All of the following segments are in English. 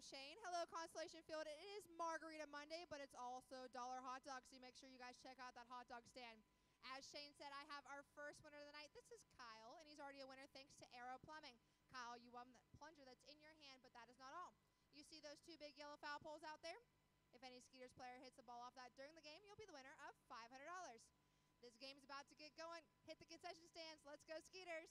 Shane. Hello, Constellation Field. It is Margarita Monday, but it's also dollar hot dogs, so make sure you guys check out that hot dog stand. As Shane said, I have our first winner of the night. This is Kyle, and he's already a winner thanks to Arrow Plumbing. Kyle, you won the plunger that's in your hand, but that is not all. You see those two big yellow foul poles out there? If any Skeeters player hits the ball off that during the game, you'll be the winner of $500. This game is about to get going. Hit the concession stands. Let's go, Skeeters.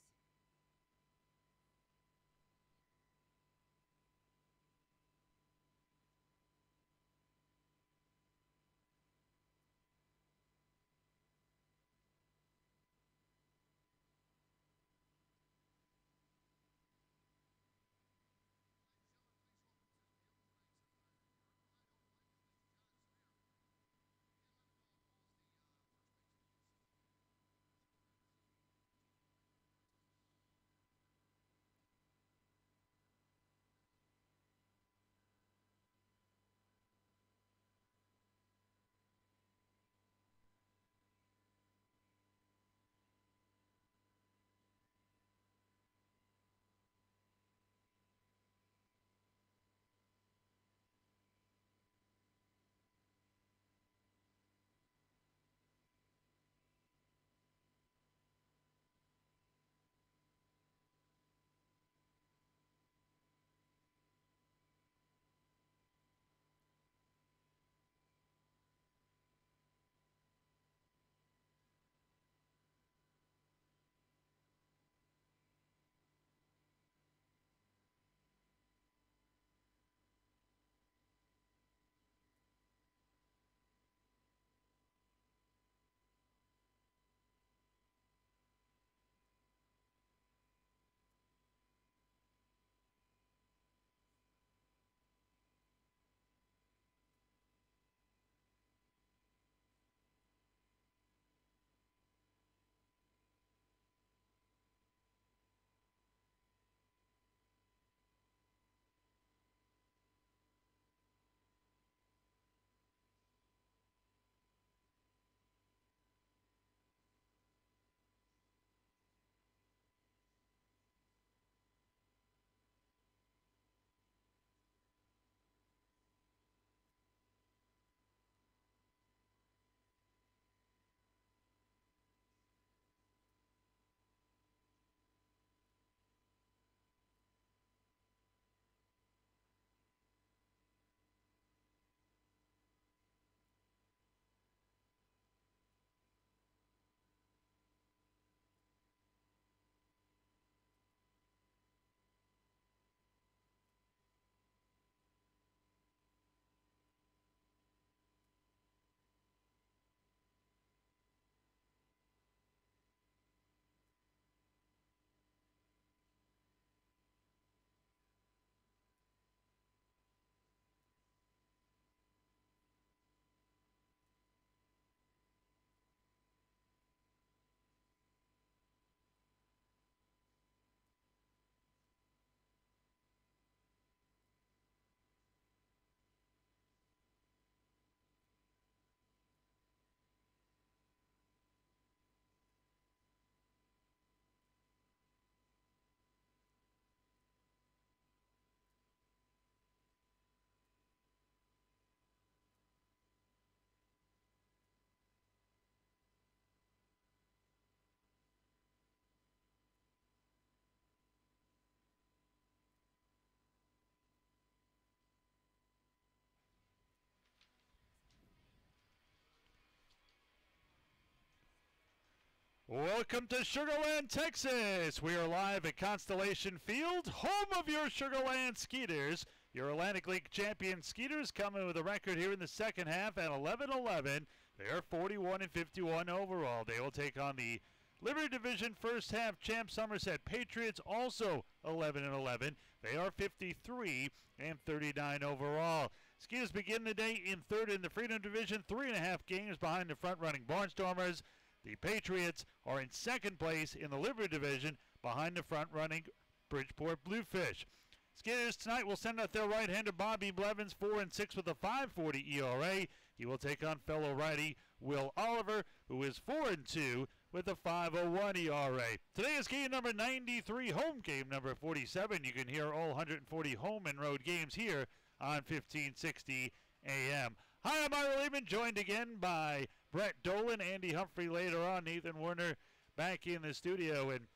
Welcome to Sugarland, Texas. We are live at Constellation Field, home of your Sugarland Skeeters. Your Atlantic League champion Skeeters coming with a record here in the second half at 11-11. They are 41-51 overall. They will take on the Liberty Division first half champ Somerset Patriots, also 11-11. They are 53-39 overall. Skeeters begin the day in third in the Freedom Division, 3.5 games behind the front-running Barnstormers. The Patriots are in second place in the Liberty Division behind the front-running Bridgeport Bluefish. Skeeters tonight will send out their right-hander Bobby Blevins, 4-6 with a 5.40 ERA. He will take on fellow righty Will Oliver, who is 4-2 with a 5.01 ERA. Today is game number 93, home game number 47. You can hear all 140 home and road games here on 1560 AM. Hi, I'm Ira Lehman, joined again by Brett Dolan, Andy Humphrey later on, Nathan Werner back in the studio. And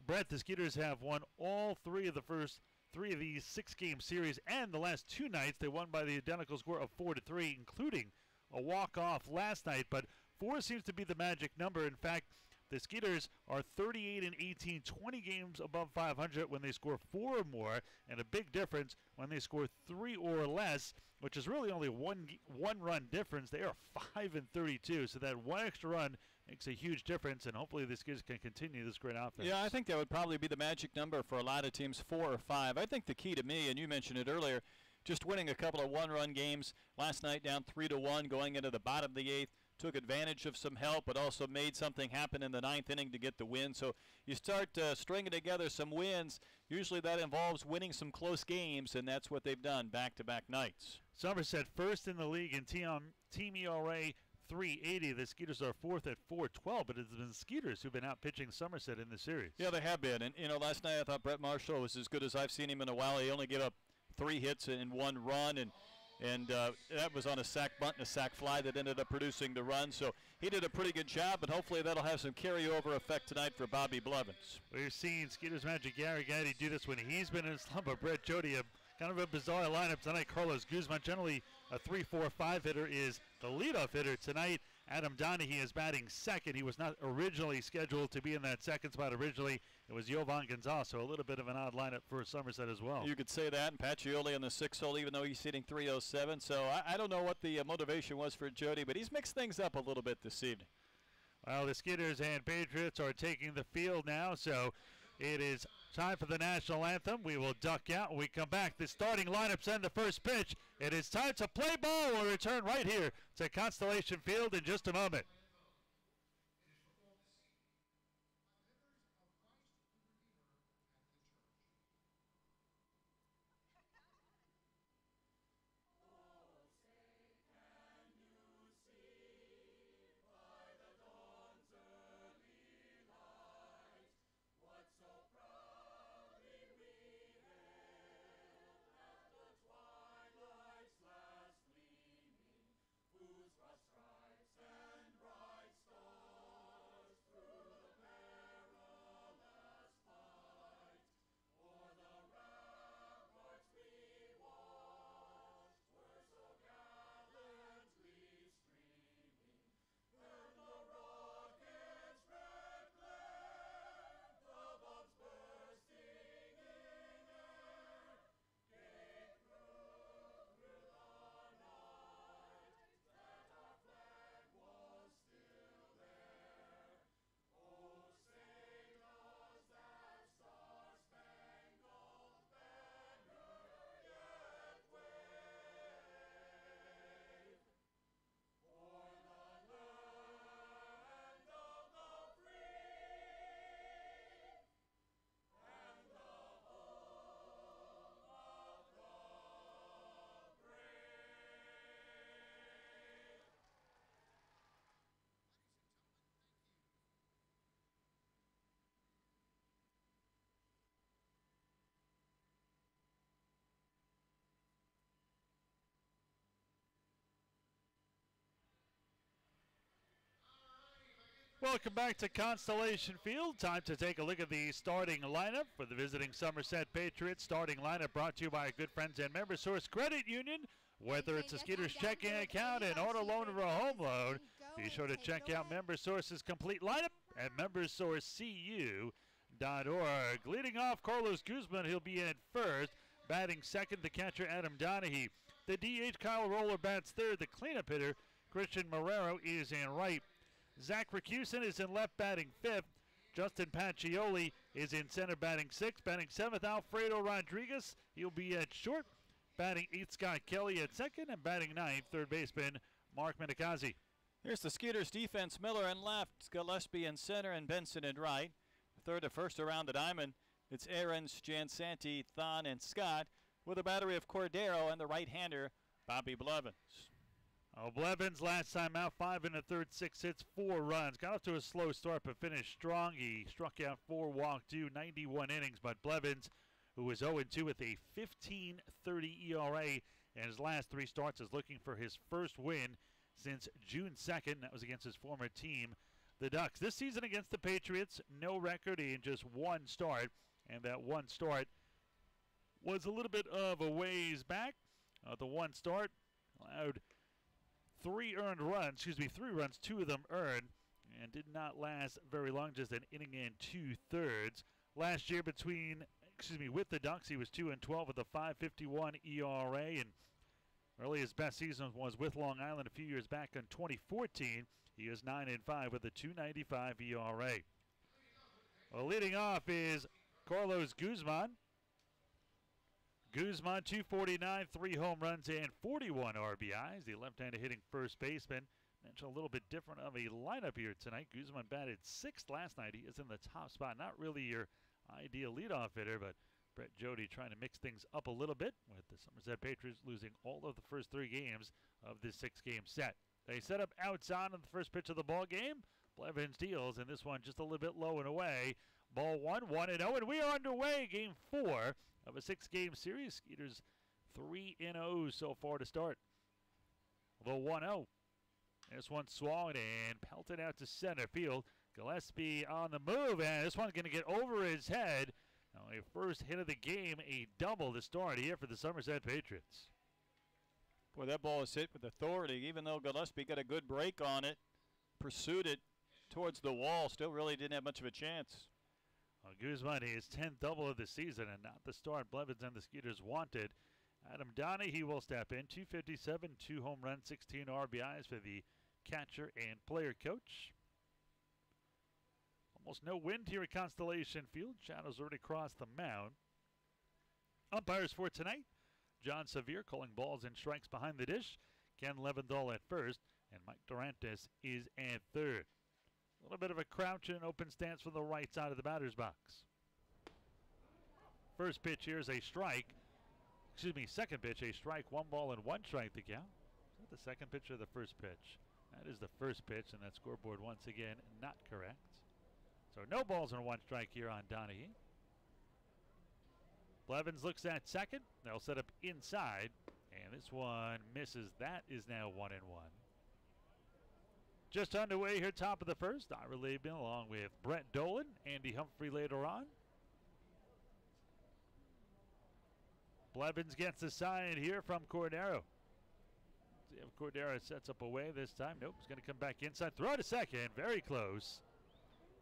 Brett, the Skeeters have won all three of the first three of these 6-game series, and the last two nights they won by the identical score of 4-3, including a walk-off last night. But 4 seems to be the magic number. In fact, the Skeeters are 38-18, 20 games above 500 when they score 4 or more, and a big difference when they score 3 or less, which is really only one run difference. They are 5-32, so that one extra run makes a huge difference, and hopefully the Skeeters can continue this great offense. Yeah, I think that would probably be the magic number for a lot of teams, 4 or 5. I think the key to me, and you mentioned it earlier, just winning a couple of one-run games last night down 3-1 going into the bottom of the 8th. Took advantage of some help, but also made something happen in the 9th inning to get the win. So you start stringing together some wins. Usually that involves winning some close games, and that's what they've done back-to-back nights. Somerset first in the league in team ERA 380. The Skeeters are fourth at 412, but it's been the Skeeters who've been out pitching Somerset in the series. Yeah, they have been. And, last night I thought Brett Marshall was as good as I've seen him in a while. He only gave up 3 hits and 1 run, and that was on a sac bunt and a sac fly that ended up producing the run. So he did a pretty good job, and hopefully that'll have some carryover effect tonight for Bobby Blevins. We've seen Skeeters magic Gary Gaddy do this when he's been in a slump. But Brett Jody, kind of a bizarre lineup tonight. Carlos Guzman, generally a 3-4-5 hitter, is the leadoff hitter tonight. Adam Donahue is batting second. He was not originally scheduled to be in that second spot originally. It was Jovan Gonzalez, so a little bit of an odd lineup for Somerset as well. You could say that, and Patrioli on the 6th hole, even though he's hitting 307. So I don't know what the motivation was for Jody, but he's mixed things up a little bit this evening. Well, the Skeeters and Patriots are taking the field now, so it is time for the national anthem. We will duck out when we come back. The starting lineups and the first pitch. It is time to play ball. We'll return right here to Constellation Field in just a moment. Welcome back to Constellation Field. Time to take a look at the starting lineup for the visiting Somerset Patriots. Starting lineup brought to you by good friends and Member Source Credit Union. Whether it's a Skeeters checking account, an auto loan, or a home loan, be sure to check out Member Source's complete lineup at membersourcecu.org. Leading off, Carlos Guzman. He'll be in at first. Batting second, the catcher, Adam Donahue. The DH, Kyle Roller, bats third. The cleanup hitter, Christian Marrero, is in right. Zach Racusin is in left, batting fifth. Justin Pacioli is in center, batting sixth. Batting seventh, Alfredo Rodriguez. He'll be at short. Batting eighth, Scott Kelly at second. And batting ninth, third baseman, Mark Menikazi. Here's the Skeeters defense. Miller in left, Gillespie in center, and Benson in right. Third to first around the diamond, it's Aarons, Jansanti, Thon, and Scott, with a battery of Cordero and the right-hander, Bobby Blevins. Oh, Blevins last time out, 5 in the third, 6 hits, 4 runs. Got off to a slow start, but finished strong. He struck out 4, walked 2, 91 innings. But Blevins, who was 0-2 with a 15.30 ERA in his last 3 starts, is looking for his first win since June 2nd. That was against his former team, the Ducks. This season against the Patriots, no record in just 1 start. And that 1 start was a little bit of a ways back. The 1 start allowed 3 runs, 2 of them earned, and did not last very long, just an inning and 2/3. Last year with the Ducks, he was 2-12 with a 5.51 ERA, and really his best season was with Long Island a few years back in 2014. He is 9-5 with a 2.95 ERA. Well, leading off is Carlos Guzman. Guzman, 249, 3 home runs, and 41 RBIs. The left-handed hitting first baseman. Mentioned a little bit different of a lineup here tonight. Guzman batted 6th last night. He is in the top spot. Not really your ideal leadoff hitter, but Brett Jody trying to mix things up a little bit with the Somerset Patriots losing all of the first 3 games of this 6-game set. They set up outside on the first pitch of the ball game. Blevins deals, and this one just a little bit low and away. Ball 1-1-0, and we are underway. Game 4 of a 6-game series. Skeeters 3-0 so far to start. The 1-0. This one swung and pelted out to center field. Gillespie on the move, and this one's going to get over his head. Now, a first hit of the game, a double to start here for the Somerset Patriots. Boy, that ball is hit with authority. Even though Gillespie got a good break on it, pursued it towards the wall, still really didn't have much of a chance. Well, Guzman, his 10th double of the season, and not the start Blevins and the Skeeters wanted. Adam Donahue will step in, 257, 2 home runs, 16 RBIs for the catcher and player coach. Almost no wind here at Constellation Field. Shadows already crossed the mound. Umpires for tonight, John Sevier calling balls and strikes behind the dish. Ken Levendahl at first, and Mike Durantes is at third. A little bit of a crouch and open stance from the right side of the batter's box. First pitch here is a strike. Second pitch, a strike, 1 ball and 1 strike to count. Is that the second pitch or the first pitch? That is the first pitch, and that scoreboard once again not correct. So no balls and 1 strike here on Donahue. Blevins looks at second. They'll set up inside, and this one misses. That is now 1-1. Just underway here, top of the first. Ira Laban along with Brett Dolan, Andy Humphrey later on. Blevins gets the sign here from Cordero. See if Cordero sets up away this time. Nope, he's going to come back inside. Throw to second, very close.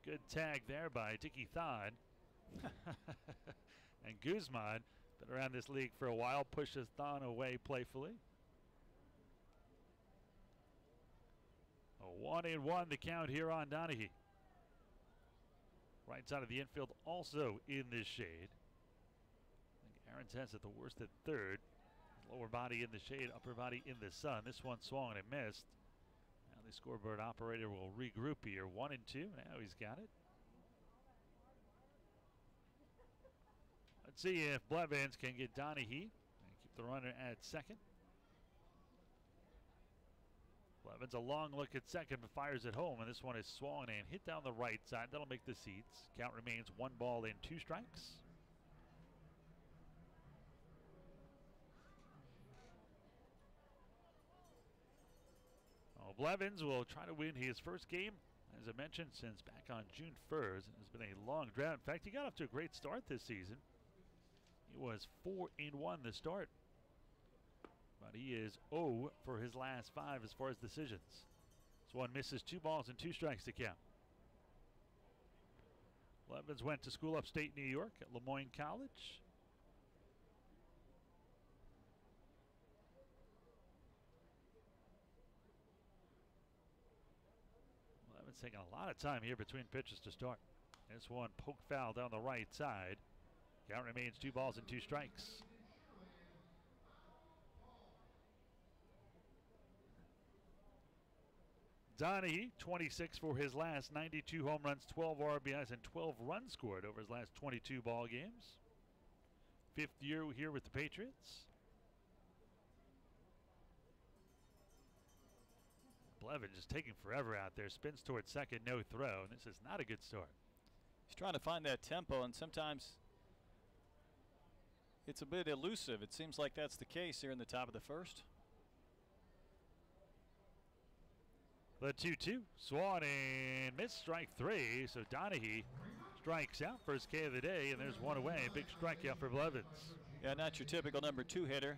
Good tag there by Dickie Thon. And Guzman, been around this league for a while, pushes Thon away playfully. A 1-1 the count here on Donahue. Right side of the infield also in this shade. I think Aaron Tess at the worst at third. Lower body in the shade, upper body in the sun. This one swung and missed. Now the scoreboard operator will regroup here. 1-2. Now he's got it. Let's see if Blevins can get Donahue and keep the runner at second. Blevins a long look at second, but fires it home, and this one is swung and hit down the right side. That'll make the seats. Count remains 1 ball and 2 strikes. Blevins will try to win his first game, as I mentioned, since back on June 1st. It's been a long drought. In fact, he got off to a great start this season. He was 4-1 to start. But he is 0 for his last 5 as far as decisions. This one misses, 2 balls and 2 strikes to count. Blevins went to school upstate New York at Lemoyne College. Blevins taking a lot of time here between pitches to start. This one poked foul down the right side. Count remains 2 balls and 2 strikes. Donahue, 26 for his last 92 home runs, 12 RBIs, and 12 runs scored over his last 22 ball games. 5th year here with the Patriots. Blevins just taking forever out there. Spins towards second, no throw. And this is not a good start. He's trying to find that tempo, and sometimes it's a bit elusive. It seems like that's the case here in the top of the first. The 2-2. Swan and missed strike three. So Donahue strikes out, first K of the day, and there's one away. Big strikeout for Blevins. Yeah, not your typical number 2 hitter.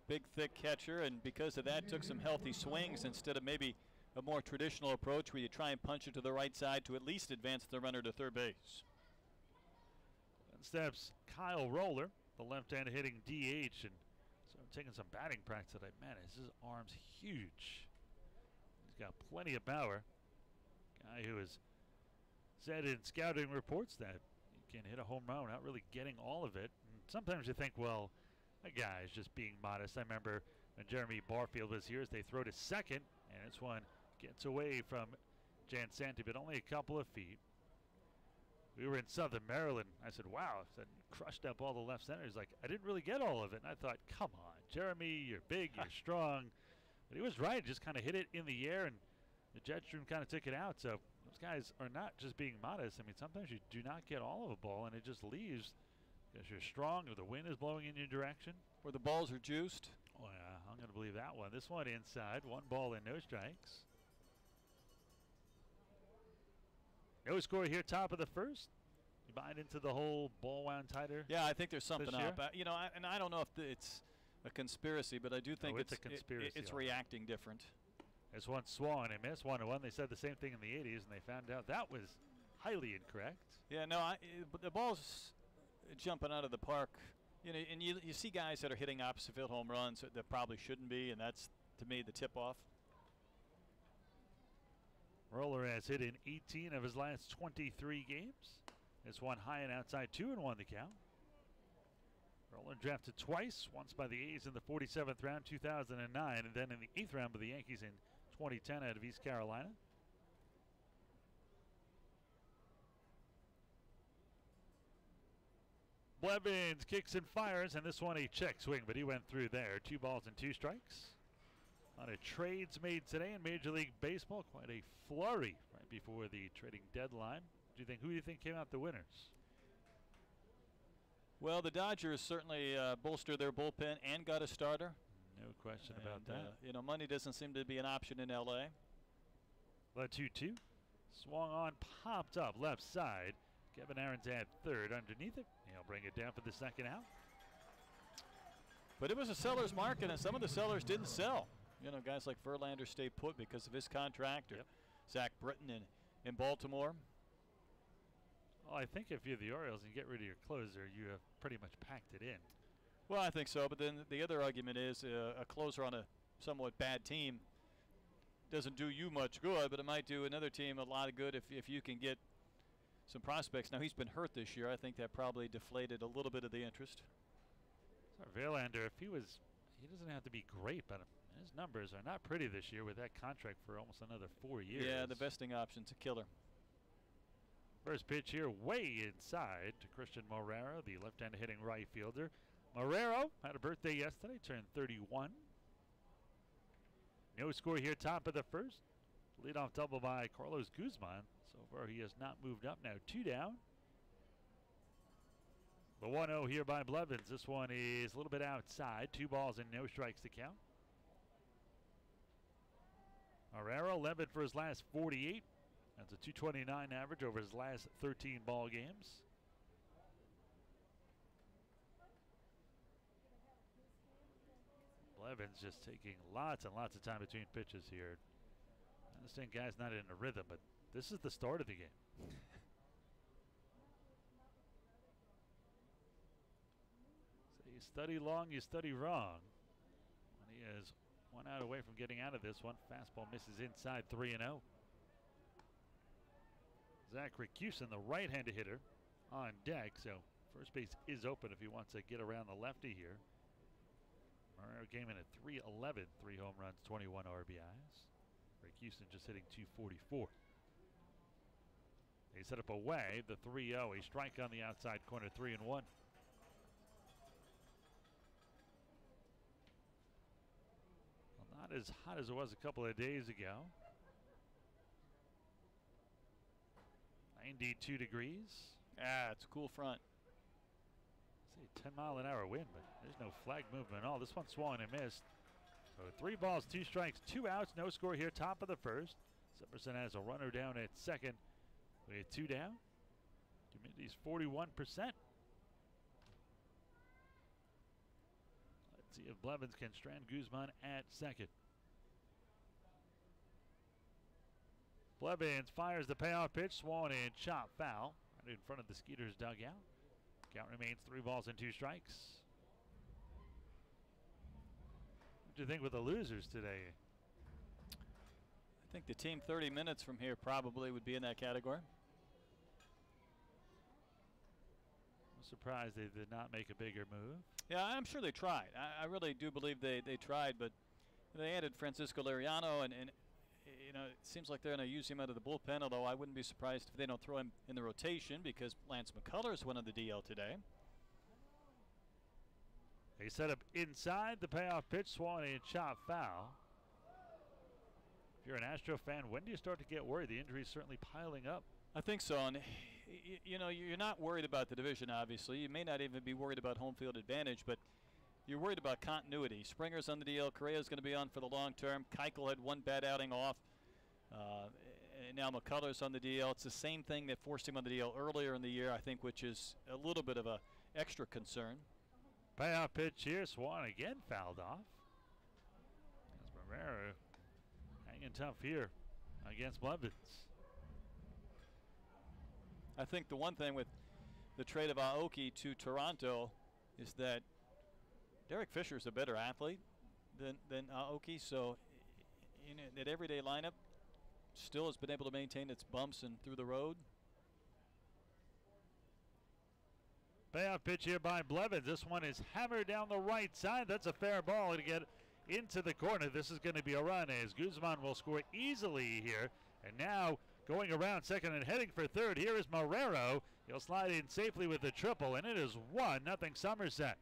Big, thick catcher, and because of that, took some healthy swings instead of maybe a more traditional approach where you try and punch it to the right side to at least advance the runner to third base. Then steps Kyle Roller, the left-hand hitting DH, and so taking some batting practice today. Man, his arm's huge. He's got plenty of power. Guy who has said in scouting reports that he can hit a home run without really getting all of it. And sometimes you think, well, that guy is just being modest. I remember when Jeremy Barfield was here, as they throw to second, and this one gets away from Jansanti, but only a couple of feet. We were in Southern Maryland. I said, wow, I said, crushed up all the left center. He's like, I didn't really get all of it. And I thought, come on, Jeremy, you're big, you're strong. But he was right, just kind of hit it in the air, and the jet stream kind of took it out. So those guys are not just being modest. I mean, sometimes you do not get all of a ball, and it just leaves because you're strong or the wind is blowing in your direction. Where the balls are juiced. Oh, yeah, I'm going to believe that one. This one inside, 1 ball and no strikes. No score here, top of the first. You buying into the whole ball wound tighter? Yeah, I think there's something up. year? You know, and I don't know if it's a conspiracy, but I do think it's a conspiracy. it's reacting different. This one swung and missed 1-1. They said the same thing in the 80s, and they found out that was highly incorrect. Yeah, no, but the ball's jumping out of the park. You know, and you see guys that are hitting opposite field home runs that probably shouldn't be, and that's, to me, the tip-off. Roller has hit in 18 of his last 23 games. This one high and outside, 2-1 the count. Roller drafted twice, once by the A's in the 47th round, 2009, and then in the 8th round by the Yankees in 2010 out of East Carolina. Blevins kicks and fires, and this one a check swing, but he went through there. 2 balls and 2 strikes. A lot of trades made today in Major League Baseball. Quite a flurry right before the trading deadline. Who do you think came out the winners? Well, the Dodgers certainly bolstered their bullpen and got a starter. No question about that. You know, money doesn't seem to be an option in L.A. The 2-2. Swung on, popped up left side. Kevin Aaron's at third underneath it. He'll bring it down for the second out. But it was a seller's market, and some of the sellers didn't sell. You know, guys like Verlander stayed put because of his contract, or Zach Britton in Baltimore. Well, I think if you're the Orioles and get rid of your closer, you have pretty much packed it in. Well, I think so, but then the other argument is a closer on a somewhat bad team doesn't do you much good, but it might do another team a lot of good if you can get some prospects. Now, he's been hurt this year. I think that probably deflated a little bit of the interest. So Verlander, he doesn't have to be great, but his numbers are not pretty this year with that contract for almost another 4 years. Yeah, the vesting option's a killer. First pitch here way inside to Christian Morero, the left-handed hitting right fielder. Morero had a birthday yesterday, turned 31. No score here, top of the first. Leadoff double by Carlos Guzman. So far he has not moved up, now 2 down. The 1-0 here by Blevins. This one is a little bit outside. 2 balls and no strikes to count. Morero 11 for his last 48. That's a 229 average over his last 13 ball games. Blevins just taking lots and lots of time between pitches here. I understand guy's not in a rhythm, but this is the start of the game. So you study long, you study wrong. When he is 1 out away from getting out of this one. Fastball misses inside, 3-0. Zachary Cusin, the right-handed hitter, on deck, so first base is open if he wants to get around the lefty here. Morero came in at 311, 3 home runs, 21 RBIs. Ray Cusin just hitting 244. They set up away, the 3-0, a strike on the outside corner, 3-1. Well, not as hot as it was a couple of days ago. 92 degrees. Yeah, it's a cool front. See, 10-mile-an-hour wind, but there's no flag movement at all. This one swung and missed. So 3 balls, 2 strikes, 2 outs, no score here, top of the first. Somerset has a runner down at second with 2 down. Humidity's 41%. Let's see if Blevins can strand Guzman at second. Blevins fires the payoff pitch, swung and chop foul right in front of the Skeeters dugout. Count remains 3 balls and 2 strikes. What do you think with the losers today? I think the team 30 minutes from here probably would be in that category. I'm surprised they did not make a bigger move. Yeah, I'm sure they tried. I really do believe they tried, but they added Francisco Liriano, and you know, it seems like they're going to use him out of the bullpen, although I wouldn't be surprised if they don't throw him in the rotation because Lance McCullers went on the DL today. They set up inside the payoff pitch, swung and chop foul. If you're an Astro fan, when do you start to get worried? The injury's certainly piling up. I think so, and you know, you're not worried about the division, obviously. You may not even be worried about home field advantage, but you're worried about continuity. Springer's on the DL. Correa's going to be on for the long term. Keuchel had 1 bad outing off. And now McCullers on the DL. It's the same thing that forced him on the DL earlier in the year, I think, which is a little bit of a extra concern. Payoff pitch here, swung again, fouled off. As Marrero hanging tough here against Blevins. I think the one thing with the trade of Aoki to Toronto is that Derek Fisher's a better athlete than Aoki, so in that everyday lineup still has been able to maintain its bumps and through the road. Payoff pitch here by Blevins. This one is hammered down the right side. That's a fair ball to get into the corner. This is going to be a run as Guzman will score easily here. And now going around second and heading for third. Here is Marrero. He'll slide in safely with the triple, and it is 1-0 Somerset.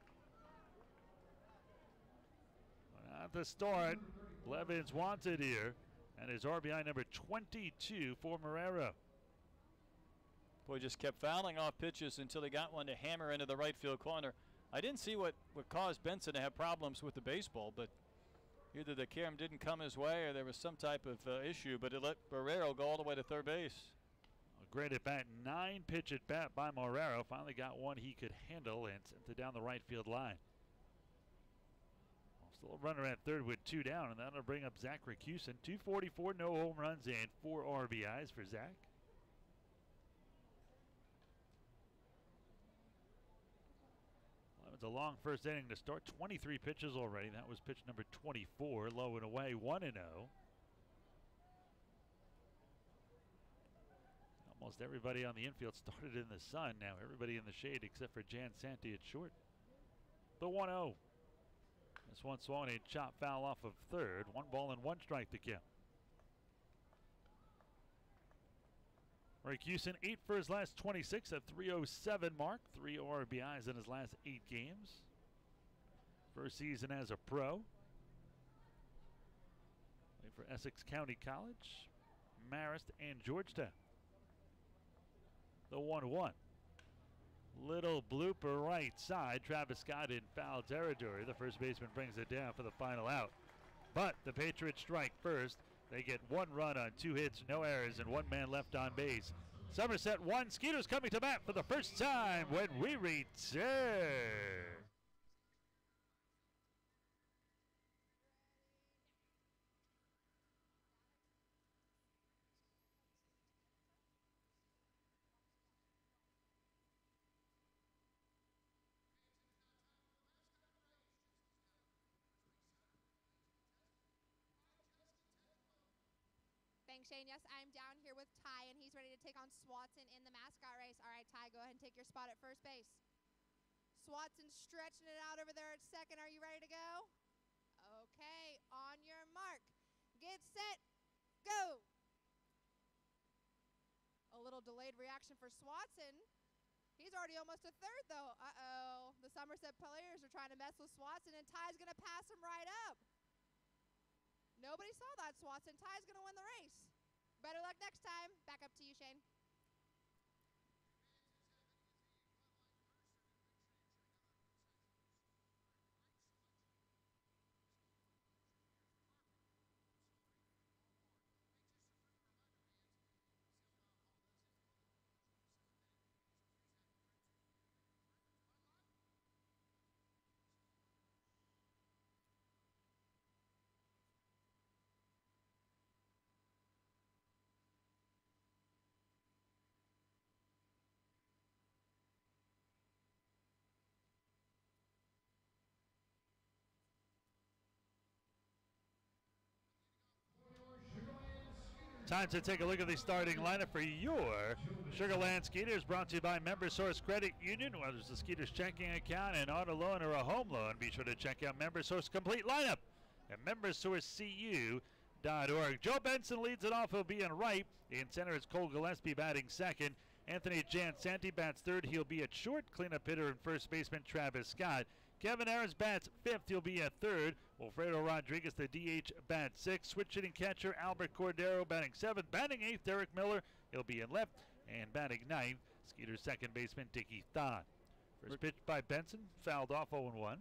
At the start, Blevins wanted here, and his RBI number 22 for Marrero. Boy, just kept fouling off pitches until he got one to hammer into the right field corner. I didn't see what caused Benson to have problems with the baseball, but either the carom didn't come his way or there was some type of issue, but it let Marrero go all the way to third base. A great at bat, 9-pitch at bat by Marrero. Finally got one he could handle and sent it down the right field line. Still a runner at third with 2 down, and that'll bring up Zach Racusin. 244, no home runs, and 4 RBIs for Zach. It's a long first inning to start. 23 pitches already. That was pitch number 24. Low and away, 1-0. Almost everybody on the infield started in the sun. Now everybody in the shade except for Jan Santi at short. The 1-0. This one swung a chop foul off of third. 1 ball and 1 strike to count. Racusin 8 for his last 26, a 307 mark, 3 RBIs in his last 8 games. First season as a pro. Played for Essex County College, Marist, and Georgetown. The 1-1. Little blooper right side. Travis Scott in foul territory. The first baseman brings it down for the final out. But the Patriots strike first. They get 1 run on 2 hits, no errors, and 1 man left on base. Somerset 1. Skeeters coming to bat for the first time when we return. Thanks, Shane. Yes, I'm down here with Ty, and he's ready to take on Swatson in the mascot race. All right, Ty, go ahead and take your spot at first base. Swatson stretching it out over there at second. Are you ready to go? Okay, on your mark. Get set, go. A little delayed reaction for Swatson. He's already almost to third, though. Uh-oh. The Somerset players are trying to mess with Swatson, and Ty's going to pass him right up. Nobody saw that, Swanson. Ty's going to win the race. Better luck next time. Back up to you, Shane. Time to take a look at the starting lineup for your Sugar Land Skeeters, brought to you by MemberSource Credit Union. Whether it's the Skeeters checking account, an auto loan, or a home loan, be sure to check out MemberSource complete lineup at membersourcecu.org. Joe Benson leads it off. He'll be in right. In center is Cole Gillespie batting second. Anthony Jansanti bats third. He'll be at short. Cleanup hitter and first baseman Travis Scott. Kevin Aarons bats fifth. He'll be at third. Wilfredo Rodriguez, the DH, bats sixth. Switch hitting catcher Albert Cordero batting seventh. Batting eighth, Derek Miller. He'll be in left. And batting ninth, Skeeter's second baseman Dickie Thon. First pitch by Benson, fouled off 0-1.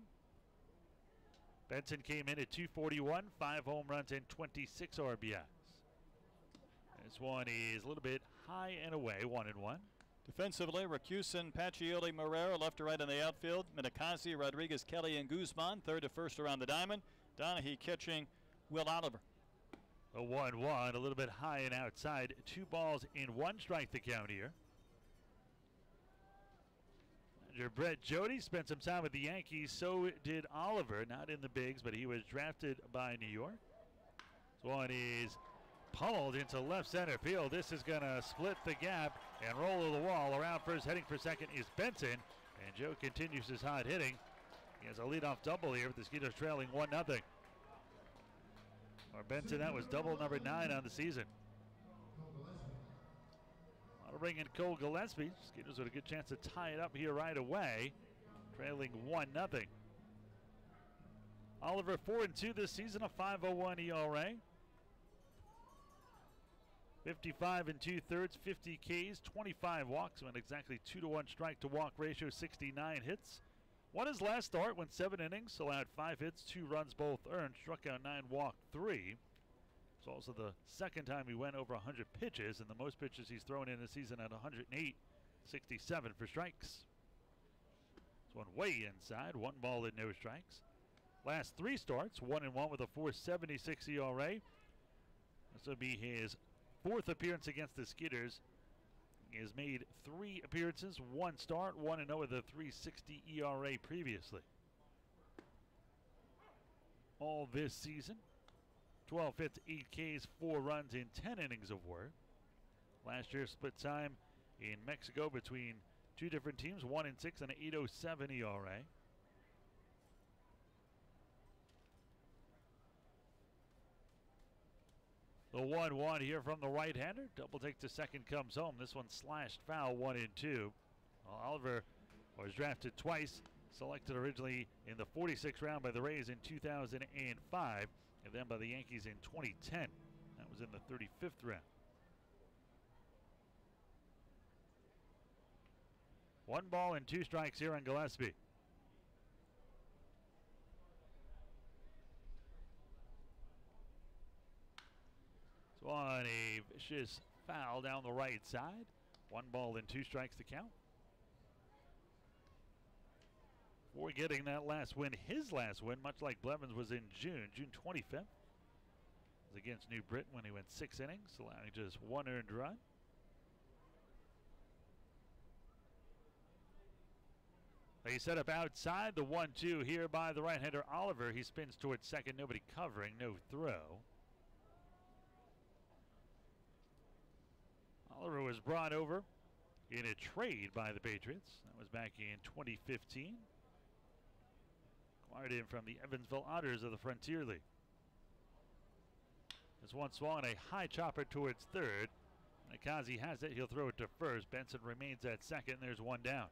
Benson came in at 241, 5 home runs and 26 RBIs. This one is a little bit high and away, 1-1. Defensively, Racusin, Pacioli, Marrero, left to right in the outfield. Minakazi, Rodriguez, Kelly, and Guzman, third to first around the diamond. Donahue catching Will Oliver. A 1-1, a little bit high and outside. 2 balls in 1 strike the count here. Manager Brett Jody spent some time with the Yankees. So did Oliver, not in the bigs, but he was drafted by New York. This one is pummeled into left center field. This is going to split the gap and roll to the wall. Around first, heading for second is Benson. And Joe continues his hot hitting. He has a leadoff double here with the Skeeters trailing 1-0. Or Benson, that was double number 9 on the season. I'll bring in Cole Gillespie. Skeeters with a good chance to tie it up here right away. Trailing 1-0. Oliver 4-2 this season, a 5.01 ERA. 55 2/3, 50 Ks, 25 walks, went exactly 2-to-1 strike to walk ratio, 69 hits. Won his last start, went 7 innings, allowed 5 hits, 2 runs both earned, struck out 9, walked 3. It's also the second time he went over 100 pitches, and the most pitches he's thrown in a season at 108, 67 for strikes. This one way inside, 1 ball and no strikes. Last 3 starts, 1-1 with a 4.76 ERA. This will be his 4th appearance against the Skeeters. He has made 3 appearances, 1 start, 1-0 with a 3.60 ERA previously. All this season, 12 hits, 8 Ks, 4 runs in 10 innings of work. Last year split time in Mexico between 2 different teams, 1-6 and an 8.07 ERA. The 1-1 here from the right-hander. Double take to second comes home. This one slashed foul, 1-2. Well, Oliver was drafted twice, selected originally in the 46th round by the Rays in 2005, and then by the Yankees in 2010. That was in the 35th round. 1 ball and 2 strikes here on Gillespie. On a vicious foul down the right side. 1 ball and 2 strikes to count. Before getting that last win, his last win, much like Blevins, was in June 25th. It was against New Britain when he went 6 innings, allowing just 1 earned run. They set up outside the 1-2 here by the right-hander Oliver. He spins towards second, nobody covering, no throw. Oliver was brought over in a trade by the Patriots. That was back in 2015. Acquired him from the Evansville Otters of the Frontier League. This one swung a high chopper towards third. Nakazi has it. He'll throw it to first. Benson remains at second. There's 1 down.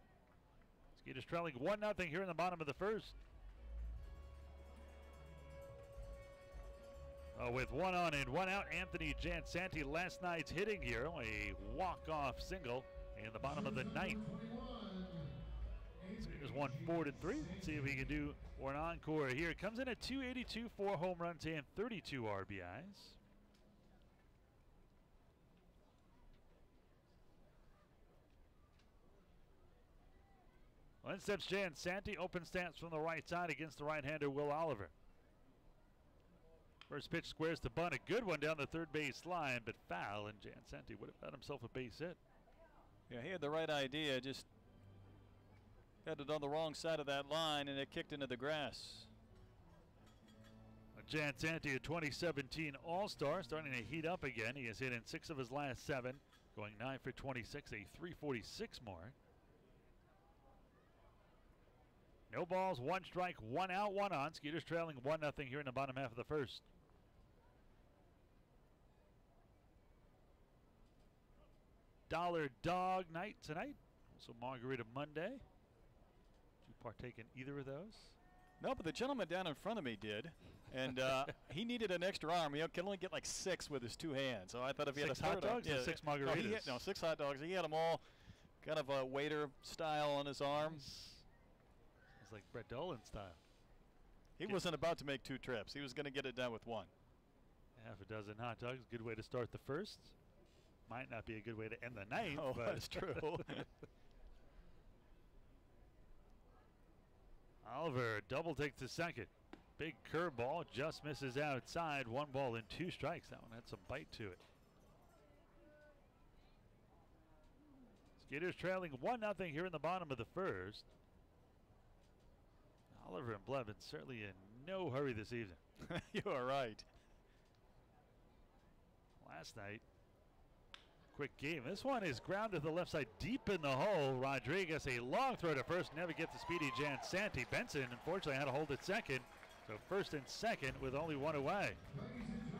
Skeeters trailing 1-0 here in the bottom of the first. With one on and one out, Anthony Jansanti, last night's hitting here, a walk-off single in the bottom of the ninth. Skeeters won 4-3. Let's see if we can do an encore here. Comes in at 282, 4 home runs and 32 RBIs. Well, in steps Jansanti, open stance from the right side against the right-hander Will Oliver. First pitch squares to bunt, a good one down the third base line, but foul, and Jansanti would have got himself a base hit. Yeah, he had the right idea, just had it on the wrong side of that line, and it kicked into the grass. Jansanti, a 2017 All-Star, starting to heat up again. He has hit in 6 of his last 7, going 9 for 26, a 346 mark. No balls, 1 strike, 1 out, 1 on. Skeeters trailing 1-0 here in the bottom half of the first. Dollar Dog Night tonight. Also Margarita Monday. Did you partake in either of those? No, but the gentleman down in front of me did. And he needed an extra arm. He can only get like 6 with his 2 hands. So I thought if he had a 6 hot dogs or 6 margaritas? No, 6 hot dogs. He had them all kind of a waiter style on his arm. It's like Brett Dolan style. He wasn't about to make 2 trips. He was going to get it done with 1. Half a dozen hot dogs. Good way to start the first. Might not be a good way to end the night. Oh, but that's true. Oliver double takes to second. Big curveball, just misses outside. 1 ball and 2 strikes. That one had some bite to it. Skeeters trailing 1-0 here in the bottom of the first. Oliver and Blevins certainly in no hurry this evening. You are right. Last night, quick game. This one is grounded to the left side deep in the hole. Rodriguez, a long throw to first, never gets the speedy Jansanti. Benson, unfortunately, had to hold it second. So first and second with only 1 away.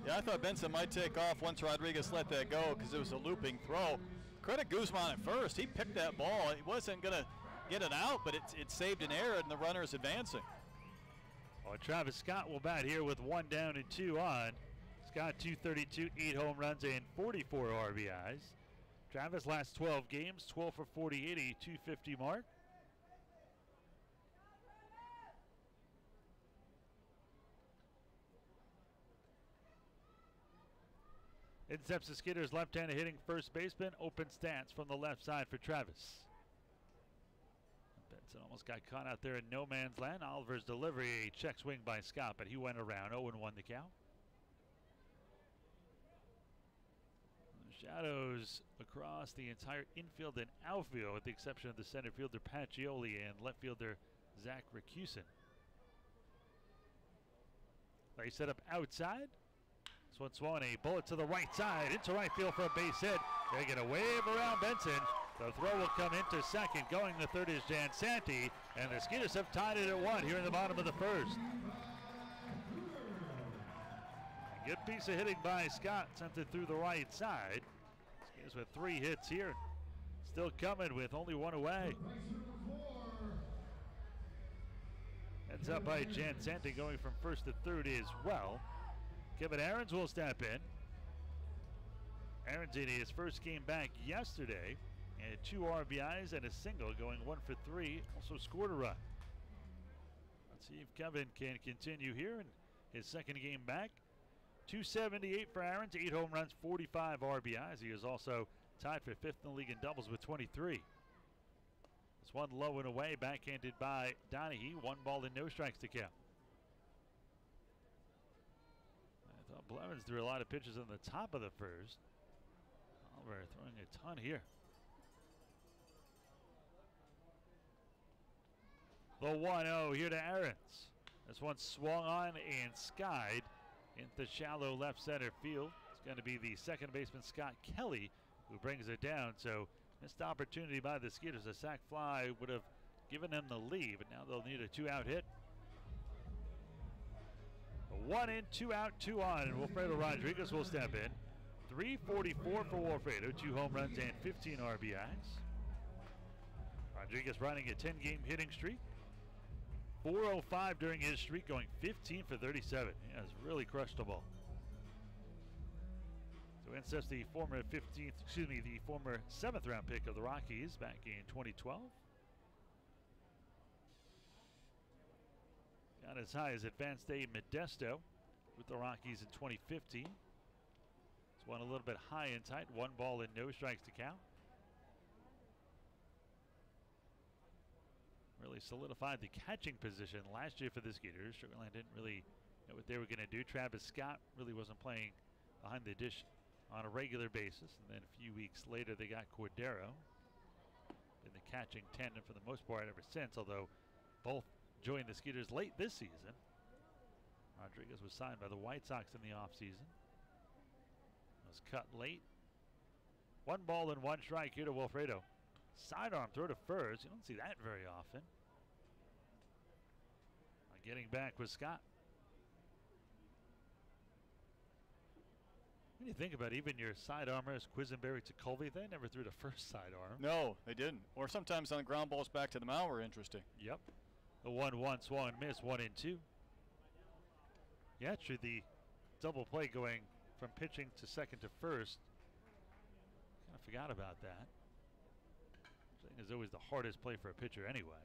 Yeah, I thought Benson might take off once Rodriguez let that go because it was a looping throw. Credit Guzman at first. He picked that ball. He wasn't going to get it out, but it saved an error, and the runner is advancing. Well, Travis Scott will bat here with 1 down and 2 on. Scott 232, 8 home runs and 44 RBIs. Travis last 12 games, 12 for 48, a 250 mark. In steps the Skeeters left-handed hitting first baseman. Open stance from the left side for Travis. Benson almost got caught out there in no man's land. Oliver's delivery, a check swing by Scott, but he went around. 0-1 the count. The shadows across the entire infield and outfield, with the exception of the center fielder Pacioli and left fielder Zach Ricusin. They set up outside. This one swung a bullet to the right side, into right field for a base hit. They're going to wave around Benson. The throw will come into second. Going to third is Jansanti, and the Skeeters have tied it at 1 here in the bottom of the first. A good piece of hitting by Scott, sent it through the right side. Skeeters with 3 hits here. Still coming with only 1 away. Heads up by Jansanti, going from first to third as well. Kevin Aarons will step in. Aarons in his first game back yesterday. And 2 RBIs and a single, going 1 for 3. Also scored a run. Let's see if Kevin can continue here in his second game back. 278 for Aarons, 8 home runs, 45 RBIs. He is also tied for 5th in the league in doubles with 23. This one low and away, backhanded by Donahue. 1 ball and no strikes to count. I thought Blevins threw a lot of pitches on the top of the first. Oliver throwing a ton here. The 1-0 here to Aarons. This one swung on and skied into shallow left center field. It's going to be the second baseman Scott Kelly who brings it down. So missed opportunity by the Skeeters. A sac fly would have given them the lead, but now they'll need a 2-out hit. A 1 in, 2 out, 2 on, and Wilfredo Rodriguez will step in. 344 for Wilfredo, 2 home runs and 15 RBIs. Rodriguez running a 10-game hitting streak. 405 during his streak, going 15 for 37. He has really crushed the ball. So Incept's the former 7th round pick of the Rockies back in 2012. Got as high as Advanced A Modesto with the Rockies in 2015. It's one a little bit high and tight. 1 ball and no strikes to count. Really solidified the catching position last year for the Skeeters. Sugar Land didn't really know what they were going to do. Travis Scott really wasn't playing behind the dish on a regular basis. And then a few weeks later, they got Cordero in the catching tandem for the most part ever since, although both joined the Skeeters late this season. Rodriguez was signed by the White Sox in the offseason. Was cut late. 1 ball and 1 strike here to Wilfredo. Sidearm throw to first. You don't see that very often. Getting back with Scott. When you think about it, even your sidearmers, Quisenberry to Colby, they never threw the first sidearm. No, they didn't. Or sometimes on ground balls back to the mound were interesting. Yep. The 1-1 swung and miss, 1 and 2. Yeah, actually the double play going from pitching to second to first. Kind of forgot about that. I think is always the hardest play for a pitcher anyway.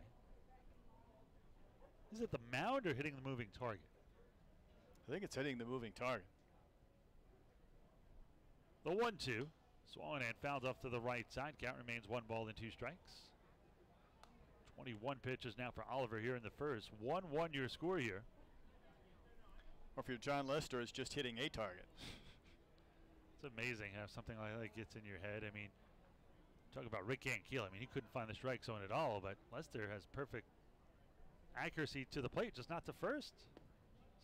Is it the mound or hitting the moving target? I think it's hitting the moving target. The 1-2. Swung and fouled off to the right side. Count remains 1 ball and 2 strikes. 21 pitches now for Oliver here in the first. 1-1 your score here. Or if you're John Lester, it's just hitting a target. It's amazing how something like that gets in your head. I mean, talk about Rick Ankiel. I mean, he couldn't find the strike zone at all, but Lester has perfect accuracy to the plate, just not to first.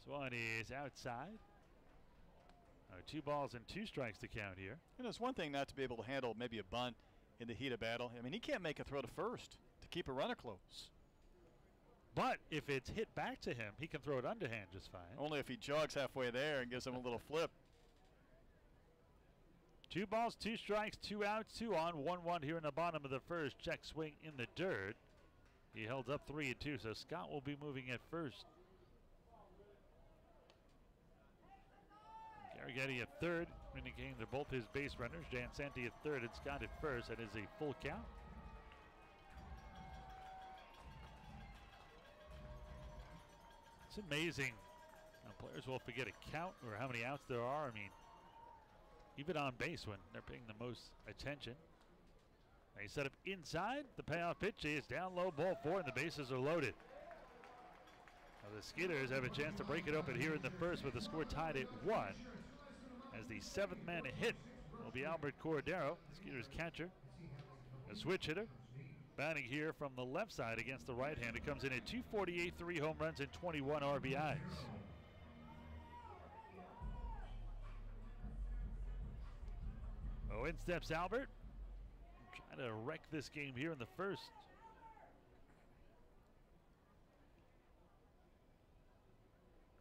Swan is outside. 2 balls and 2 strikes to count here. And it's one thing not to be able to handle maybe a bunt in the heat of battle. I mean, he can't make a throw to first to keep a runner close. But if it's hit back to him, he can throw it underhand just fine. Only if he jogs halfway there and gives him a little flip. 2 balls, 2 strikes, 2 outs, 2 on. 1-1 here in the bottom of the first. Check swing in the dirt. He held up 3 and 2, so Scott will be moving at first. Garrigetti at third, indicating they're both his base runners. Jan Santi at third and Scott at first. That is a full count. It's amazing how players will forget a count or how many outs there are. I mean, even on base when they're paying the most attention. They set up inside. The payoff pitch is down low, ball 4, and the bases are loaded. Now the Skeeters have a chance to break it open here in the first with the score tied at 1. As the 7th man to hit will be Albert Cordero, Skeeters catcher. A switch hitter. Batting here from the left side against the right hand. It comes in at 248, 3 home runs and 21 RBIs. Oh, in steps Albert. Trying to wreck this game here in the first.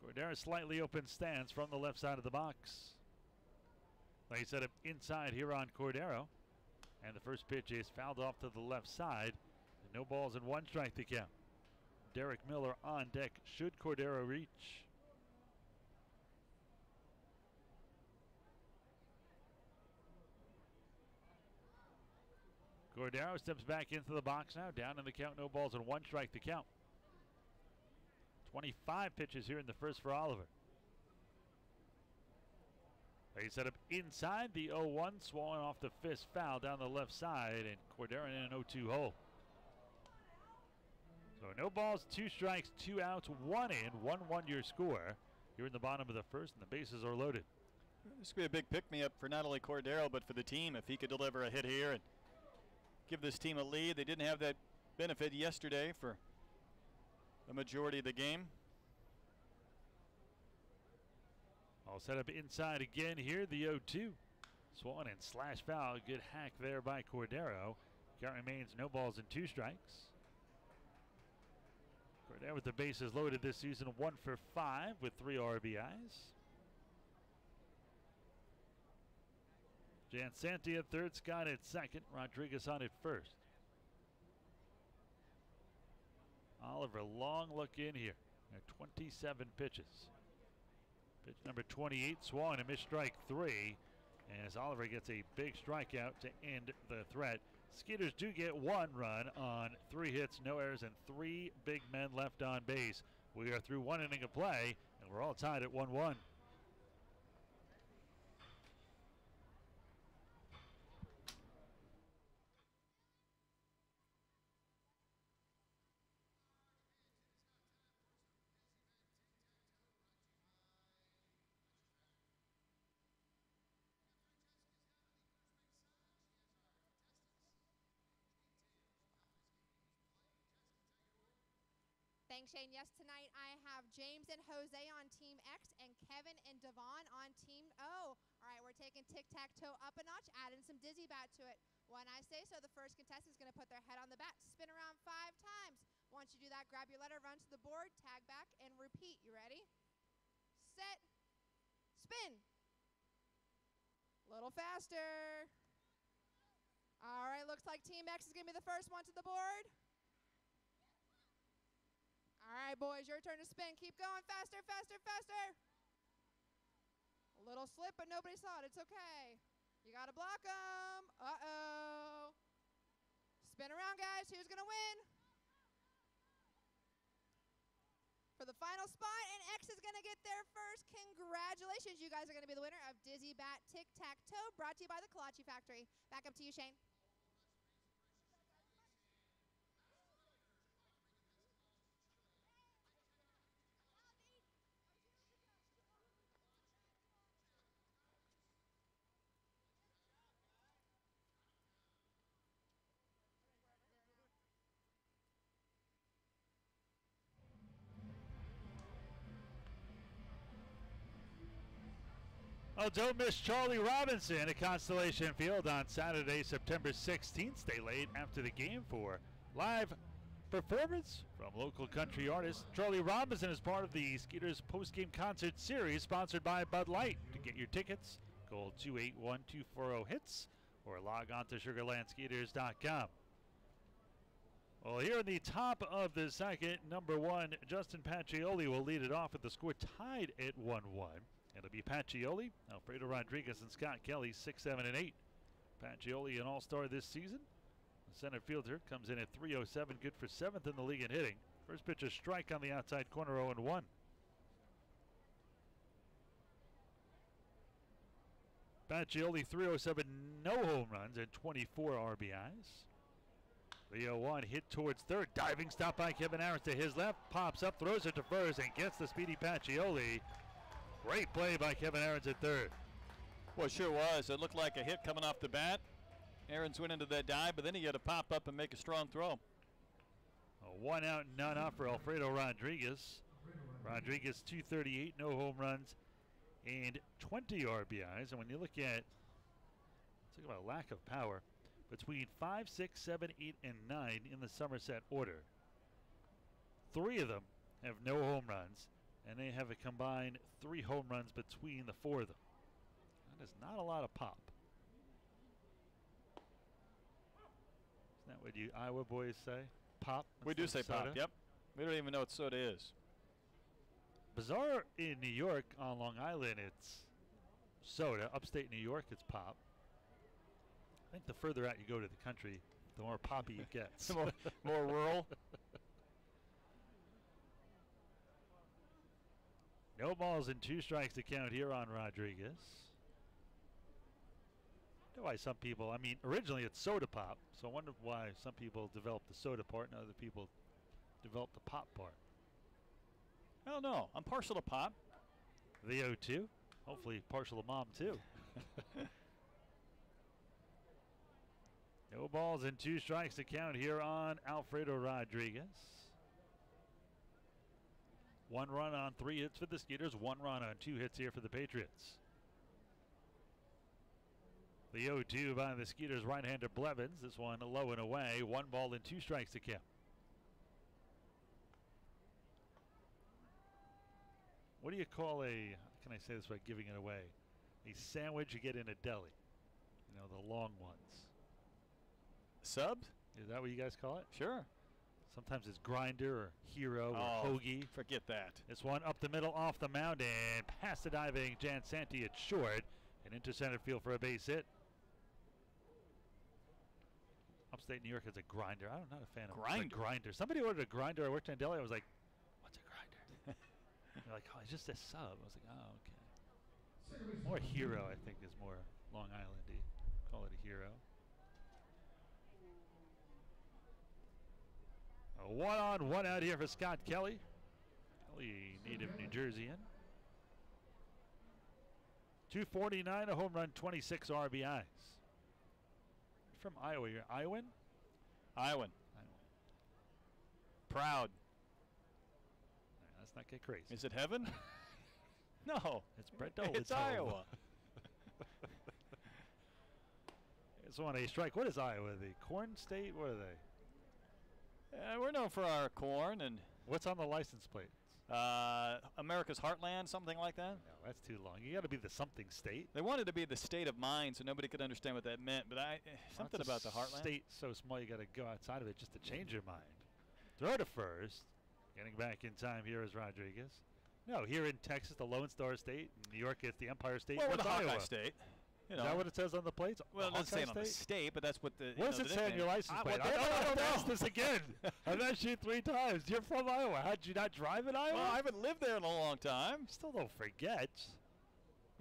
Cordero slightly open stance from the left side of the box. They set up inside here on Cordero. And the first pitch is fouled off to the left side. No balls and 1 strike to count. Derek Miller on deck should Cordero reach. Cordero steps back into the box now. Down in the count, no balls and 1 strike to count. 25 pitches here in the first for Oliver. They set up inside the 0-1, swung off the fist foul down the left side, and Cordero in an 0-2 hole. So no balls, 2 strikes, 2 outs, 1 in, 1-1 your score here in the bottom of the first, and the bases are loaded. This could be a big pick-me-up for not only Cordero, but for the team if he could deliver a hit here and give this team a lead. They didn't have that benefit yesterday for the majority of the game. All set up inside again here, the 0-2. Swung and slash foul. Good hack there by Cordero. Count remains no balls and 2 strikes. Cordero with the bases loaded this season, 1 for 5 with 3 RBIs. Jan Santi at third, Scott at second, Rodriguez on at first. Oliver, long look in here. 27 pitches. Pitch number 28, swung and a missed strike 3. as Oliver gets a big strikeout to end the threat. Skeeters do get 1 run on 3 hits, no errors, and 3 big men left on base. We are through 1 inning of play, and we're all tied at 1-1. Thanks, Shane. Yes, tonight I have James and Jose on Team X and Kevin and Devon on Team O. All right, we're taking tic-tac-toe up a notch, adding some dizzy bat to it. When I say so, the first contestant is going to put their head on the bat, spin around 5 times. Once you do that, grab your letter, run to the board, tag back, and repeat. You ready? Set. Spin. A little faster. All right, looks like Team X is going to be the first one to the board. All right, boys, your turn to spin. Keep going. Faster, faster, faster. A little slip, but nobody saw it. It's okay. You got to block them. Uh-oh. Spin around, guys. Who's going to win? For the final spot, and X is going to get there first. Congratulations. You guys are going to be the winner of Dizzy Bat Tic-Tac-Toe, brought to you by the Kolache Factory. Back up to you, Shane. Oh, don't miss Charlie Robinson at Constellation Field on Saturday, September 16th. Stay late after the game for live performance from local country artist Charlie Robinson as part of the Skeeters postgame concert series sponsored by Bud Light. To get your tickets, call 281-240-HITS or log on to SugarlandSkeeters.com. Well, here in the top of the second, number 1, Justin Pacioli will lead it off with the score tied at 1-1. It'll be Pacioli, Alfredo Rodriguez, and Scott Kelly, 6, 7, and 8. Pacioli, an all-star this season. The center fielder comes in at .307, good for 7th in the league in hitting. First pitch, a strike on the outside corner, 0-1. Pacioli, .307, no home runs and 24 RBIs. The 0-1 hit towards third. Diving stop by Kevin Aaron to his left. Pops up, throws it to first, and gets the speedy Pacioli. Great play by Kevin Aaron at third. Well, it sure was. It looked like a hit coming off the bat. Aaron's went into that dive, but then he had to pop up and make a strong throw. A 1 out, none off for Alfredo Rodriguez. Rodriguez, 238, no home runs, and 20 RBIs. And when you look at, talk about lack of power, between 5, 6, 7, 8, and 9 in the Somerset order, 3 of them have no home runs, and they have a combined 3 home runs between the 4 of them. That is not a lot of pop. Isn't that what you Iowa boys say? Pop? We do say soda? pop, yep. We don't even know what soda is. Bizarre in New York, on Long Island, it's soda. Upstate New York, it's pop. I think the further out you go to the country, the more poppy it gets. more rural. No balls and 2 strikes to count here on Rodriguez. I know why some people, I mean, originally it's soda pop, so I wonder why some people developed the soda part and other people developed the pop part. I don't know. I'm partial to pop. The 0-2, hopefully partial to mom too. No balls and 2 strikes to count here on Alfredo Rodriguez. 1 run on 3 hits for the Skeeters, 1 run on 2 hits here for the Patriots. The 0-2 by the Skeeters right-hander Blevins. This one low and away. 1 ball and 2 strikes to count. What do you call a, how can I say this without giving it away? A sandwich you get in a deli. You know, the long ones. Sub? Is that what you guys call it? Sure. Sometimes it's grinder or hero or hoagie. Forget that. This one up the middle off the mound and past the diving Jan Santi at short. And into center field for a base hit. Upstate New York has a grinder. I'm not a fan of grinder. Somebody ordered a grinder. I worked in Delhi. I was like, what's a grinder? They're like, oh, it's just a sub. I was like, oh, okay. More hero, I think, is more Long Island-y. Call it a hero. A 1-on, 1-out here for Scott Kelly. Kelly, native New Jerseyan. 249, a home run, 26 RBIs. From Iowa, you're Iowan? Iowan. Proud. Right, let's not get crazy. Is it heaven? No. It's Brett Dolan's It's Iowa. It's on a strike. What is Iowa? The corn state? What are they? We're known for our corn and. What's on the license plate? America's Heartland, something like that. No, that's too long. You got to be the something state. They wanted to be the state of mind, so nobody could understand what that meant. But something about the Heartland. State so small, you got to go outside of it just to change your mind. Throw to first. Getting back in time here is Rodriguez. No, here in Texas, the Lone Star State. New York is the Empire State. Well, we're What's the Hawkeye Iowa? State. You know. Is that what it says on the plates? Well, it doesn't say it on the state, but that's what the. What does it say on your license plate? I don't know. Ask this again. I've asked you 3 times. You're from Iowa. How'd you not drive in Iowa? Well, I haven't lived there in a long time. Still don't forget.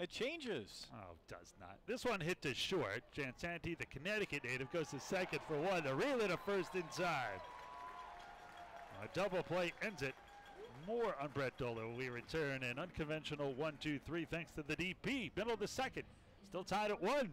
It changes. Oh, does not. This one hit to short. Jansanti, the Connecticut native, goes to second for 1. A reel in a first inside. A double play ends it. More on Brett Dolan. We return an unconventional 1-2-3 thanks to the DP. Middle of the second. Still tied at 1.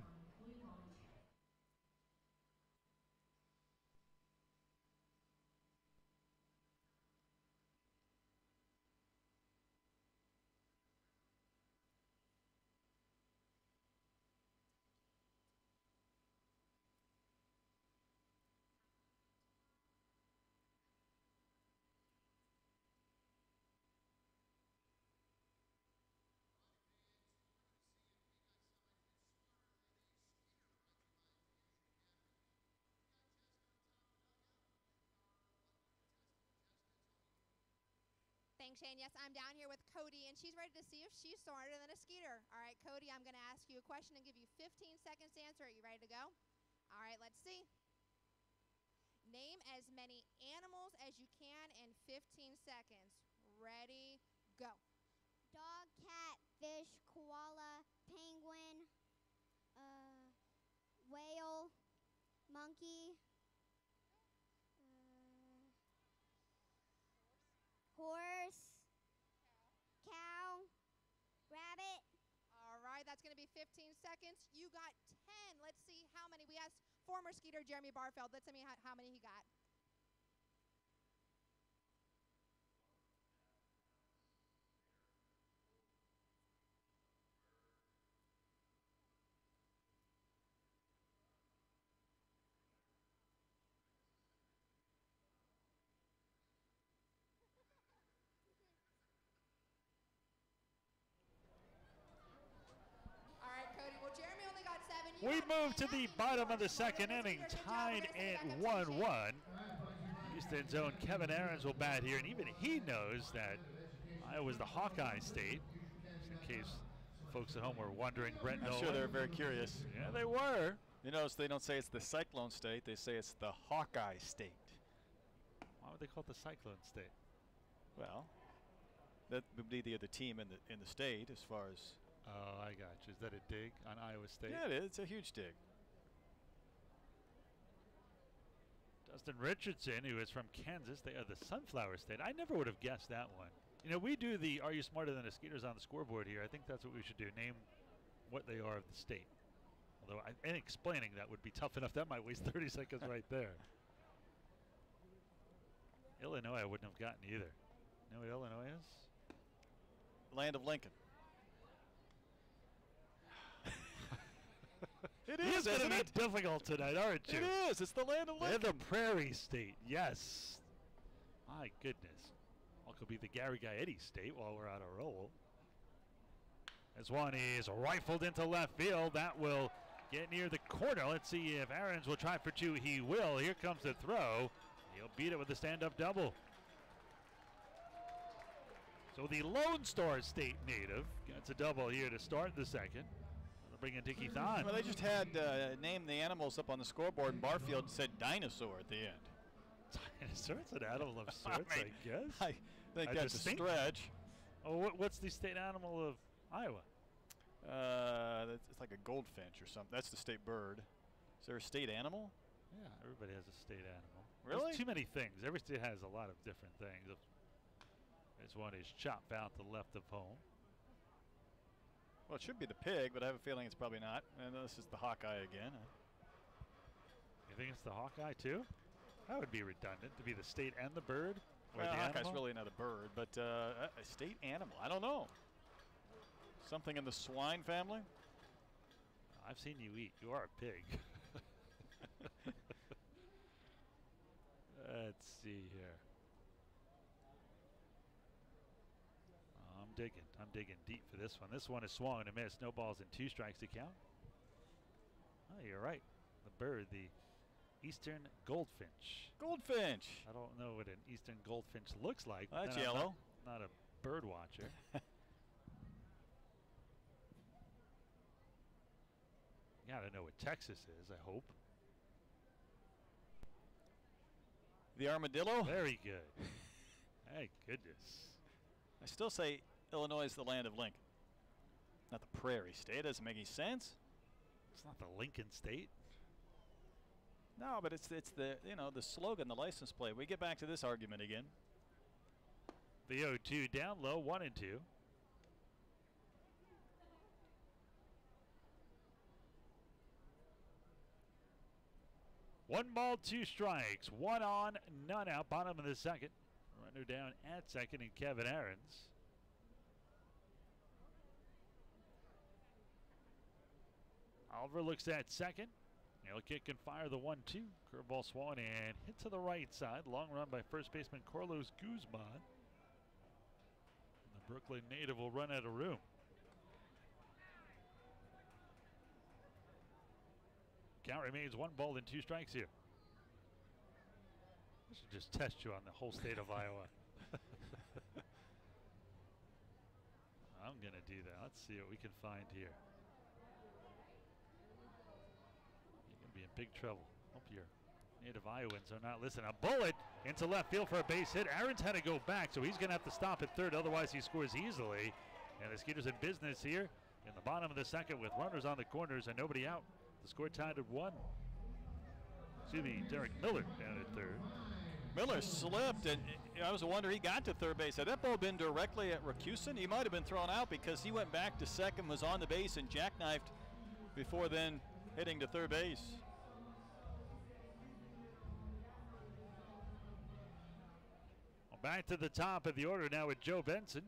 Thanks, Shane. Yes, I'm down here with Cody, and she's ready to see if she's smarter than a Skeeter. All right, Cody, I'm going to ask you a question and give you 15 seconds to answer. Are you ready to go? All right, let's see. Name as many animals as you can in 15 seconds. Ready, go. Dog, cat, fish, koala, penguin, whale, monkey, horse, cow, rabbit. All right, that's going to be 15 seconds. You got 10. Let's see how many. We asked former Skeeter Jeremy Barfeld. Let's see how many he got. We move to the bottom of the second inning, tied at 1-1. Houston's own Kevin Aarons will bat here, and even he knows that Iowa's the Hawkeye state. Just in case folks at home were wondering, Brett Nolan. I'm sure they're very curious. Yeah, they were. You notice they don't say it's the Cyclone State, they say it's the Hawkeye State. Why would they call it the Cyclone State? Well, that would be the other team in the state as far as. Oh, I got you. Is that a dig on Iowa State? Yeah, it is. It's a huge dig. Dustin Richardson, who is from Kansas, they are the Sunflower State. I never would have guessed that one. You know, we do the Are You Smarter Than the Skeeters on the scoreboard here. I think that's what we should do. Name what they are of the state. Although, and explaining that would be tough enough. That might waste 30 seconds right there. Illinois I wouldn't have gotten either. You know what Illinois is? Land of Lincoln. It is going to be difficult tonight, aren't you? It is. It's the land of Lincoln. They're the Prairie State, yes. My goodness. Well, it could be the Gary Gaetti State while we're on a roll. This one is rifled into left field. That will get near the corner. Let's see if Aarons will try for 2. He will. Here comes the throw. He'll beat it with a stand-up double. So the Lone Star State native gets a double here to start the second. They'll bring in Dickie Thon. Well, they just had named the animals up on the scoreboard, and Barfield said dinosaur at the end. Dinosaur? It's an animal of sorts, I guess. I think that's a stretch. Oh, what's the state animal of Iowa? It's like a goldfinch or something. That's the state bird. Is there a state animal? Yeah, everybody has a state animal. Really? There's too many things. Every state has a lot of different things. This one is chopped out the left of home. Well, it should be the pig, but I have a feeling it's probably not. And this is the Hawkeye again. You think it's the Hawkeye too? That would be redundant to be the state and the bird. Or Well, the Hawkeye's animal? really not a bird, but a state animal. I don't know. Something in the swine family? I've seen you eat. You are a pig. Let's see here. I'm digging deep for this one. This one is swung and a miss. No balls and 2 strikes to count. Oh, you're right. The bird, the eastern goldfinch. Goldfinch. I don't know what an eastern goldfinch looks like. Well, that's Then I'm yellow. Not a bird watcher. You gotta know what Texas is, I hope. The armadillo? Very good. Thank goodness. I still say Illinois is the land of Lincoln. Not the Prairie State. It doesn't make any sense. It's not the Lincoln State. No, but it's the the slogan, the license plate. We get back to this argument again. The 0-2 down low, 1-2. One ball, 2 strikes. 1 on, none out. Bottom of the second. Runner down at second in Kevin Aarons. Oliver looks at second. He'll kick and fire the 1-2. Curveball swung and hit to the right side. Long run by first baseman Carlos Guzman. The Brooklyn native will run out of room. Count remains 1 ball and 2 strikes here. I should just test you on the whole state of Iowa. I'm going to do that. Let's see what we can find here. You're going to be in big trouble. Hope your native Iowans are not listening. A bullet into left field for a base hit. Aaron's had to go back, so he's going to have to stop at third. Otherwise, he scores easily. And the Skeeters in business here in the bottom of the second with runners on the corners and nobody out. The score tied at 1. See the Derek Miller down at third. Miller slipped, and I was wondering he got to third base. Had that ball been directly at Rakusin, he might have been thrown out because he went back to second, was on the base, and jackknifed before then hitting to third base. Well, back to the top of the order now with Joe Benson.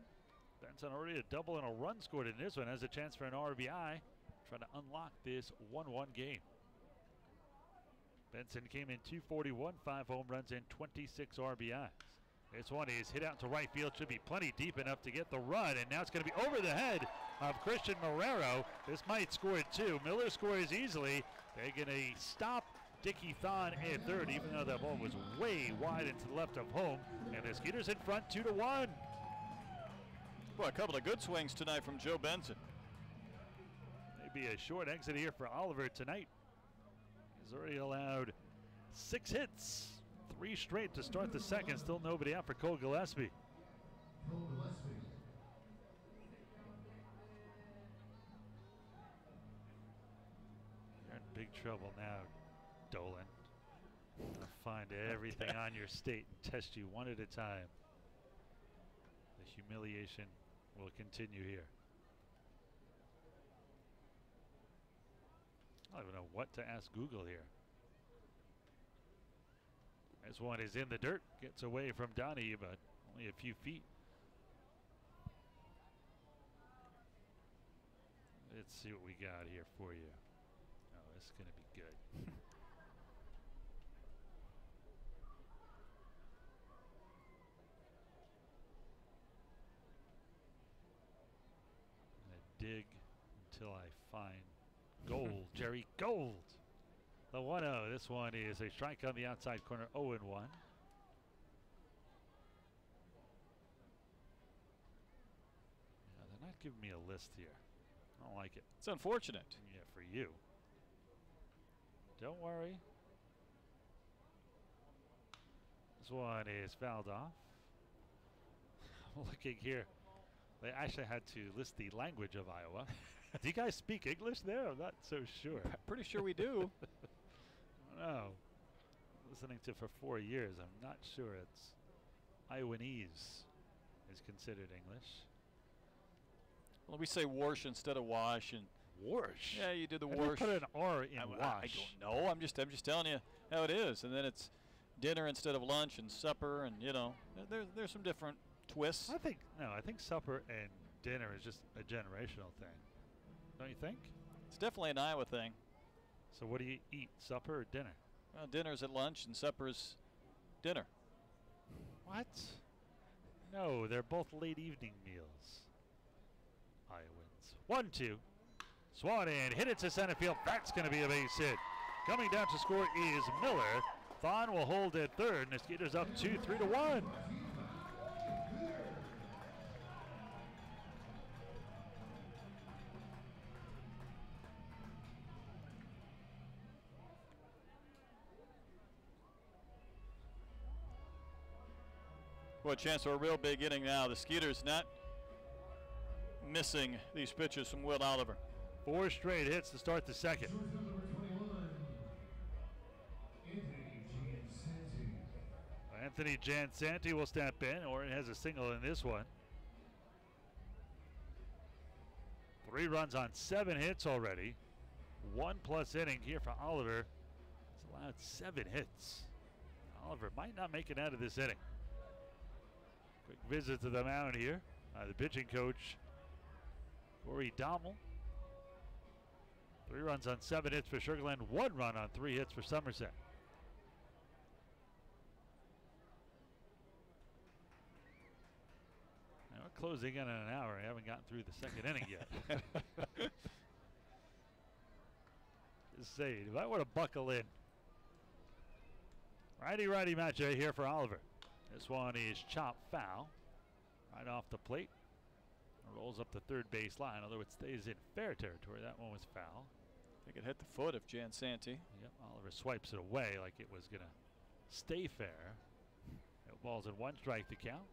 Benson already a double and a run scored in this one. Has a chance for an RBI. Trying to unlock this 1-1 game. Benson came in 241, 5 home runs and 26 RBIs. This one is hit out to right field. Should be plenty deep enough to get the run. And now it's going to be over the head of Christian Marrero. This might score it too. Miller scores easily. They're going to stop Dickie Thon at third, even though that ball was way wide into the left of home. And the Skeeters in front 2-1. Boy, a couple of good swings tonight from Joe Benson. Maybe a short exit here for Oliver tonight. He's already allowed 6 hits, 3 straight to start the second. Still nobody out for Cole Gillespie. You're in big trouble now, Dolan. I'll find everything on your state and test you one at a time. The humiliation will continue here. I don't even know what to ask Google here. This one is in the dirt, gets away from Donnie, but only a few feet. Let's see what we got here for you. Oh, this is going to be good. I'm going to dig until I find Gold, Jerry Gold. The 1-0. This one is a strike on the outside corner, 0-1. Yeah, they're not giving me a list here. I don't like it. It's unfortunate. Yeah, for you. Don't worry. This one is fouled off. I'm looking here. They actually had to list the language of Iowa. Do you guys speak English there? I'm not so sure. Pretty sure we do. No. Listening to for 4 years, I'm not sure it's Iowanese is considered English. Well, we say wash instead of wash, and Wash? yeah, you did the How wash. do you put an R in wash? I don't know. I'm just telling you how it is, and then it's dinner instead of lunch and supper, and you know, there's some different twists. I think supper and dinner is just a generational thing. Don't you think? It's definitely an Iowa thing. So what do you eat, supper or dinner? Well, dinner's at lunch and supper's dinner. What? No, they're both late evening meals. Iowans. 1-2. Swan in, hit it to center field. That's going to be a base hit. Coming down to score is Miller. Thon will hold at third, and the Skeeters up 2-3-1. Well, a chance for a real big inning now. The Skeeters not missing these pitches from Will Oliver. 4 straight hits to start the second. Anthony Jansanti will step in, or it has a single in this one. 3 runs on 7 hits already. 1+ inning here for Oliver. He's allowed 7 hits. Oliver might not make it out of this inning. Quick visit to the mound here. The pitching coach, Corey Dommel. 3 runs on 7 hits for Sugar Land. 1 run on 3 hits for Somerset. Now we're closing in on an hour. I haven't gotten through the second inning yet. Just saying, you might want to buckle in. Righty-righty matchup here for Oliver. This one is chopped foul. Right off the plate. Rolls up the third base line, although it stays in fair territory. That one was foul. I think it hit the foot of Jansanti. Yep, Oliver swipes it away like it was going to stay fair. No balls and 1 strike to count.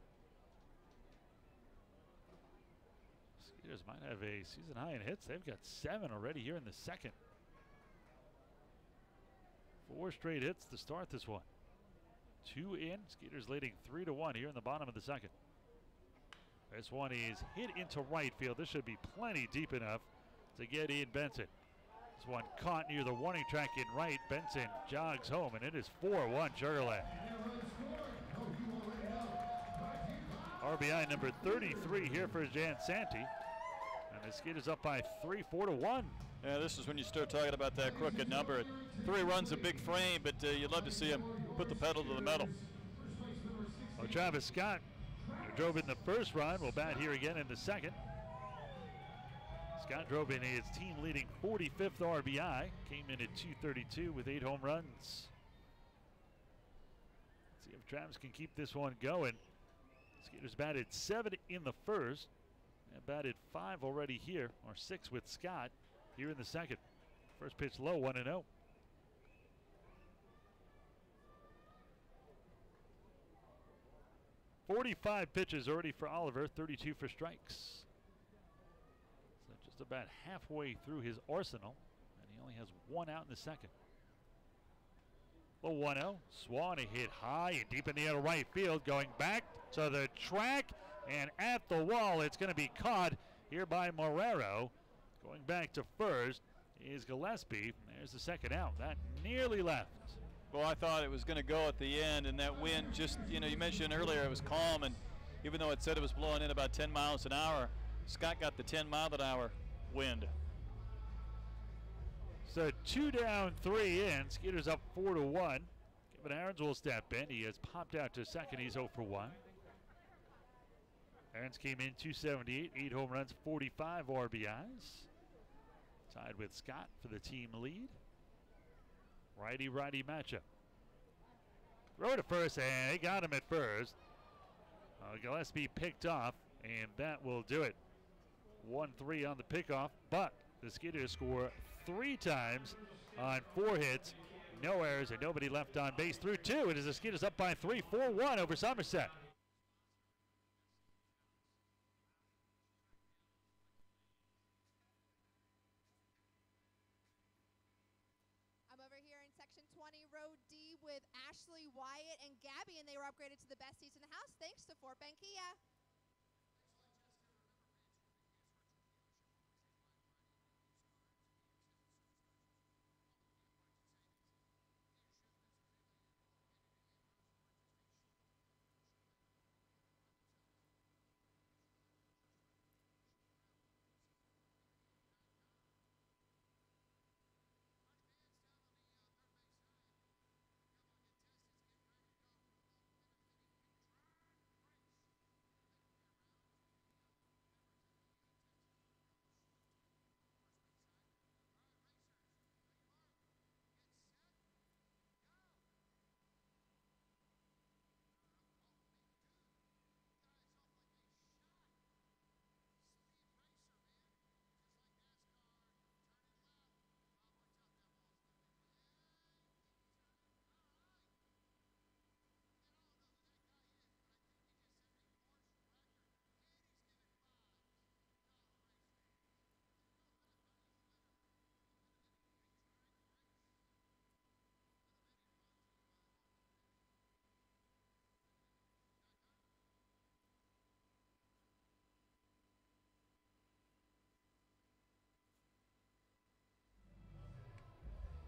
Skeeters might have a season high in hits. They've got 7 already here in the second. 4 straight hits to start this one. 2 in. Skeeters leading 3-1 here in the bottom of the second. This one is hit into right field. This should be plenty deep enough to get Ian Benson. This one caught near the warning track in right. Benson jogs home, and it is 4-1 Sugar Land. RBI number 33 here for Jansanti. And the Skeeters up by 3, 4-1. Yeah, this is when you start talking about that crooked number. 3 runs, a big frame, but you'd love to see him put the pedal to the metal. Well, Travis Scott, who drove in the first run, will bat here again in the second. Scott drove in his team-leading 45th RBI. Came in at 232 with 8 home runs. Let's see if Travis can keep this one going. Skeeters batted 7 in the first. And batted 5 already here, or 6 with Scott here in the second. First pitch low, 1-0. .45 pitches already for Oliver, 32 for strikes. So just about halfway through his arsenal, and he only has 1 out in the second. Low 1-0. Swan, a hit high and deep in the air right field, going back to the track and at the wall. It's going to be caught here by Marrero. Going back to first is Gillespie. There's the second out. That nearly left. Well, I thought it was going to go at the end, and that wind just, you know, you mentioned earlier it was calm, and even though it said it was blowing in about 10 miles an hour, Scott got the 10-mile-an-hour wind. So 2 down, 3 in. Skeeters up 4-1. Kevin Aarons will step in. He has popped out to second. He's 0 for 1. Aarons came in 278, 8 home runs, 45 RBIs. Tied with Scott for the team lead. Righty-righty matchup. Throw to first, and they got him at first. Gillespie picked off, and that will do it. 1-3 on the pickoff, but the Skeeters score 3 times on 4 hits, no errors, and nobody left on base through 2. It is the Skeeters up by 3, 4-1 over Somerset. I'm over here in section 20, row D, with Ashley, Wyatt, and Gabby, and they were upgraded to the best seats in the house thanks to Fort Bend Kia.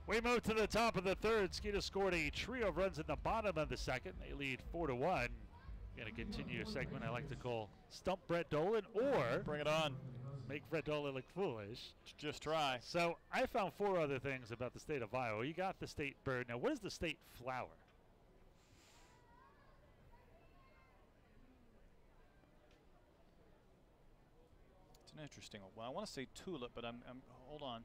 We move to the top of the third. Skeeters scored a trio of runs in the bottom of the second. They lead 4-1. Going to continue a segment I like to call Stump Brett Dolan, or Bring it on. make Brett Dolan look foolish. Just try. So I found 4 other things about the state of Iowa. You got the state bird. Now, what is the state flower? It's an interesting one. Well, I want to say tulip, but I'm hold on.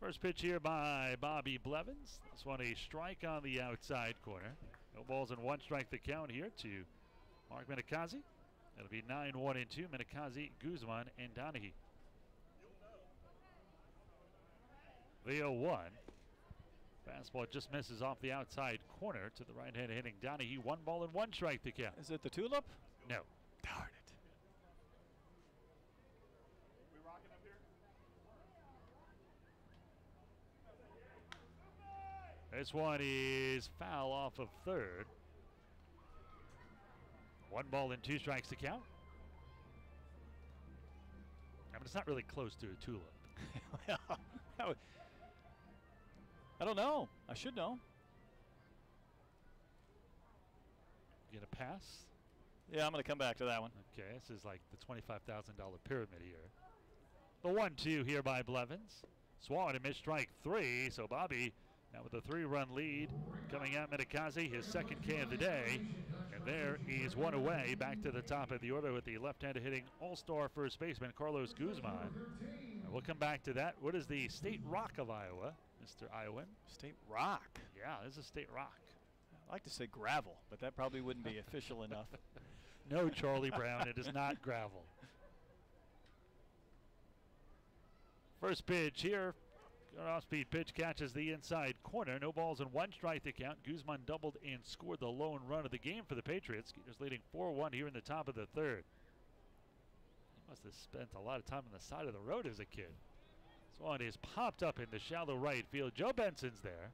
First pitch here by Bobby Blevins. This one a strike on the outside corner. No balls and 1 strike the count here to Mark Minikazi. It'll be 9-1-2. Minikazi, Guzman, and Donahue. The 0-1. Fastball just misses off the outside corner to the right-hand hitting Donahue. 1 ball and 1 strike to count. Is it the tulip? No. Darn it. This one is foul off of third. 1 ball and 2 strikes to count. I mean, it's not really close to a tulip. Well, I don't know. I should know. You gonna pass? Yeah, I'm going to come back to that one. Okay, this is like the $25,000 pyramid here. The 1-2 here by Blevins. Swung and missed strike 3, so Bobby now with a 3-run lead coming out Minikazi, his second K of the day. And there is 1 away, back to the top of the order with the left-handed hitting all-star first baseman Carlos Guzman. And we'll come back to that. What is the state rock of Iowa, Mr. Iowan? State rock. Yeah, this is state rock. I like to say gravel, but that probably wouldn't be official enough. No, Charlie Brown, it is not gravel. First pitch here. Off-speed pitch catches the inside corner. No balls and 1 strike to count. Guzman doubled and scored the lone run of the game for the Patriots. Skeeters leading 4-1 here in the top of the third. He must have spent a lot of time on the side of the road as a kid. This one is popped up in the shallow right field. Joe Benson's there,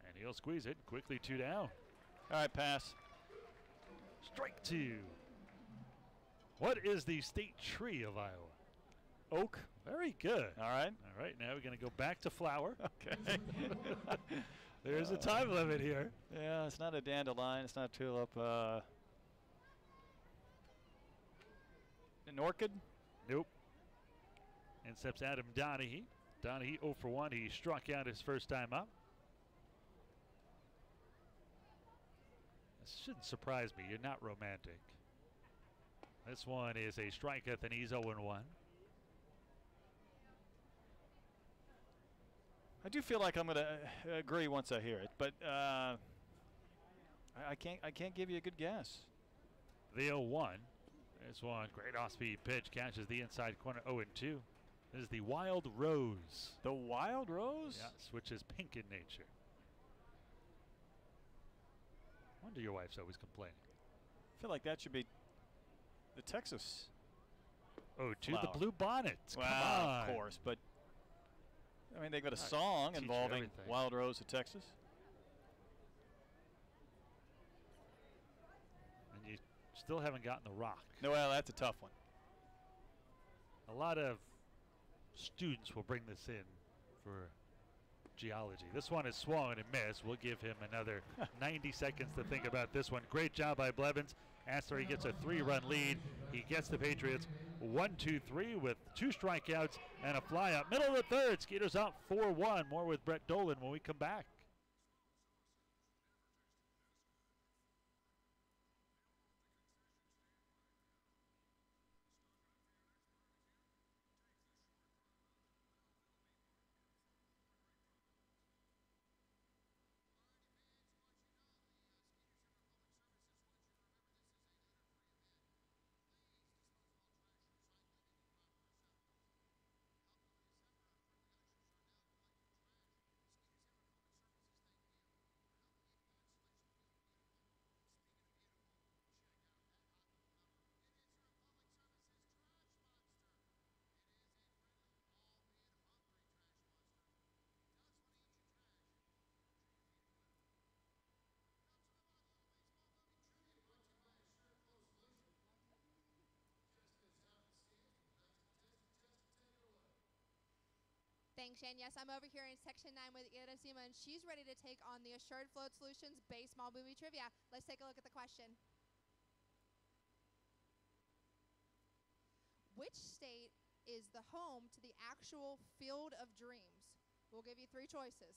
and he'll squeeze it. Quickly 2 down. All right, pass. Strike 2. What is the state tree of Iowa? Oak. Very good. All right. All right, now we're going to go back to flower. Okay. There's a time limit here. Yeah, it's not a dandelion. It's not a tulip. An orchid? Nope. And steps Adam Donahue. Donahue 0 for 1. He struck out his first time up. This shouldn't surprise me. You're not romantic. This one is a strikeout, and he's 0-1. I do feel like I'm going to agree once I hear it, but I can't give you a good guess. The 0-1. This one, great off-speed pitch, catches the inside corner, 0-2. This is the Wild Rose. The Wild Rose? Yes, which is pink in nature. Wonder your wife's always complaining. I feel like that should be the Texas. 0-2, flower. the Blue Bonnets. Well, Come on. of course, but I mean, they've got a song teach you involving everything. Wild Rose of Texas. And you still haven't gotten the rock. No, well, that's a tough one. A lot of students will bring this in for geology. This one is swung and missed. We'll give him another 90 seconds to think about this one. Great job by Blevins. After he gets a 3-run lead, he gets the Patriots 1-2-3 with 2 strikeouts and a fly out. Middle of the third, Skeeters up 4-1. More with Brett Dolan when we come back. Thanks, Shane. Yes, I'm over here in Section 9 with Irazima, and she's ready to take on the Assured Float Solutions Baseball Movie Trivia. Let's take a look at the question. Which state is the home to the actual Field of Dreams? We'll give you 3 choices.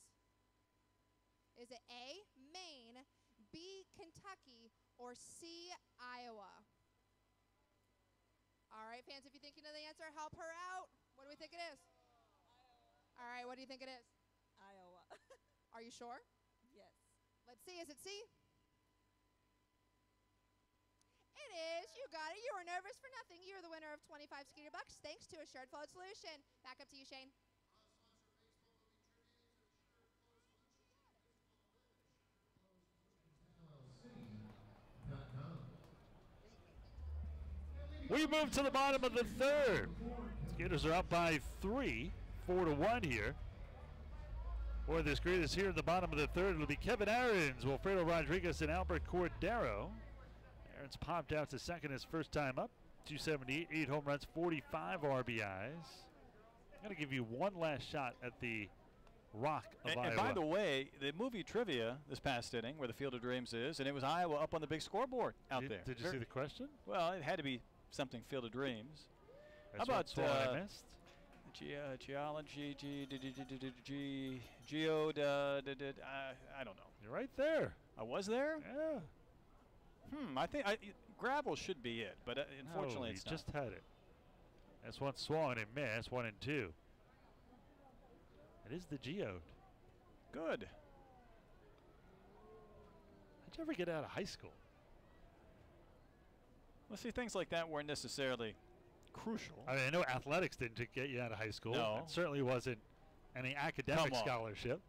Is it A, Maine, B, Kentucky, or C, Iowa? All right, fans, if you think you know the answer, help her out. What do we think it is? All right, what do you think it is? Iowa. Are you sure? Yes. Let's see. Is it C? It is. You got it. You were nervous for nothing. You're the winner of 25 Skeeter bucks thanks to Assured Float Solution. Back up to you, Shane. We move to the bottom of the third. Skeeters are up by 3, 4-1 here. For the Skeeters here at the bottom of the third, it'll be Kevin Aarons, Wilfredo Rodriguez, and Albert Cordero. Aarons popped out to second his first time up. 278, 8 home runs, 45 RBIs. I'm going to give you one last shot at the Rock of Iowa. And by the way, the movie trivia this past inning, where the Field of Dreams is, and it was Iowa up on the big scoreboard out there. Did you see the question? Well, it had to be something Field of Dreams. That's How about I missed? Geology, I don't know. You're right there. I was there? Yeah. I think gravel should be it, but unfortunately no, it's you not. just had it. That's one swung and missed, 1 and 2. It is the geode. Good. How'd you ever get out of high school? Well, see, things like that weren't necessarily crucial. I mean, I know athletics didn't get you out of high school. No. It certainly wasn't any academic Come on. scholarship.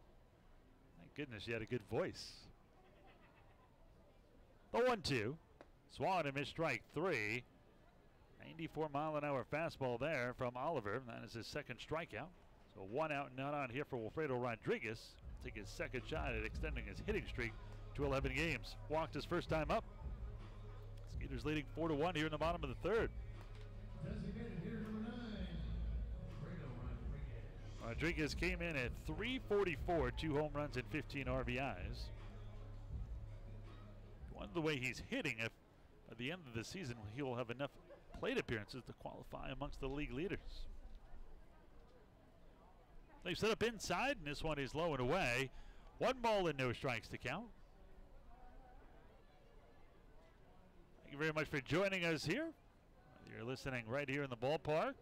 Thank goodness you had a good voice. The 1-2. Swung and missed, strike 3. 94-mile-an-hour fastball there from Oliver. That is his second strikeout. So 1 out and none on here for Wilfredo Rodriguez. Take his second shot at extending his hitting streak to 11 games. Walked his first time up. Skeeters leading 4-1 here in the bottom of the third. Rodriguez came in at .344, 2 home runs and 15 RBIs. One of the way he's hitting, if at the end of the season he will have enough plate appearances to qualify amongst the league leaders. They've set up inside, and this one is low and away. 1 ball and no strikes to count. Thank you very much for joining us here. You're listening right here in the ballpark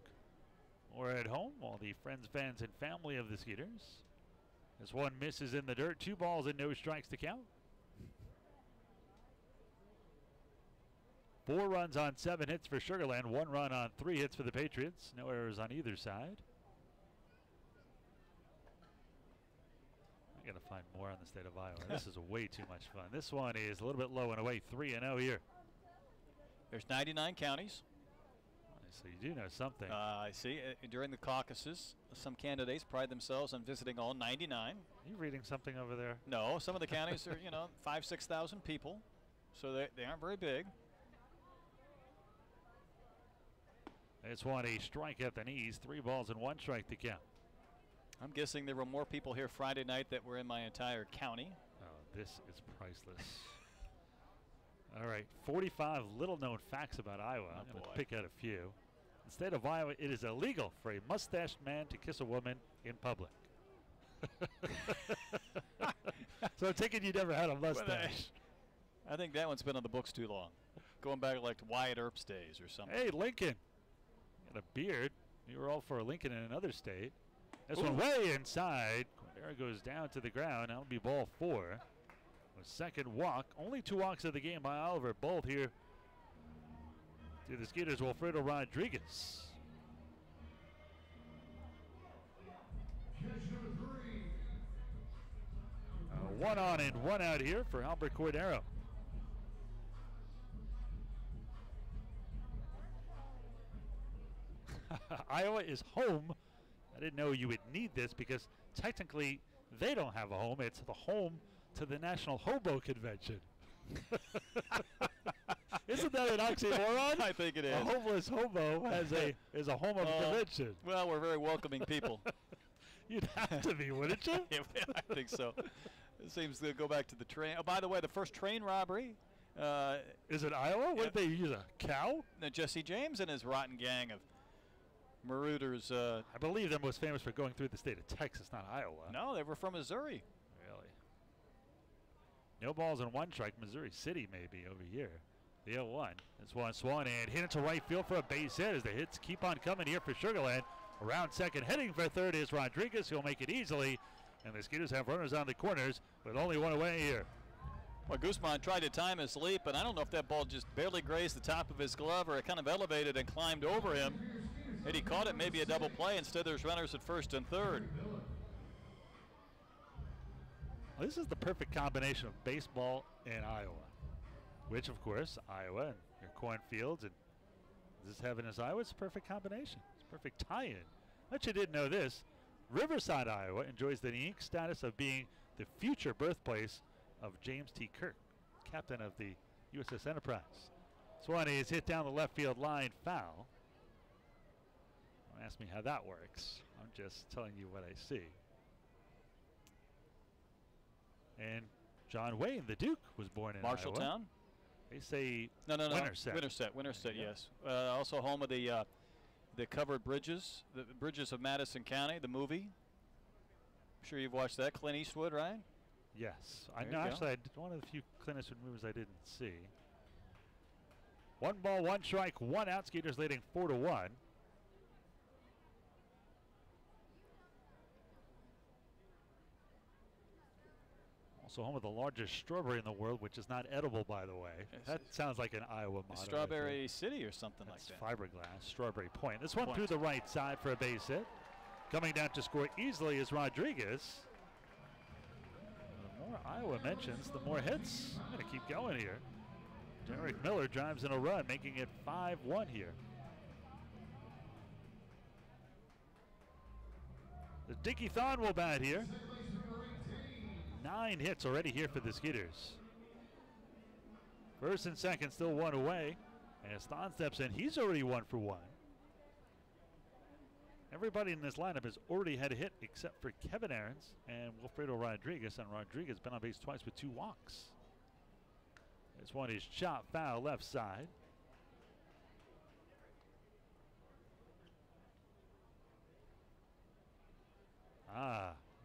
or at home, all the friends, fans, and family of the Skeeters. This one misses in the dirt. 2 balls and no strikes to count. 4 runs on 7 hits for Sugar Land, 1 run on 3 hits for the Patriots. No errors on either side. I gotta find more on the state of Iowa. This is way too much fun. This one is a little bit low and away, 3-0 here. There's 99 counties. So you do know something. I see. During the caucuses, some candidates pride themselves on visiting all 99. You reading something over there? No, some of the counties are, 5,000 to 6,000 people, so they aren't very big. It's one a strike at the knees, 3 balls and 1 strike to count. I'm guessing there were more people here Friday night that were in my entire county. Oh, this is priceless. All right, 45 little-known facts about Iowa. I'm going to pick out a few. In the state of Iowa, it is illegal for a mustached man to kiss a woman in public. So I'm taking you never had a mustache. I think that one's been on the books too long. Going back like to Wyatt Earp's days or something. Hey, Lincoln. Got a beard. You were all for Lincoln in another state. This one way inside. Cordero goes down to the ground. That'll be ball 4. A second walk. Only 2 walks of the game by Oliver. Both here to the Skeeters, Wilfredo Rodriguez. One on and 1 out here for Albert Cordero. Iowa is home. I didn't know you would need this because technically they don't have a home. It's the home to the National Hobo Convention. Isn't that an oxymoron? I think it is. A homeless hobo is a home of a convention. Well, we're very welcoming people. You'd have to be, wouldn't you? Yeah, I think so. It seems to go back to the train. Oh, by the way, the first train robbery. Is it Iowa? What did they use, a cow? Jesse James and his rotten gang of marauders. I believe they're most famous for going through the state of Texas, not Iowa. No, they were from Missouri. Really? No balls and 1 strike. Missouri City maybe over here. The 0-1. This one swung and hit into right field for a base hit as the hits keep on coming here for Sugar Land. Around second, heading for third is Rodriguez. He'll make it easily. And the Skeeters have runners on the corners, but only 1 away here. Well, Guzman tried to time his leap, but I don't know if that ball just barely grazed the top of his glove or it kind of elevated and climbed over him. Had he caught it, maybe a double play. Instead, there's runners at first and third. Well, this is the perfect combination of baseball and Iowa, which, of course, Iowa and your cornfields and this heaven is Iowa. It's a perfect combination. It's a perfect tie-in. Bet you didn't know this. Riverside, Iowa enjoys the unique status of being the future birthplace of James T. Kirk, captain of the USS Enterprise. Swanee is hit down the left field line, foul. Don't ask me how that works. I'm just telling you what I see. And John Wayne, the Duke, was born in Marshalltown? Iowa. They say no. Winterset. Winterset, yes. Also home of the covered bridges, the bridges of Madison County, the movie. I'm sure you've watched that. Clint Eastwood, right? Yes. I know. Actually, one of the few Clint Eastwood movies I didn't see. 1 ball, 1 strike, 1 out. Skeeters leading 4-1. Also home of the largest strawberry in the world, which is not edible, by the way. That sounds like an Iowa motto. Strawberry City or something like that. Fiberglass. Strawberry Point. This one through the right side for a base hit. Coming down to score easily is Rodriguez. The more Iowa mentions, the more hits. I'm going to keep going here. Derek Miller drives in a run, making it 5-1 here. The Dickie Thon will bat here. 9 hits already here for the Skeeters. First and second still 1 away. As Thon steps in, he's already 1 for 1. Everybody in this lineup has already had a hit except for Kevin Aarons and Wilfredo Rodriguez. And Rodriguez been on base twice with 2 walks. This one is chopped foul left side.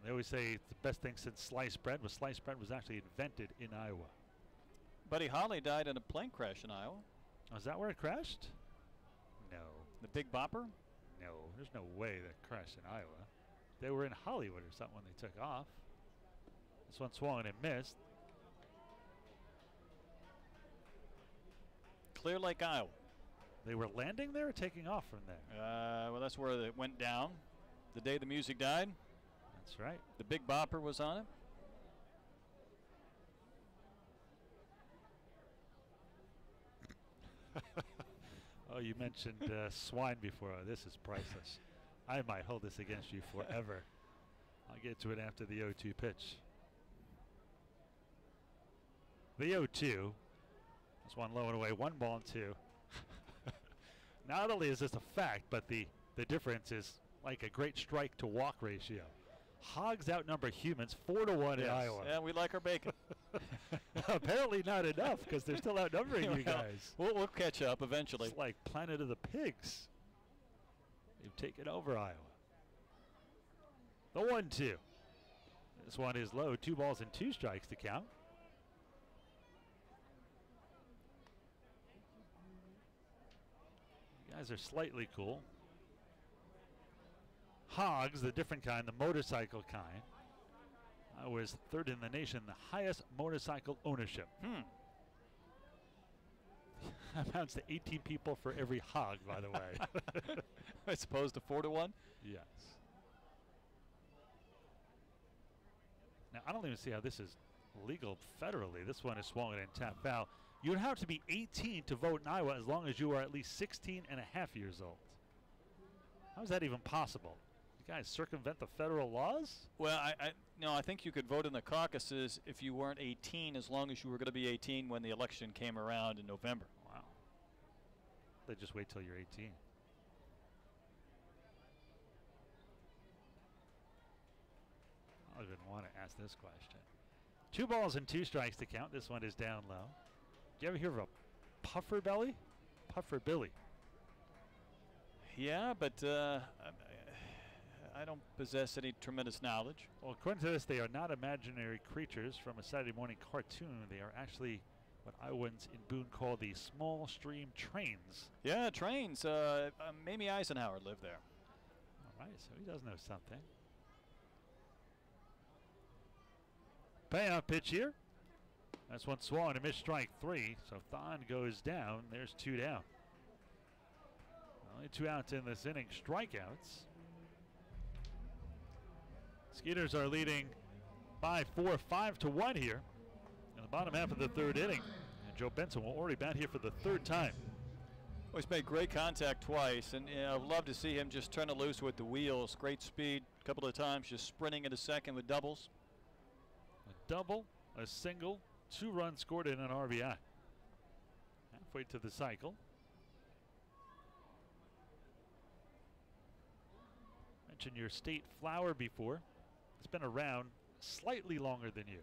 They always say it's the best thing since sliced bread. But sliced bread was actually invented in Iowa. Buddy Holly died in a plane crash in Iowa. Oh, is that where it crashed? No. The Big Bopper? No, there's no way that crashed in Iowa. They were in Hollywood or something when they took off. This one swung and missed. Clear Lake, Iowa. They were landing there or taking off from there? Well, that's where it went down the day the music died. That's right. The Big Bopper was on it. Oh, you mentioned swine before. Oh, this is priceless. I might hold this against you forever. I'll get to it after the 0-2 pitch. The 0-2. This one low and away. 1-2. Not only is this a fact, but the difference is like a great strike to walk ratio. Hogs outnumber humans 4-1 in Iowa. Yeah, we like our bacon. Apparently not enough because they're still outnumbering you guys. We'll catch up eventually. It's like Planet of the Pigs. They've taken over Iowa. The 1-2. This one is low. 2 balls and 2 strikes to count. You guys are slightly cool. Hogs, the different kind, the motorcycle kind. I was 3rd in the nation, the highest motorcycle ownership. Amounts to 18 people for every hog, by the way. As opposed to 4-1? Yes. Now, I don't even see how this is legal federally. This one is swung and tap foul. You would have to be 18 to vote in Iowa as long as you are at least 16 and a half years old. How is that even possible? You guys circumvent the federal laws? Well, I think you could vote in the caucuses if you weren't 18, as long as you were going to be 18 when the election came around in November. Wow. They just wait till you're 18. I don't even want to ask this question. 2 balls and 2 strikes to count. This one is down low. Do you ever hear of a puffer belly? Puffer Billy. Yeah, but I don't possess any tremendous knowledge. Well, according to this, they are not imaginary creatures from a Saturday morning cartoon. They are actually what Iowans in Boone call the small stream trains. Yeah, trains. Mamie Eisenhower lived there. All right, so he does know something. Payoff pitch here. That's one swung and a missed strike 3. So Thon goes down. There's 2 down. Only 2 outs in this inning. Strikeouts. Skeeters are leading by 5-1 here in the bottom half of the 3rd inning. And Joe Benson will already bat here for the 3rd time. Well, he's made great contact twice, and I'd love to see him just turn it loose with the wheels. Great speed. A couple of times just sprinting into second with doubles. A double, a single, 2 runs scored in an RBI. Halfway to the cycle. Mentioned your state flower before. It's been around slightly longer than you,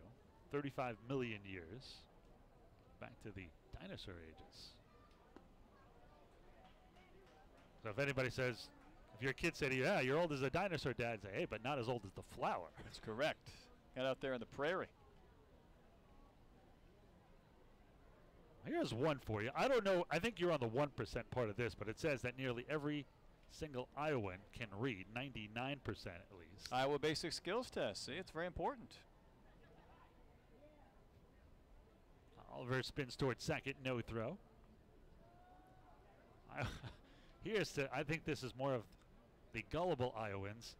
35 million years. Back to the dinosaur ages. So if anybody says, if your kid said to you, yeah, you're old as a dinosaur, Dad, say, hey, but not as old as the flower. That's correct. Got out there in the prairie. Here's one for you. I don't know. I think you're on the 1% part of this, but it says that nearly every single Iowan can read, 99% at least. Iowa Basic Skills Test. See, it's very important. Oliver spins towards second, no throw. I think this is more of the gullible Iowans.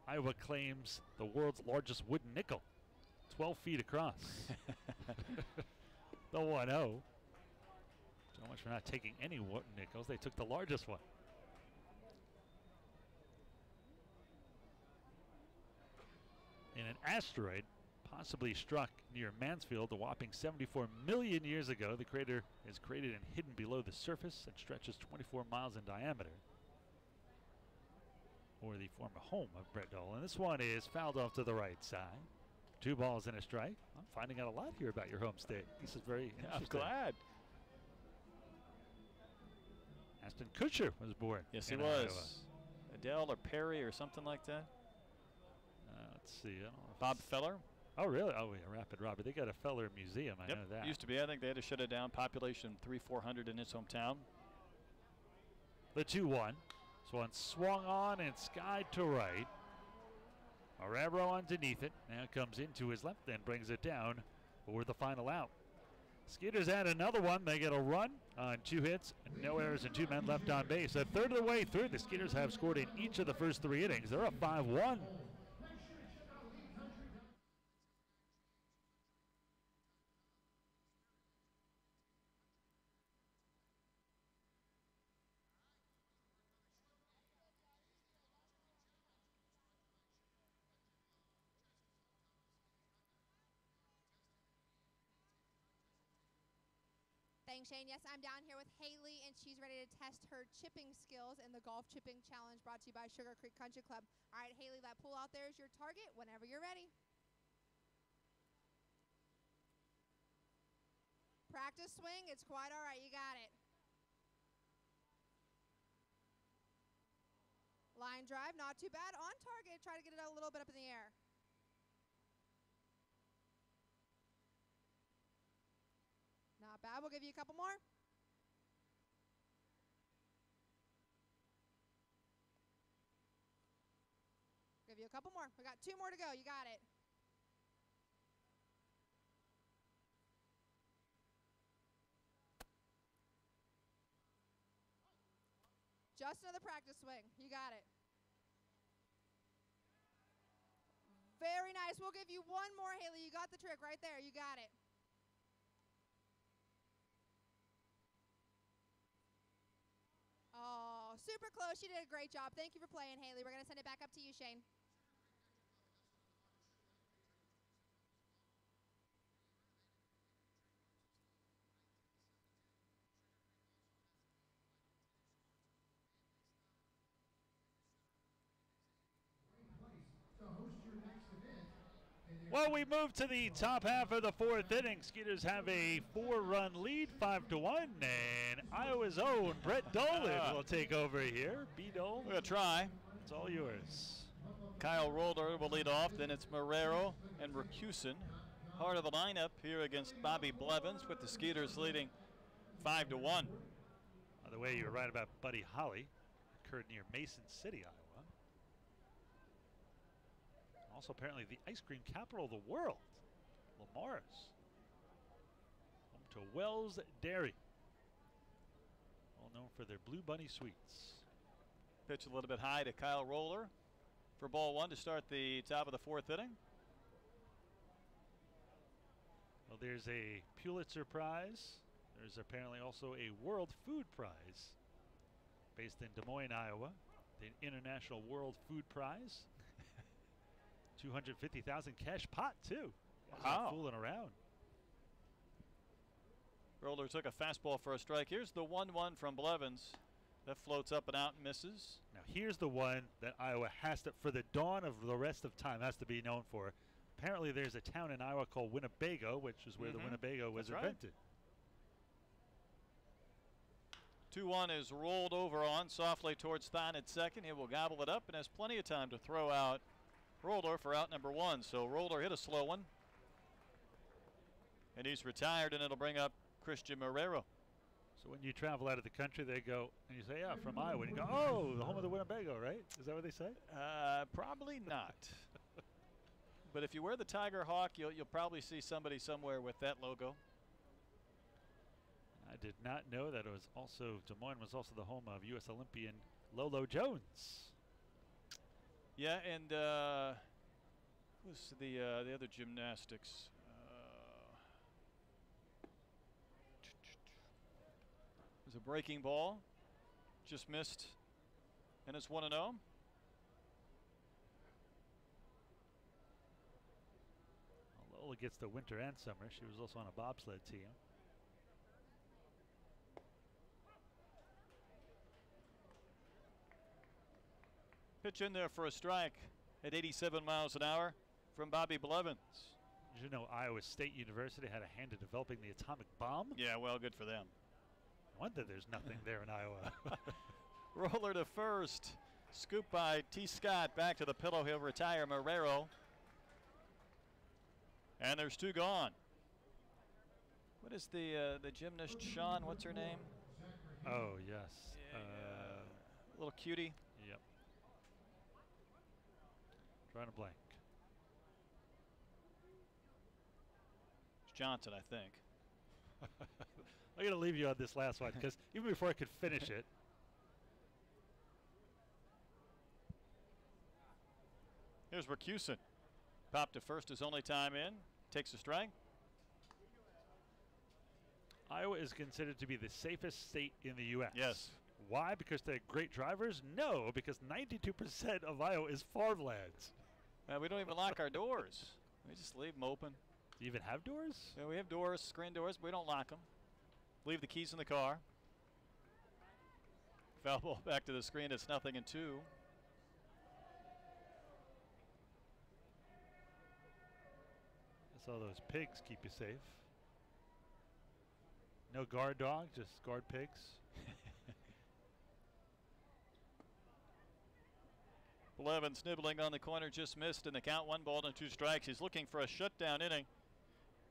Iowa claims the world's largest wooden nickel, 12 feet across. The 1-0. So much for not taking any wooden nickels. They took the largest one. In an asteroid possibly struck near Mansfield a whopping 74 million years ago, the crater is created and hidden below the surface and stretches 24 miles in diameter. Or the former home of Brett Dolan. And this one is fouled off to the right side. 2 balls and a strike. I'm finding out a lot here about your home state. This is very interesting. I'm glad. Ashton Kutcher was born. Yes, he in was. Iowa. Adele or Perry or something like that. Let's see. I don't know if Bob Feller. Oh, really? Oh, yeah, Rapid Robert. They got a Feller Museum. I know that. Used to be. I think they had to shut it down. Population 300-400 in his hometown. The 2-1. This one swung on and skied to right. Arabro underneath it. Now comes into his left and brings it down for the final out. Skeeters add another one. They get a run on 2 hits, no errors, and 2 men left on base. A third of the way through, the Skeeters have scored in each of the first 3 innings. They're up 5-1. Thanks, Shane. Yes, I'm down here with Haley, and she's ready to test her chipping skills in the Golf Chipping Challenge brought to you by Sugar Creek Country Club. All right, Haley, that pool out there is your target whenever you're ready. Practice swing. It's quite all right. You got it. Line drive, not too bad. On target. Try to get it a little bit up in the air. Not bad. We'll give you a couple more. Give you a couple more. We got 2 more to go. You got it. Just another practice swing. You got it. Very nice. We'll give you 1 more, Haley. You got the trick right there. You got it. Oh, super close. You did a great job. Thank you for playing, Haley. We're going to send it back up to you, Shane. Well, we move to the top half of the 4th inning. Skeeters have a 4-run lead, 5-1, and Iowa's own Brett Dolan will take over here. B-Dole, We're going to try. It's all yours. Kyle Roller will lead off. Then it's Marrero and Racusin. Part of the lineup here against Bobby Blevins, with the Skeeters leading 5-1. By the way, you were right about Buddy Holly. Occurred near Mason City, Iowa. Also, apparently, the ice cream capital of the world, Lamar's. Home to Wells Dairy. Well known for their Blue Bunny sweets. Pitch a little bit high to Kyle Roller for ball 1 to start the top of the 4th inning. Well, there's a Pulitzer Prize. There's apparently also a World Food Prize based in Des Moines, Iowa. The International World Food Prize. 250,000 cash pot, too. Wow. Fooling around. Roller took a fastball for a strike. Here's the 1-1 from Blevins. That floats up and out and misses. Now, here's the one that Iowa has to, for the dawn of the rest of time, has to be known for. Apparently, there's a town in Iowa called Winnebago, which is where the Winnebago was invented. 2-1 is rolled over on softly towards Thon at second. He will gobble it up and has plenty of time to throw out Roller for out number 1. So Roller hit a slow one. And he's retired, and it'll bring up Christian Marrero. So when you travel out of the country, they go, and you say, yeah, from Iowa. And you go, oh, the home of the Winnebago, right? Is that what they say? Probably not. But if you wear the Tiger Hawk, you'll probably see somebody somewhere with that logo. I did not know that it was also, Des Moines was also the home of U.S. Olympian Lolo Jones. Yeah, and who's the other gymnastics? It was a breaking ball, just missed, and it's 1-0. Lola gets the winter and summer. She was also on a bobsled team. Pitch in there for a strike at 87 miles an hour from Bobby Blevins. Did you know Iowa State University had a hand in developing the atomic bomb? Yeah, well, good for them. No wonder there's nothing there in Iowa. Roller to first. Scoop by T. Scott. Back to the pillow. He'll retire Marrero. And there's 2 gone. What is the gymnast, Sean? What's her name? Oh, yes. Little cutie. Yep. Drawing a blank. It's Johnson, I think. I'm going to leave you on this last one because even before I could finish it. Here's Rakusin. Popped to first his only time in. Takes a strike. Iowa is considered to be the safest state in the U.S. Yes. Why? Because they're great drivers? No, because 92% of Iowa is farmlands. We don't even lock our doors. We just leave them open. Do you even have doors? Yeah, we have doors, screen doors, but we don't lock them. Leave the keys in the car. Foul ball back to the screen. It's 0-2. So those pigs keep you safe. No guard dog, just guard pigs. Blevins nibbling on the corner, just missed in the count. 1-2 strikes. He's looking for a shutdown inning.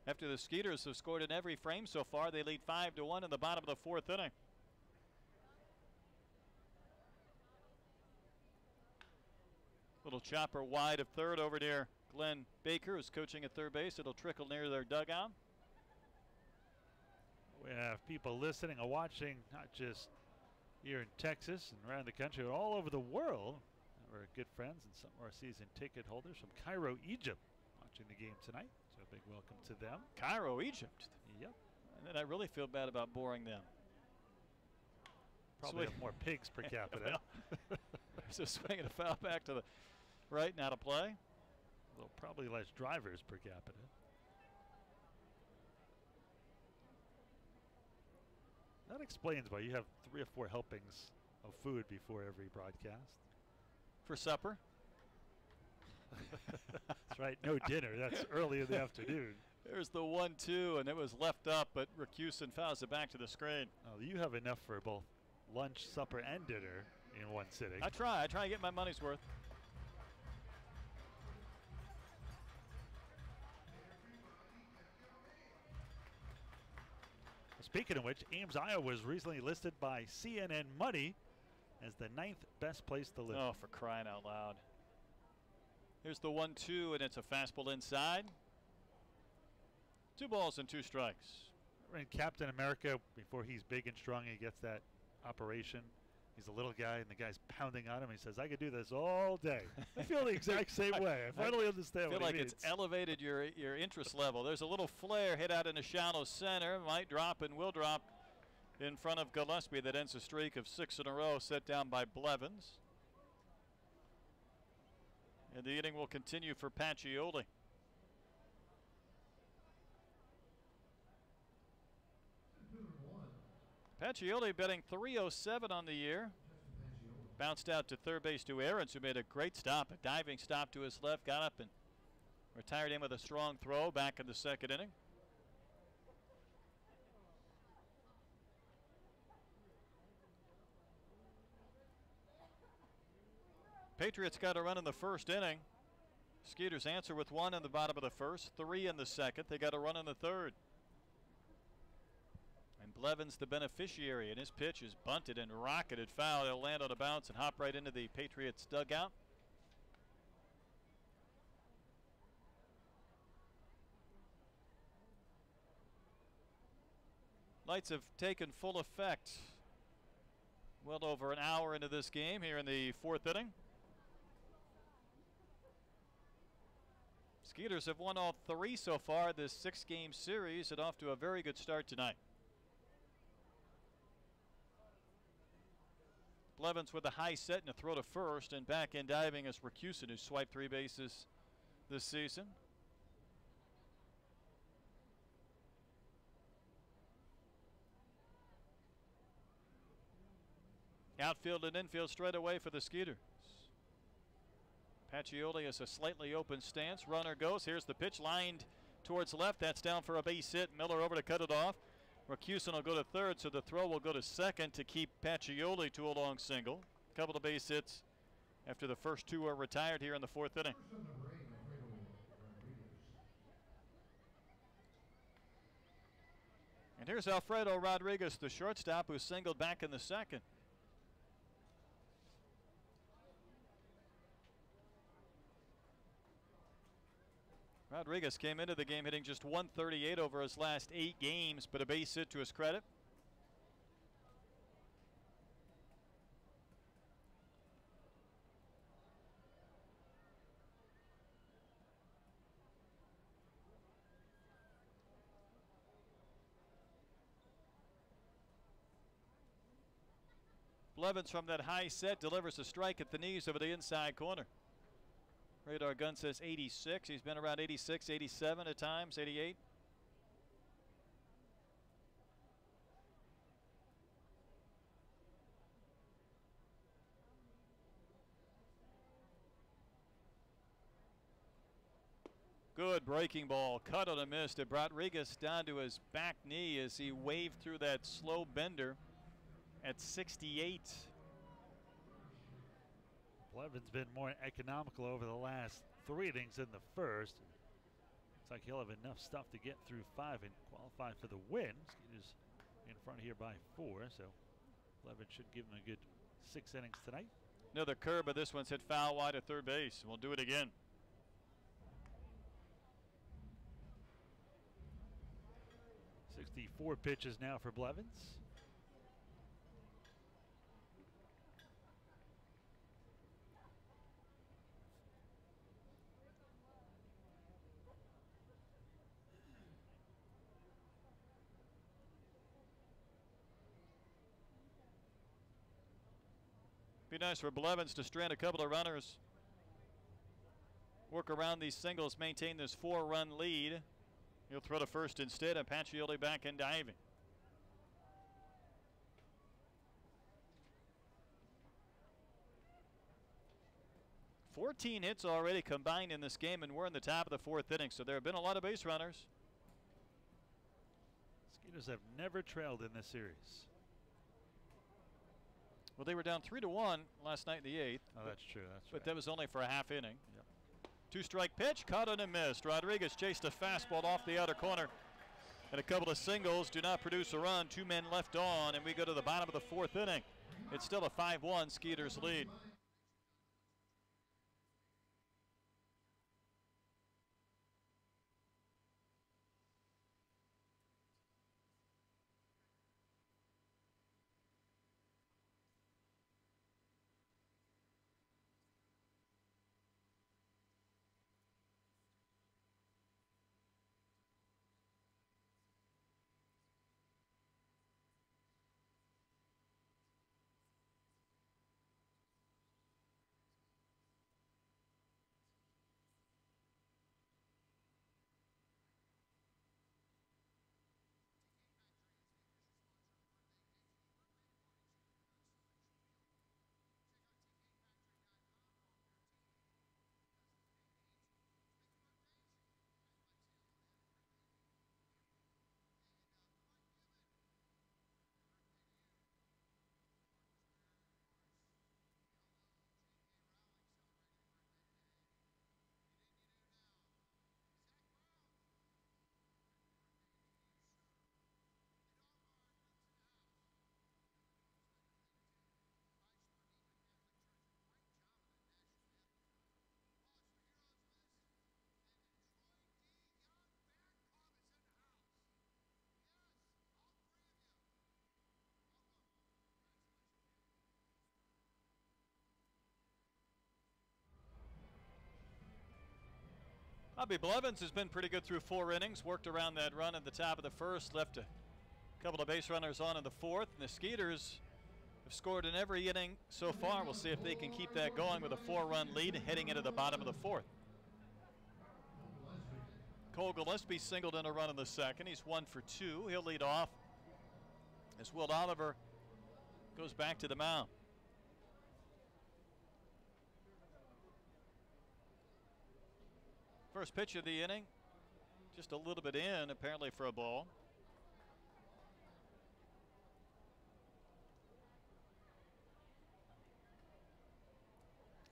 After the Skeeters have scored in every frame so far, they lead 5-1 in the bottom of the 4th inning. Little chopper wide of third over near Glenn Baker, who's coaching at third base. It'll trickle near their dugout. We have people listening and watching, not just here in Texas and around the country, but all over the world. We're good friends and some of our season ticket holders from Cairo, Egypt, watching the game tonight. So a big welcome to them. Cairo, Egypt. Yep. And then I really feel bad about boring them. Probably have more pigs per capita. There's a swing and a foul back to the right, now to play. Well, probably less drivers per capita. That explains why you have 3 or 4 helpings of food before every broadcast. For supper. That's right, no dinner. That's early in the afternoon. There's the 1-2, and it was left up, but Rakusin fouls it back to the screen. Oh, you have enough for both lunch, supper, and dinner in one sitting. I try to get my money's worth. Speaking of which, Ames, Iowa was recently listed by CNN Money as the 9th best place to live. Oh, for crying out loud. Here's the 1-2, and it's a fastball inside. 2 balls and 2 strikes. In Captain America, before he's big and strong, he gets that operation. He's a little guy, and the guy's pounding on him. He says, I could do this all day. I feel the exact same way. I finally understand what he means. I feel like it's elevated your interest level. There's a little flare hit out in the shallow center. Might drop and will drop in front of Gillespie. That ends a streak of 6 in a row set down by Blevins. And the inning will continue for Pacioli. Pacioli betting 307 on the year. Bounced out to third base to Aarons, who made a great stop, a diving stop to his left, got up and retired him with a strong throw back in the 2nd inning. Patriots got a run in the 1st inning. Skeeters answer with 1 in the bottom of the 1st, 3 in the 2nd. They got a run in the 3rd. And Blevins the beneficiary, and his pitch is bunted and rocketed foul. It'll land on a bounce and hop right into the Patriots dugout. Lights have taken full effect well over an hour into this game here in the 4th inning. Skeeters have won all 3 so far this 6-game series and off to a very good start tonight. Blevins with a high set and a throw to first, and back in diving is Rakusin, who swiped 3 bases this season. Outfield and infield straight away for the Skeeters. Pacioli has a slightly open stance. Runner goes. Here's the pitch lined towards left. That's down for a base hit. Miller over to cut it off. Rakusin will go to third, so the throw will go to second to keep Pacioli to a long single. A couple of base hits after the first 2 are retired here in the 4th inning. And here's Alfredo Rodriguez, the shortstop, who singled back in the 2nd. Rodriguez came into the game hitting just .138 over his last 8 games, but a base hit to his credit. Blevins from that high set delivers a strike at the knees over the inside corner. Radar gun says 86. He's been around 86, 87 at times, 88. Good breaking ball, cut on a miss. It brought Rodriguez down to his back knee as he waved through that slow bender at 68. Blevins been more economical over the last 3 innings than the first. Looks like he'll have enough stuff to get through 5 and qualify for the win. Skeeters in front here by 4, so Blevins should give him a good 6 innings tonight. Another curve, but this one's hit foul wide at third base. We'll do it again. .64 pitches now for Blevins. Be nice for Blevins to strand a couple of runners. Work around these singles, maintain this 4-run lead. He'll throw to first instead, and Pacioli back in diving. .14 hits already combined in this game, and we're in the top of the 4th inning, so there have been a lot of base runners. Skeeters have never trailed in this series. Well, they were down 3-1 last night in the 8th. Oh, that's true. But that was only for a half inning. Yep. 2-strike pitch, caught on and missed. Rodriguez chased a fastball off the outer corner. And a couple of singles do not produce a run. 2 men left on, and we go to the bottom of the 4th inning. It's still a 5-1 Skeeters lead. Bobby Blevins has been pretty good through 4 innings. Worked around that run at the top of the 1st. Left a couple of base runners on in the 4th. And the Skeeters have scored in every inning so far. We'll see if they can keep that going with a 4-run lead heading into the bottom of the 4th. Cole Gillespie singled in a run in the 2nd. He's 1 for 2. He'll lead off as Will Oliver goes back to the mound. First pitch of the inning, just a little bit in, apparently for a ball.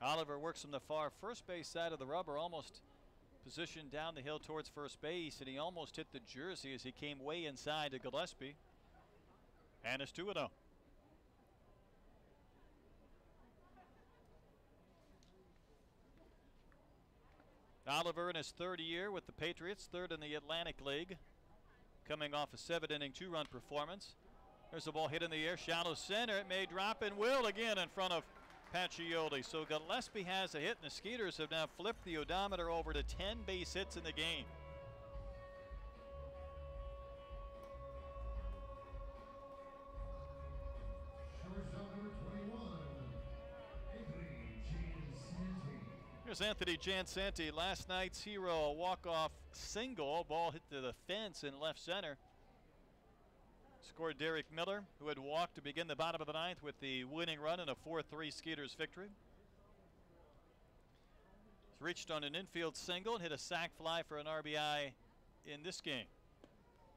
Oliver works from the far first base side of the rubber, almost positioned down the hill towards first base, and he almost hit the jersey as he came way inside to Gillespie. And it's 2-0. Oliver in his third year with the Patriots, third in the Atlantic League, coming off a 7-inning, 2-run performance. There's a ball hit in the air, shallow center. It may drop and will again in front of Patriots. So Gillespie has a hit, and the Skeeters have now flipped the odometer over to 10 base hits in the game. Here's Anthony Jansanti, last night's hero, a walk-off single. Ball hit to the fence in left center. Scored Derek Miller, who had walked to begin the bottom of the ninth with the winning run in a 4-3 Skeeters victory. He's reached on an infield single and hit a sac fly for an RBI in this game.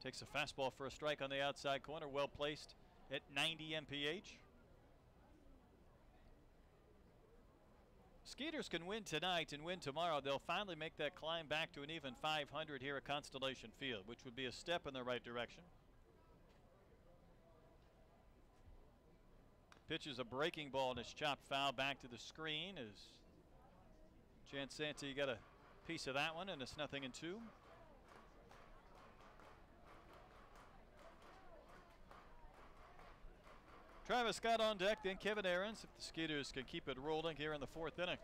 Takes a fastball for a strike on the outside corner, well placed at 90 mph. Skeeters can win tonight and win tomorrow. They'll finally make that climb back to an even 500 here at Constellation Field, which would be a step in the right direction. Pitches a breaking ball and it's chopped foul back to the screen as Jansanti got a piece of that one, and it's 0-2. Travis Scott on deck, then Kevin Aarons if the Skeeters can keep it rolling here in the 4th inning.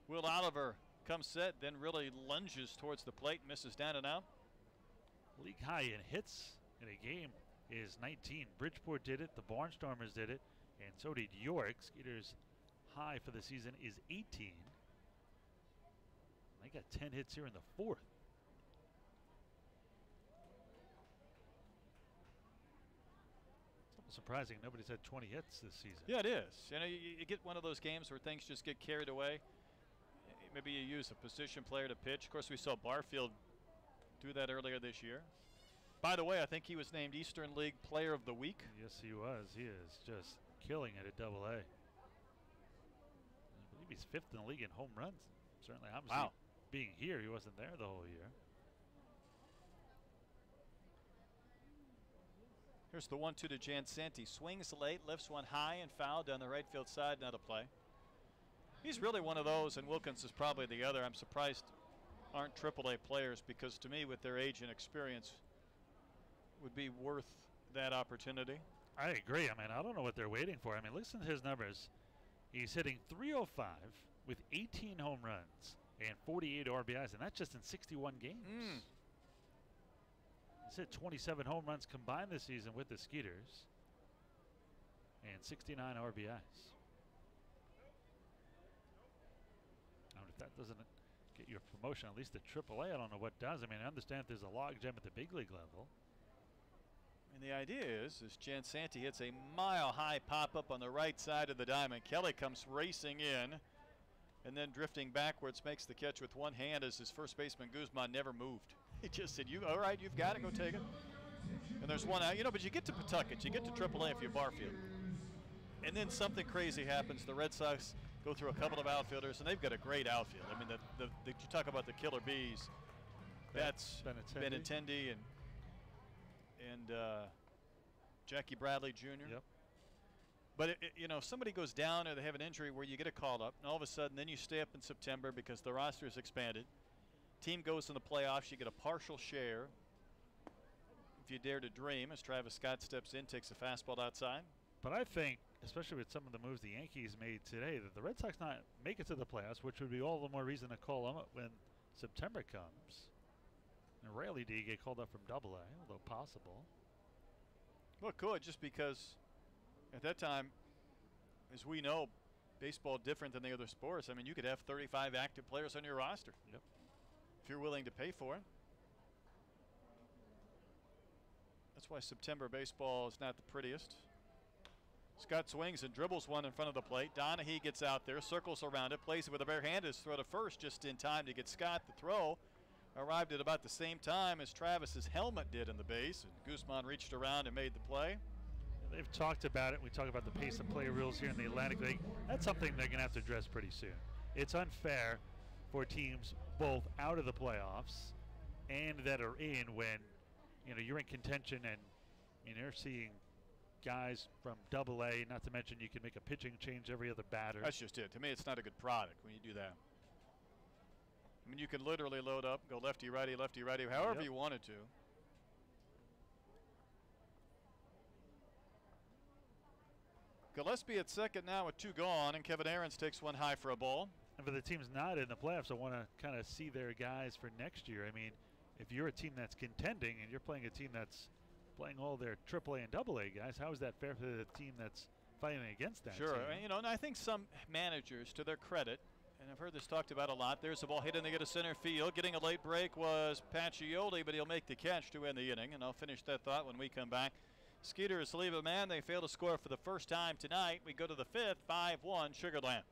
Will Oliver comes set, then really lunges towards the plate, misses down and out. League high in hits in a game is 19. Bridgeport did it, the Barnstormers did it, and so did York. Skeeters high for the season is 18. They got 10 hits here in the 4th. It's almost surprising nobody's had 20 hits this season. Yeah, it is. You know, you get one of those games where things just get carried away. Maybe you use a position player to pitch. Of course, we saw Barfield do that earlier this year. By the way, I think he was named Eastern League Player of the Week. Yes, he was. He is just killing it at Double-A. I believe he's 5th in the league in home runs. Certainly, obviously, wow. Being here, he wasn't there the whole year. Here's the 1-2 to Jansanti. Swings late, lifts one high and foul down the right field side. Not a play. He's really one of those, and Wilkins is probably the other. I'm surprised aren't AAA players, because to me, with their age and experience, would be worth that opportunity. I agree. I mean, I don't know what they're waiting for. I mean, listen to his numbers. He's hitting .305 with 18 home runs and 48 RBIs, and that's just in 61 games. He's hit 27 home runs combined this season with the Skeeters and 69 RBIs. If that doesn't get you a promotion, at least at AAA, I don't know what does. I mean, I understand there's a logjam at the big league level. And the idea is Jansanti hits a mile-high pop-up on the right side of the diamond. Kelly comes racing in and then drifting backwards, makes the catch with one hand as his first baseman, Guzman, never moved. He just said, "You all right, you've got it, go take it." And there's one out. You know, but you get to Pawtucket, you get to AAA if you're Barfield. And then something crazy happens. The Red Sox go through a couple of outfielders, and they've got a great outfield. I mean, you talk about the killer bees. That's Benintendi and Jackie Bradley Jr. Yep. But you know, if somebody goes down or they have an injury where you get a call up, and all of a sudden then you stay up in September because the roster is expanded. Team goes in the playoffs, you get a partial share. If you dare to dream, as Travis Scott steps in, takes a fastball outside. But I think, especially with some of the moves the Yankees made today, that the Red Sox not make it to the playoffs, which would be all the more reason to call them up when September comes. And rarely do you get called up from Double-A, although possible. Well, it could, just because at that time, as we know, baseball different than the other sports. I mean, you could have 35 active players on your roster. Yep. If you're willing to pay for it. That's why September baseball is not the prettiest. Scott swings and dribbles one in front of the plate. Donahue gets out there, circles around it, plays it with a bare hand, his throw to first just in time to get Scott. The throw arrived at about the same time as Travis's helmet did in the base, and Guzman reached around and made the play. They've talked about it. We talk about the pace of play rules here in the Atlantic League. That's something they're going to have to address pretty soon. It's unfair for teams both out of the playoffs and that are in when, you know, you're in contention and you're seeing guys from Double-A, not to mention you can make a pitching change every other batter. That's just it. To me, it's not a good product when you do that. I mean, you can literally load up, go lefty, righty, however you wanted to. Gillespie at second now with 2 gone, and Kevin Aarons takes one high for a ball. And for the teams not in the playoffs, I want to kind of see their guys for next year. I mean, if you're a team that's contending and you're playing a team that's playing all their AAA and AA guys, how is that fair for the team that's fighting against that Sure, team? you know, and I think some managers, to their credit, and I've heard this talked about a lot, there's the ball hit and they get to center field. Getting a late break was Pacioli, but he'll make the catch to end the inning, and I'll finish that thought when we come back. Skeeters leave a man. They fail to score for the first time tonight. We go to the 5th, 5-1 Sugar Land.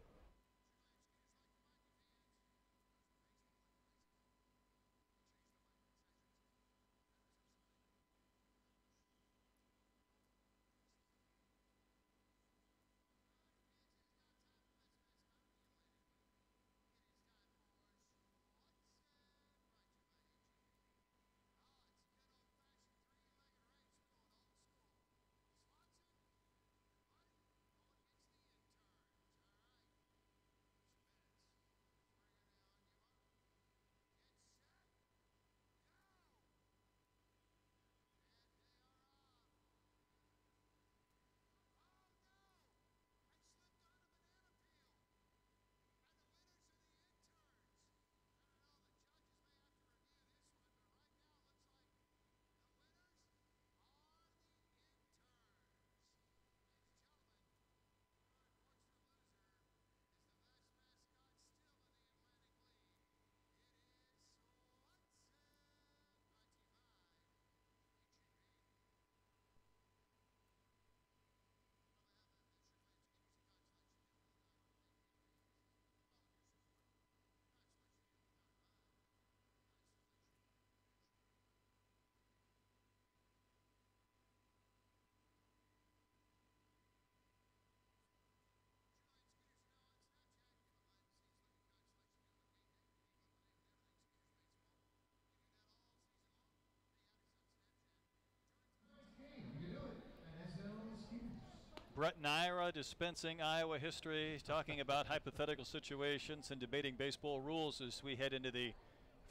Brett Naira dispensing Iowa history, talking about hypothetical situations and debating baseball rules as we head into the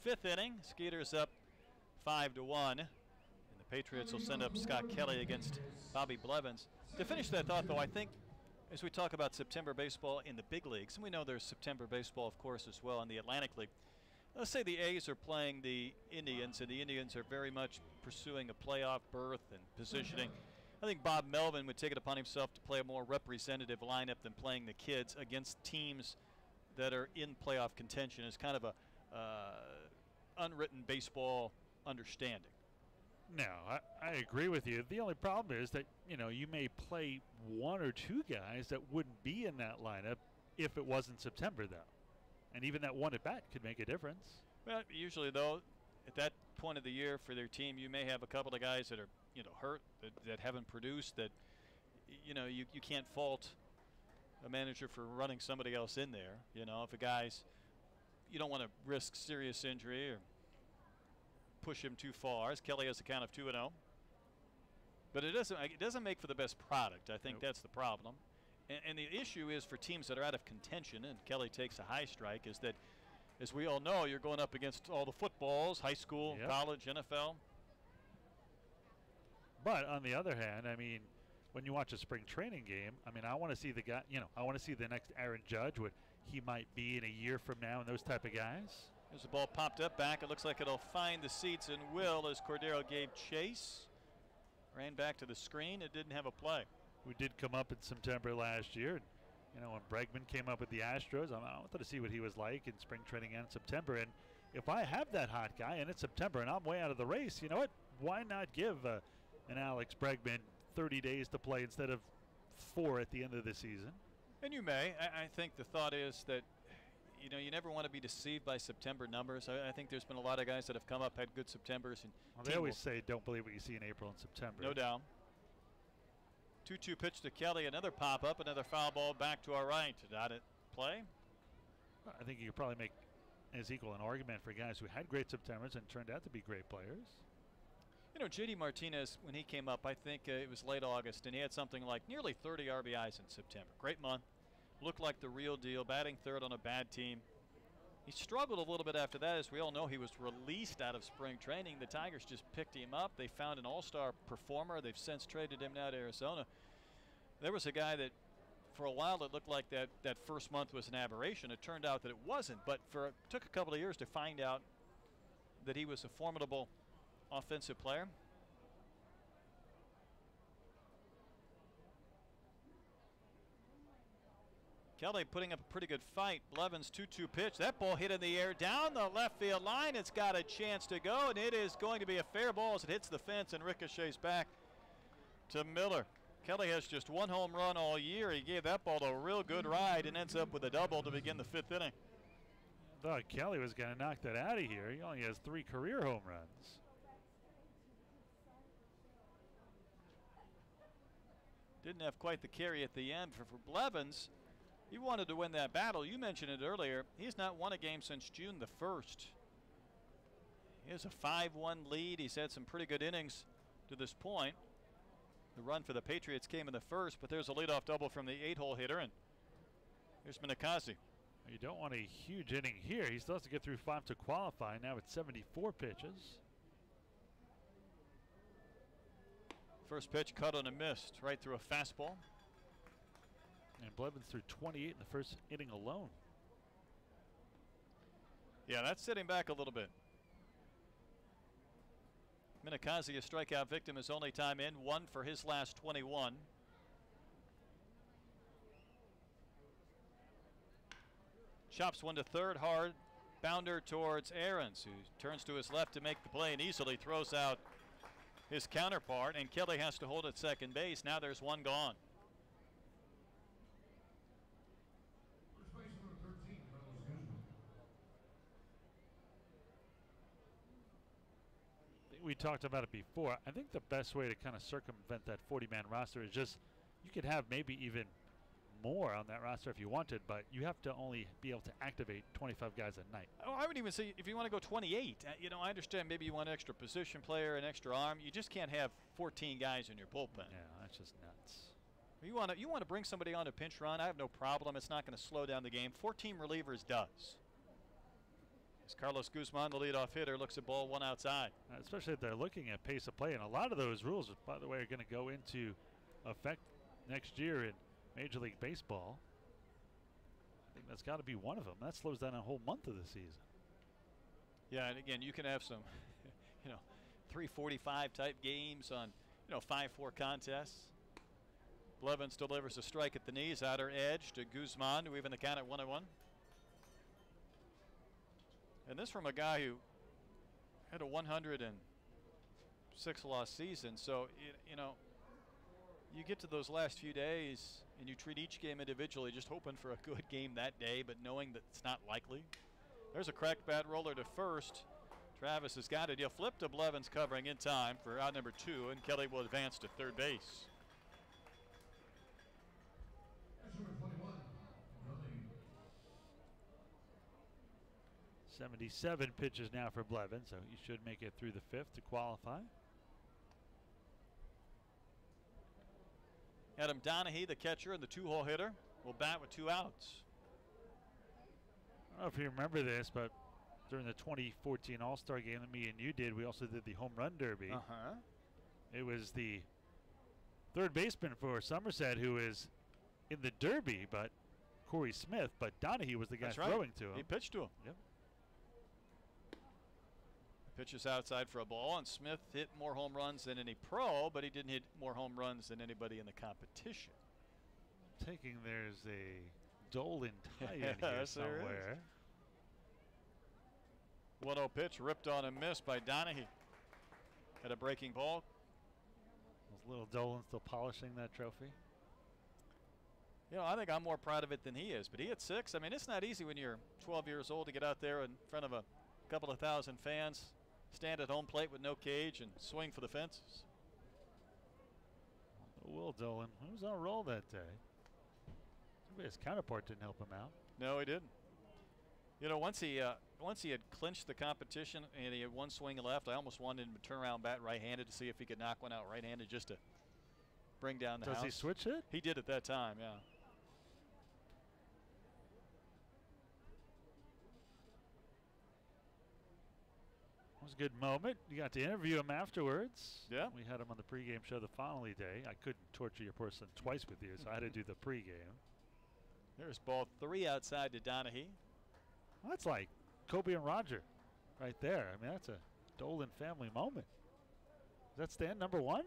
5th inning. Skeeters up 5-1. And the Patriots will send up Scott Kelly against Bobby Blevins. To finish that thought, though, I think as we talk about September baseball in the big leagues, and we know there's September baseball, of course, as well in the Atlantic League. Let's say the A's are playing the Indians, and the Indians are very much pursuing a playoff berth and positioning. I think Bob Melvin would take it upon himself to play a more representative lineup than playing the kids against teams that are in playoff contention. It's kind of a unwritten baseball understanding. No, I agree with you. The only problem is that, you know, you may play 1 or 2 guys that wouldn't be in that lineup if it wasn't September, though. And even that one at bat could make a difference. Well, usually, though, at that point of the year for their team, you may have a couple of guys that are, you know, hurt, that haven't produced, that, you know, you can't fault a manager for running somebody else in there. You know, if a guy's, you don't want to risk serious injury or push him too far, as Kelly has a count of 2-0. But it doesn't make for the best product. I think that's the problem. And the issue is for teams that are out of contention, and Kelly takes a high strike, is that, as we all know, you're going up against all the footballs, high school, college, NFL. But on the other hand, I mean, when you watch a spring training game, I mean, I want to see the guy, you know, I want to see the next Aaron Judge, what he might be in a year from now, and those type of guys. There's a ball popped up back. It looks like it'll find the seats and will as Cordero gave chase. Ran back to the screen. It didn't have a play. We did come up in September last year. And, you know, when Bregman came up with the Astros, I wanted to see what he was like in spring training and September. And if I have that hot guy and it's September and I'm way out of the race, you know what? Why not give an Alex Bregman 30 days to play instead of 4 at the end of the season? And you may. I think the thought is that, you know, you never want to be deceived by September numbers. I think there's been a lot of guys that have come up, had good Septembers. And well, they always say don't believe what you see in April and September. No doubt. 2-2 pitch to Kelly. Another pop-up, another foul ball back to our right. Not at play. I think you could probably make as equal an argument for guys who had great Septembers and turned out to be great players. You know, J.D. Martinez, when he came up, I think it was late August, and he had something like nearly 30 RBIs in September. Great month. Looked like the real deal, batting third on a bad team. He struggled a little bit after that. As we all know, he was released out of spring training. The Tigers just picked him up. They found an all-star performer. They've since traded him now to Arizona. There was a guy that, for a while, it looked like that first month was an aberration. It turned out that it wasn't, but it took a couple of years to find out that he was a formidable offensive player. Kelly putting up a pretty good fight. Blevins 2-2 pitch. That ball hit in the air down the left field line. It's got a chance to go, and it is going to be a fair ball as it hits the fence and ricochets back to Miller. Kelly has just one home run all year. He gave that ball a real good ride and ends up with a double to begin the 5th inning. I thought Kelly was going to knock that out of here. He only has 3 career home runs. Didn't have quite the carry at the end for Blevins. He wanted to win that battle. You mentioned it earlier. He's not won a game since June the 1st. He has a 5-1 lead. He's had some pretty good innings to this point. The run for the Patriots came in the 1st, but there's a leadoff double from the 8-hole hitter, and here's Minakazi. You don't want a huge inning here. He still has to get through 5 to qualify. Now it's 74 pitches. First pitch cut on a missed, right through a fastball. And Blevins threw 28 in the first inning alone. Yeah, that's sitting back a little bit. Minakazi, a strikeout victim, his only time in, 1 for his last 21. Chops one to third, hard bounder towards Aarons, who turns to his left to make the play and easily throws out his counterpart, and Kelly has to hold at second base. Now there's one gone. We talked about it before. I think the best way to kind of circumvent that 40-man roster is just, you could have maybe even more on that roster if you wanted, but you have to only be able to activate 25 guys a night. Oh, I would even say if you want to go 28, you know, I understand maybe you want an extra position player, an extra arm. You just can't have 14 guys in your bullpen. Yeah, that's just nuts. You want to bring somebody on a pinch run, I have no problem. It's not going to slow down the game. 14 relievers does. As Carlos Guzman, the leadoff hitter, looks at ball 1 outside. Especially if they're looking at pace of play, and a lot of those rules, by the way, are going to go into effect next year in Major League Baseball. I think that's got to be one of them. That slows down a whole month of the season. Yeah, and again, you can have some, 3:45 type games on, 5-4 contests. Blevins delivers a strike at the knees, outer edge to Guzman, to even the count at 1-1. And this from a guy who had a 106 loss season. So, you get to those last few days and you treat each game individually, just hoping for a good game that day, but knowing that it's not likely. There's a cracked bat roller to first. Travis has got it. He'll flip to Blevins covering in time for out number 2, and Kelly will advance to third base. 77 pitches now for Blevins, so he should make it through the 5th to qualify. Adam Donahue, the catcher and the 2-hole hitter, will bat with 2 outs. I don't know if you remember this, but during the 2014 All-Star game that me and you did, we also did the home run derby. It was the third baseman for Somerset who is in the derby, but Corey Smith, but Donahue was the guy throwing to him. He pitched to him. Yep. Pitches outside for a ball, and Smith hit more home runs than any pro, but he didn't hit more home runs than anybody in the competition. Taking there's a Dolan tie-in here somewhere. 1-0 pitch ripped on and missed by Donahue. Had a breaking ball. Was little Dolan still polishing that trophy? I think I'm more proud of it than he is, but he hit 6. I mean, it's not easy when you're 12 years old to get out there in front of a couple of thousand fans, stand at home plate with no cage, and swing for the fences. Will Dolan, he was on a roll that day. His counterpart didn't help him out. No, he didn't. You know, once he had clinched the competition and he had one swing left, I almost wanted him to turn around bat right-handed to see if he could knock one out right-handed just to bring down the house. Does he switch it? He did at that time, yeah. It was a good moment. You got to interview him afterwards. Yeah. We had him on the pregame show the following day. I couldn't torture your person twice with you, so I had to do the pregame. There's ball 3 outside to Donahue. Well, that's like Kobe and Roger right there. I mean, that's a Dolan family moment. Does that stand number 1 in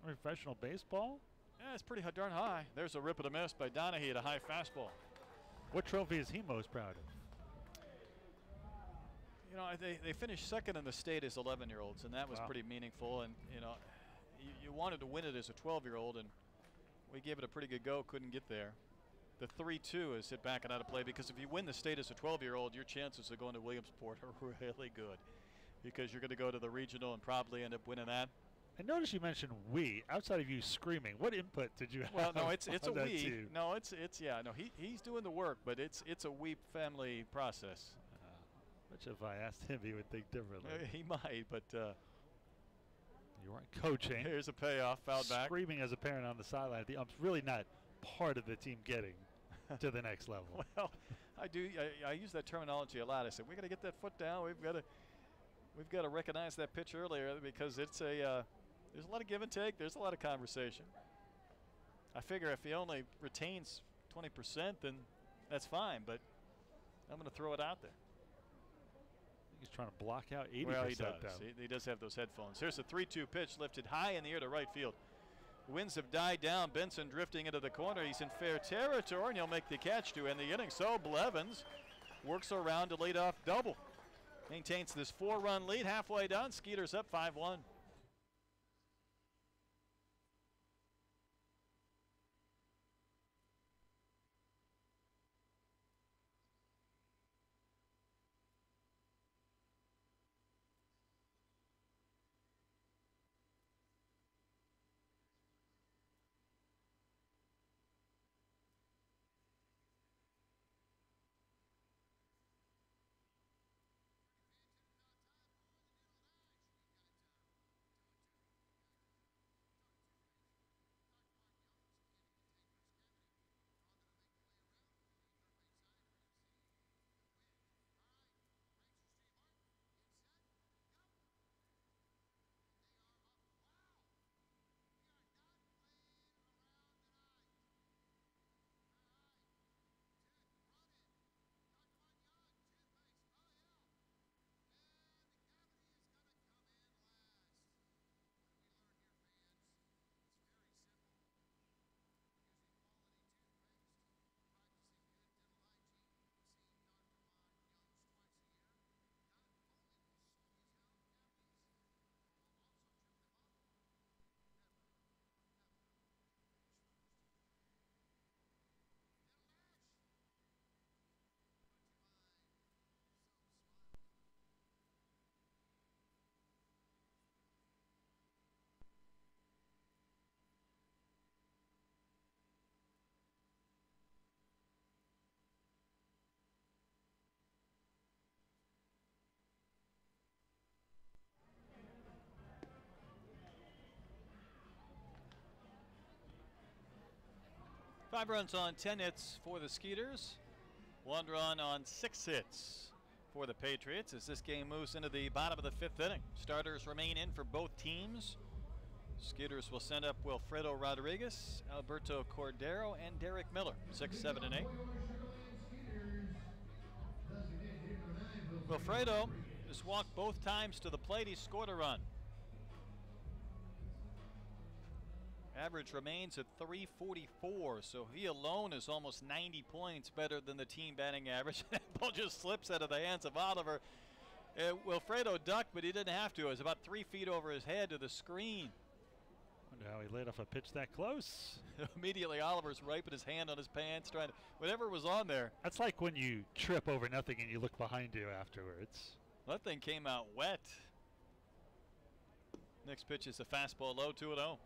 professional baseball? Yeah, it's pretty darn high. There's a rip and a miss by Donahue at a high fastball. What trophy is he most proud of? You know, they finished second in the state as 11-year-olds, and that was pretty meaningful. And, you know, you wanted to win it as a 12-year-old, and we gave it a pretty good go, couldn't get there. The 3-2 is hit back and out of play because if you win the state as a 12-year-old, your chances of going to Williamsport are really good because you're going to go to the regional and probably end up winning that. I noticed you mentioned we. Outside of you screaming, what input did you have? Well, no, it's a we. Team? No, it's yeah. No, he's doing the work, but it's a we family process. Which if I asked him, he would think differently. He might, but you weren't coaching. Here's a payoff, foul back. Screaming as a parent on the sideline. The ump's really not part of the team getting to the next level. Well, I use that terminology a lot. I said we got to get that foot down. We've got to recognize that pitch earlier because it's there's a lot of give and take. There's a lot of conversation. I figure if he only retains 20%, then that's fine. But I'm going to throw it out there. He's trying to block out 80%. Well, he does. He does have those headphones. Here's a 3-2 pitch lifted high in the air to right field. The winds have died down. Benson drifting into the corner. He's in fair territory, and he'll make the catch to end the inning. So Blevins works around to lead off double. Maintains this 4-run lead halfway done. Skeeters up 5-1. Five runs on 10 hits for the Skeeters. 1 run on 6 hits for the Patriots as this game moves into the bottom of the 5th inning. Starters remain in for both teams. Skeeters will send up Wilfredo Rodriguez, Alberto Cordero, and Derek Miller, 6, 7, and 8. Wilfredo has walked both times to the plate. He scored a run. Average remains at 344, so he alone is almost 90 points better than the team batting average. That ball just slips out of the hands of Oliver. Wilfredo ducked, but he didn't have to. It was about 3 feet over his head to the screen. Wonder how he laid off a pitch that close. Immediately, Oliver's wiping his hand on his pants, trying to, whatever was on there. That's like when you trip over nothing and you look behind you afterwards. That thing came out wet. Next pitch is a fastball low, 2-0.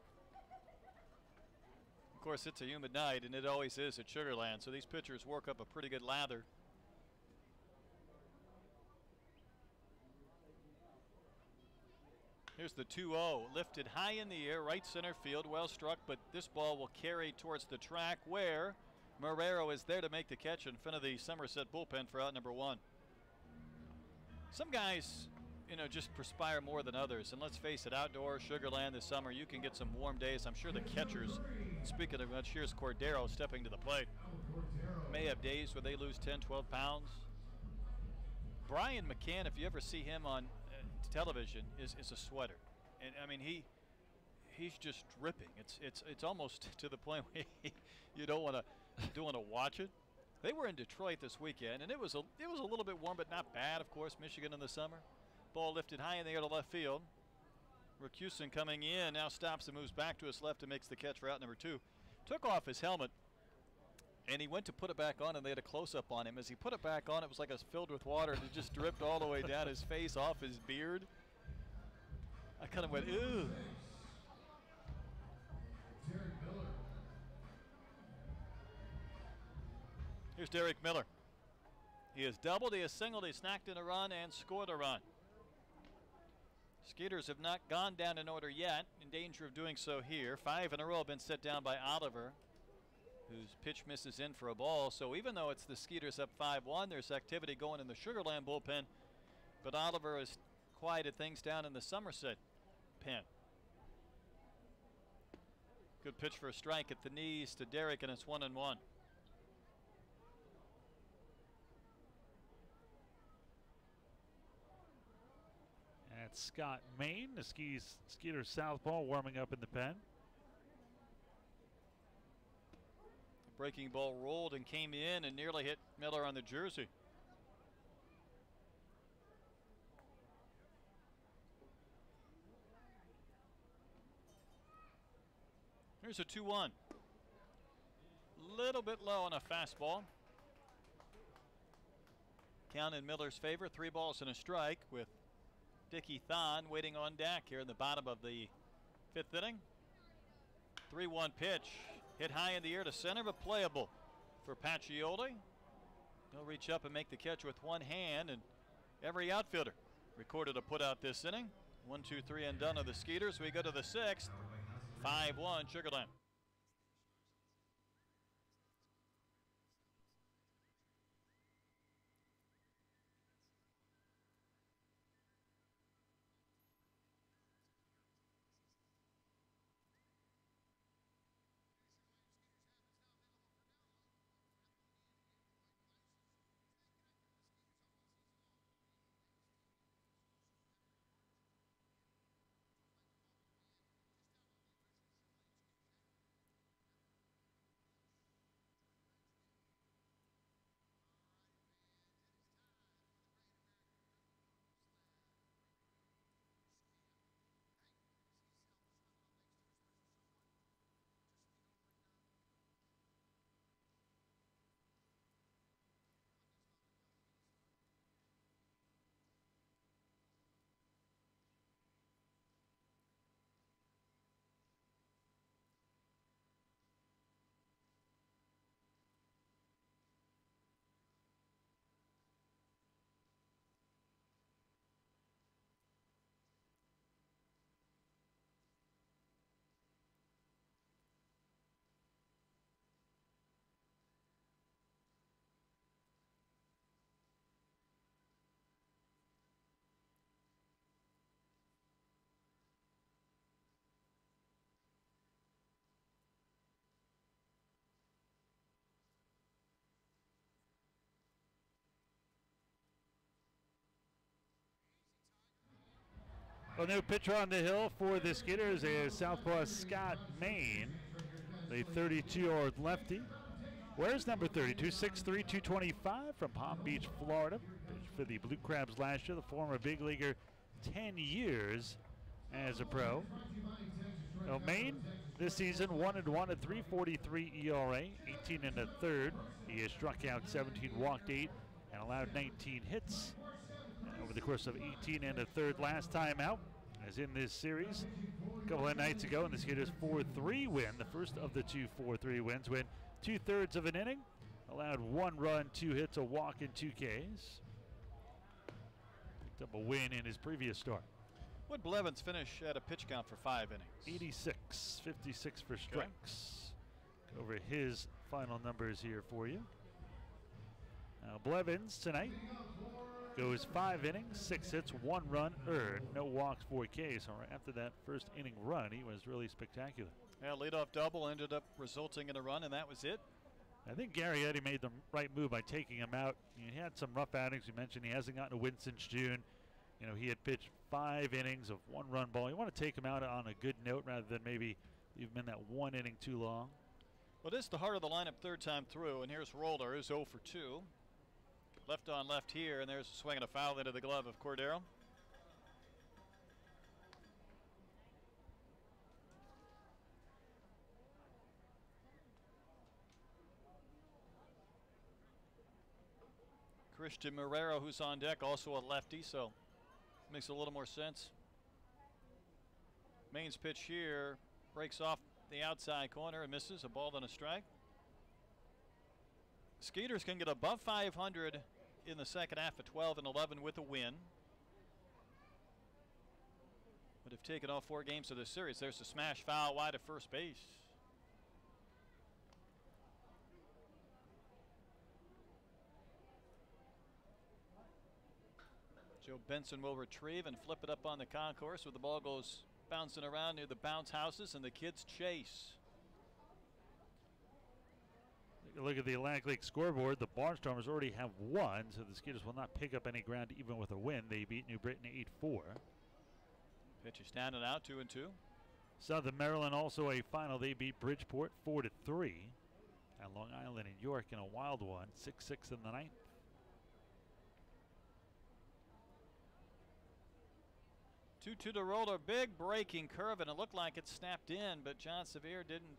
Of course, it's a humid night, and it always is at Sugar Land, so these pitchers work up a pretty good lather. Here's the 2-0, lifted high in the air, right center field, well struck, but this ball will carry towards the track where Marrero is there to make the catch in front of the Somerset bullpen for out number 1. Some guys, just perspire more than others, and let's face it, outdoors, Sugarland this summer, you can get some warm days. I'm sure the catchers, speaking of which, here's Cordero stepping to the plate, may have days where they lose 10, 12 pounds. Brian McCann, if you ever see him on television, is a sweater, and I mean he's just dripping. It's almost to the point where you don't want to watch it. They were in Detroit this weekend, and it was a little bit warm, but not bad. Of course, Michigan in the summer. Ball lifted high in the air to left field. Rakusin coming in now stops and moves back to his left and makes the catch for out number 2. Took off his helmet, and he went to put it back on, and they had a close-up on him. As he put it back on, it was like it was filled with water, and it just dripped all the way down his face, off his beard. I kind of went, ew. Here's Derek Miller. He has doubled, he has singled, he snagged in a run, and scored a run. Skeeters have not gone down in order yet, in danger of doing so here. 5 in a row have been set down by Oliver, whose pitch misses in for a ball. So even though it's the Skeeters up 5-1, there's activity going in the Sugarland bullpen, but Oliver has quieted things down in the Somerset pen. Good pitch for a strike at the knees to Derek, and it's 1-1. That's Scott Main, the Skeeters southpaw, warming up in the pen. Breaking ball rolled and came in and nearly hit Miller on the jersey. Here's a 2-1. Little bit low on a fastball. Count in Miller's favor, 3 balls and a strike, with Dickie Thon waiting on deck here in the bottom of the 5th inning. 3-1 pitch, hit high in the air to center, but playable for Pacioli. He'll reach up and make the catch with one hand, and every outfielder recorded a put out this inning. 1, 2, 3 and done of the Skeeters. We go to the 6th. 5-1 Sugarland. Well, new pitcher on the hill for the Skeeters is southpaw Scott Main, the 32-year-old lefty. Where's number 32? 6'3", 225 from Palm Beach, Florida. Pitched for the Blue Crabs last year, the former big leaguer, 10 years as a pro. Now, Main this season 1-1 at 3.43 ERA, 18 1/3. He has struck out 17, walked 8, and allowed 19 hits over the course of 18 1/3 last time out, as in this series. A couple of nights ago, and the Skeeters 4-3 win, the first of the 2 4-3 wins, went 2/3 of an inning, allowed 1 run, 2 hits, a walk, and 2 Ks. Picked up a win in his previous start. Would Blevins finish at a pitch count for 5 innings? 86, 56 for strikes. Go over his final numbers here for you. Now Blevins tonight goes 5 innings, 6 hits, 1 run earned, no walks, 4 Ks. So right after that first inning run, he was really spectacular. Yeah, leadoff double ended up resulting in a run, and that was it. I think Gary Eddy made the right move by taking him out. He had some rough outings. You mentioned he hasn't gotten a win since June. You know, he had pitched 5 innings of 1-run ball. You want to take him out on a good note rather than maybe leave him in that 1 inning too long. Well, this is the heart of the lineup third time through, and here's Roller, who's 0 for 2. Left on left here, and there's a swing and a foul into the glove of Cordero. Christian Marrero, who's on deck, also a lefty, so makes a little more sense. Main's pitch here breaks off the outside corner and misses, a ball and a strike. Skeeters can get above 500 in the second half at 12 and 11 with a win, but have taken all 4 games of the series. There's a smash foul wide of first base. Joe Benson will retrieve and flip it up on the concourse where the ball goes bouncing around near the bounce houses, and the kids chase. Take a look at the Atlantic League scoreboard. The Barnstormers already have 1, so the Skeeters will not pick up any ground even with a win. They beat New Britain 8-4. Pitch is down and out, 2-2. Southern Maryland also a final. They beat Bridgeport 4-3. And Long Island and York in a wild one, 6-6 in the ninth. To the Roller, big breaking curve, and it looked like it snapped in, but John Sevier didn't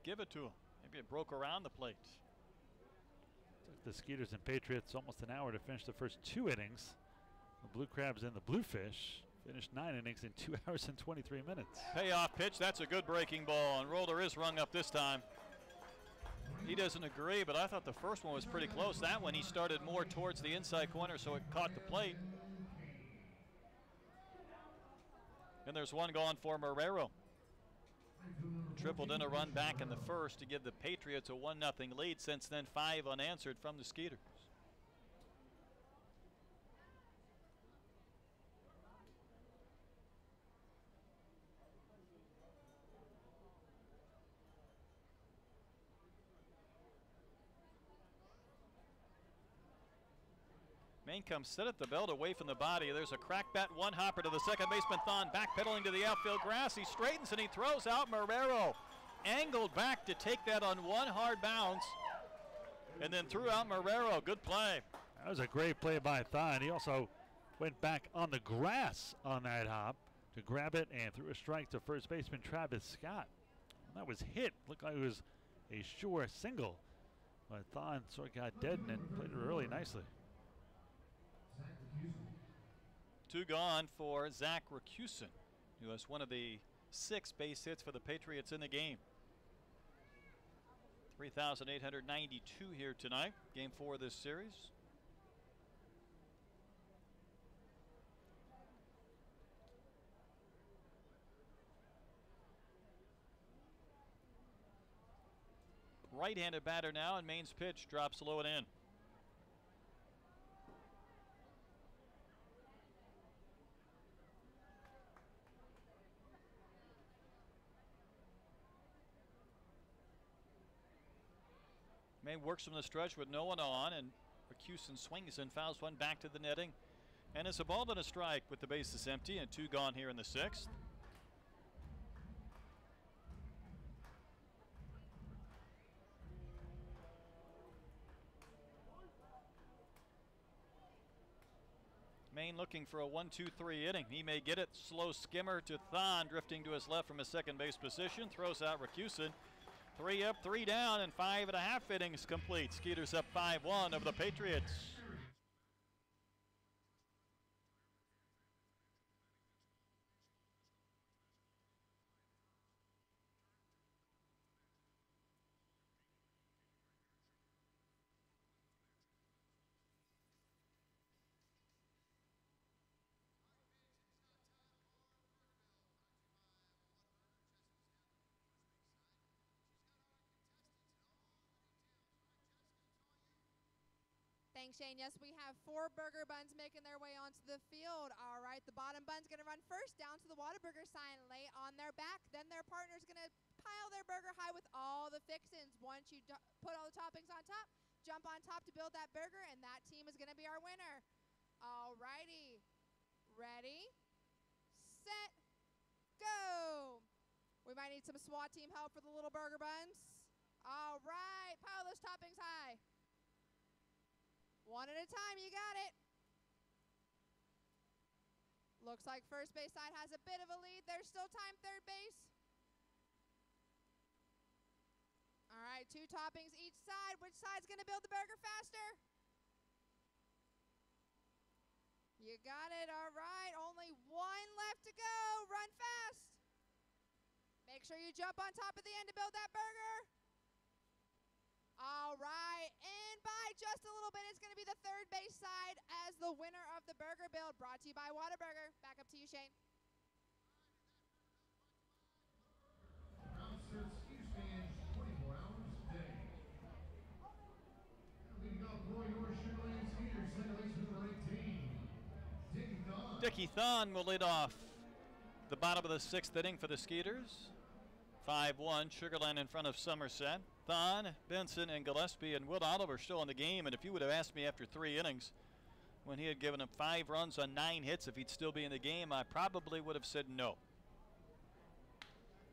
give it to him. Maybe it broke around the plate. Took the Skeeters and Patriots almost an hour to finish the first 2 innings. The Blue Crabs and the Bluefish finished 9 innings in 2 hours and 23 minutes. Payoff pitch, that's a good breaking ball, and Roller is rung up this time. He doesn't agree, but I thought the first one was pretty close. That one he started more towards the inside corner, so it caught the plate. And there's one going for Marrero. Tripled in a run back in the first to give the Patriots a 1-0 lead. Since then, 5 unanswered from the Skeeters. Main comes set at the belt away from the body. There's a crack bat, 1 hopper to the second baseman, Thon backpedaling to the outfield grass. He straightens and he throws out Marrero. Angled back to take that on 1 hard bounce and then threw out Marrero. Good play. That was a great play by Thon. He also went back on the grass on that hop to grab it and threw a strike to first baseman Travis Scott. That was hit. Looked like it was a sure single, but Thon sort of got dead and played it really nicely. 2 gone for Zach Racusin, who has one of the 6 base hits for the Patriots in the game. 3,892 here tonight, game 4 of this series. Right-handed batter now, and Main's pitch drops low and in. Main works from the stretch with no one on, and Racusin swings and fouls one back to the netting. And it's a ball and a strike with the bases empty and 2 gone here in the 6th. Main looking for a 1-2-3 inning. He may get it. Slow skimmer to Thon, drifting to his left from his second base position. Throws out Racusin. 3 up, 3 down, and 5.5 innings complete. Skeeters up 5-1 over the Patriots. Thanks, Shane. Yes, we have 4 burger buns making their way onto the field. All right, the bottom bun's going to run first down to the Whataburger sign, lay on their back. Then their partner's going to pile their burger high with all the fixins. Once you put all the toppings on top, jump on top to build that burger, and that team is going to be our winner. All righty. Ready, set, go. We might need some SWAT team help for the little burger buns. All right, pile those toppings high. One at a time, you got it. Looks like first base side has a bit of a lead. There's still time, third base. All right, 2 toppings each side. Which side's going to build the burger faster? You got it, all right. Only 1 left to go. Run fast. Make sure you jump on top at the end to build that burger. All right, and by just a little bit, it's going to be the third base side as the winner of the burger build, brought to you by Whataburger. Back up to you, Shane. Somerset Ski Stand 24 hours a day. Leading off for your Sugarland Skeeters, second baseman number 18, Dickie Thon. Dickie Thon will lead off the bottom of the 6th inning for the Skeeters. 5-1, Sugarland in front of Somerset. Thon, Benson, and Gillespie and Will Oliver still in the game. And if you would have asked me after 3 innings, when he had given up 5 runs on 9 hits, if he'd still be in the game, I probably would have said no.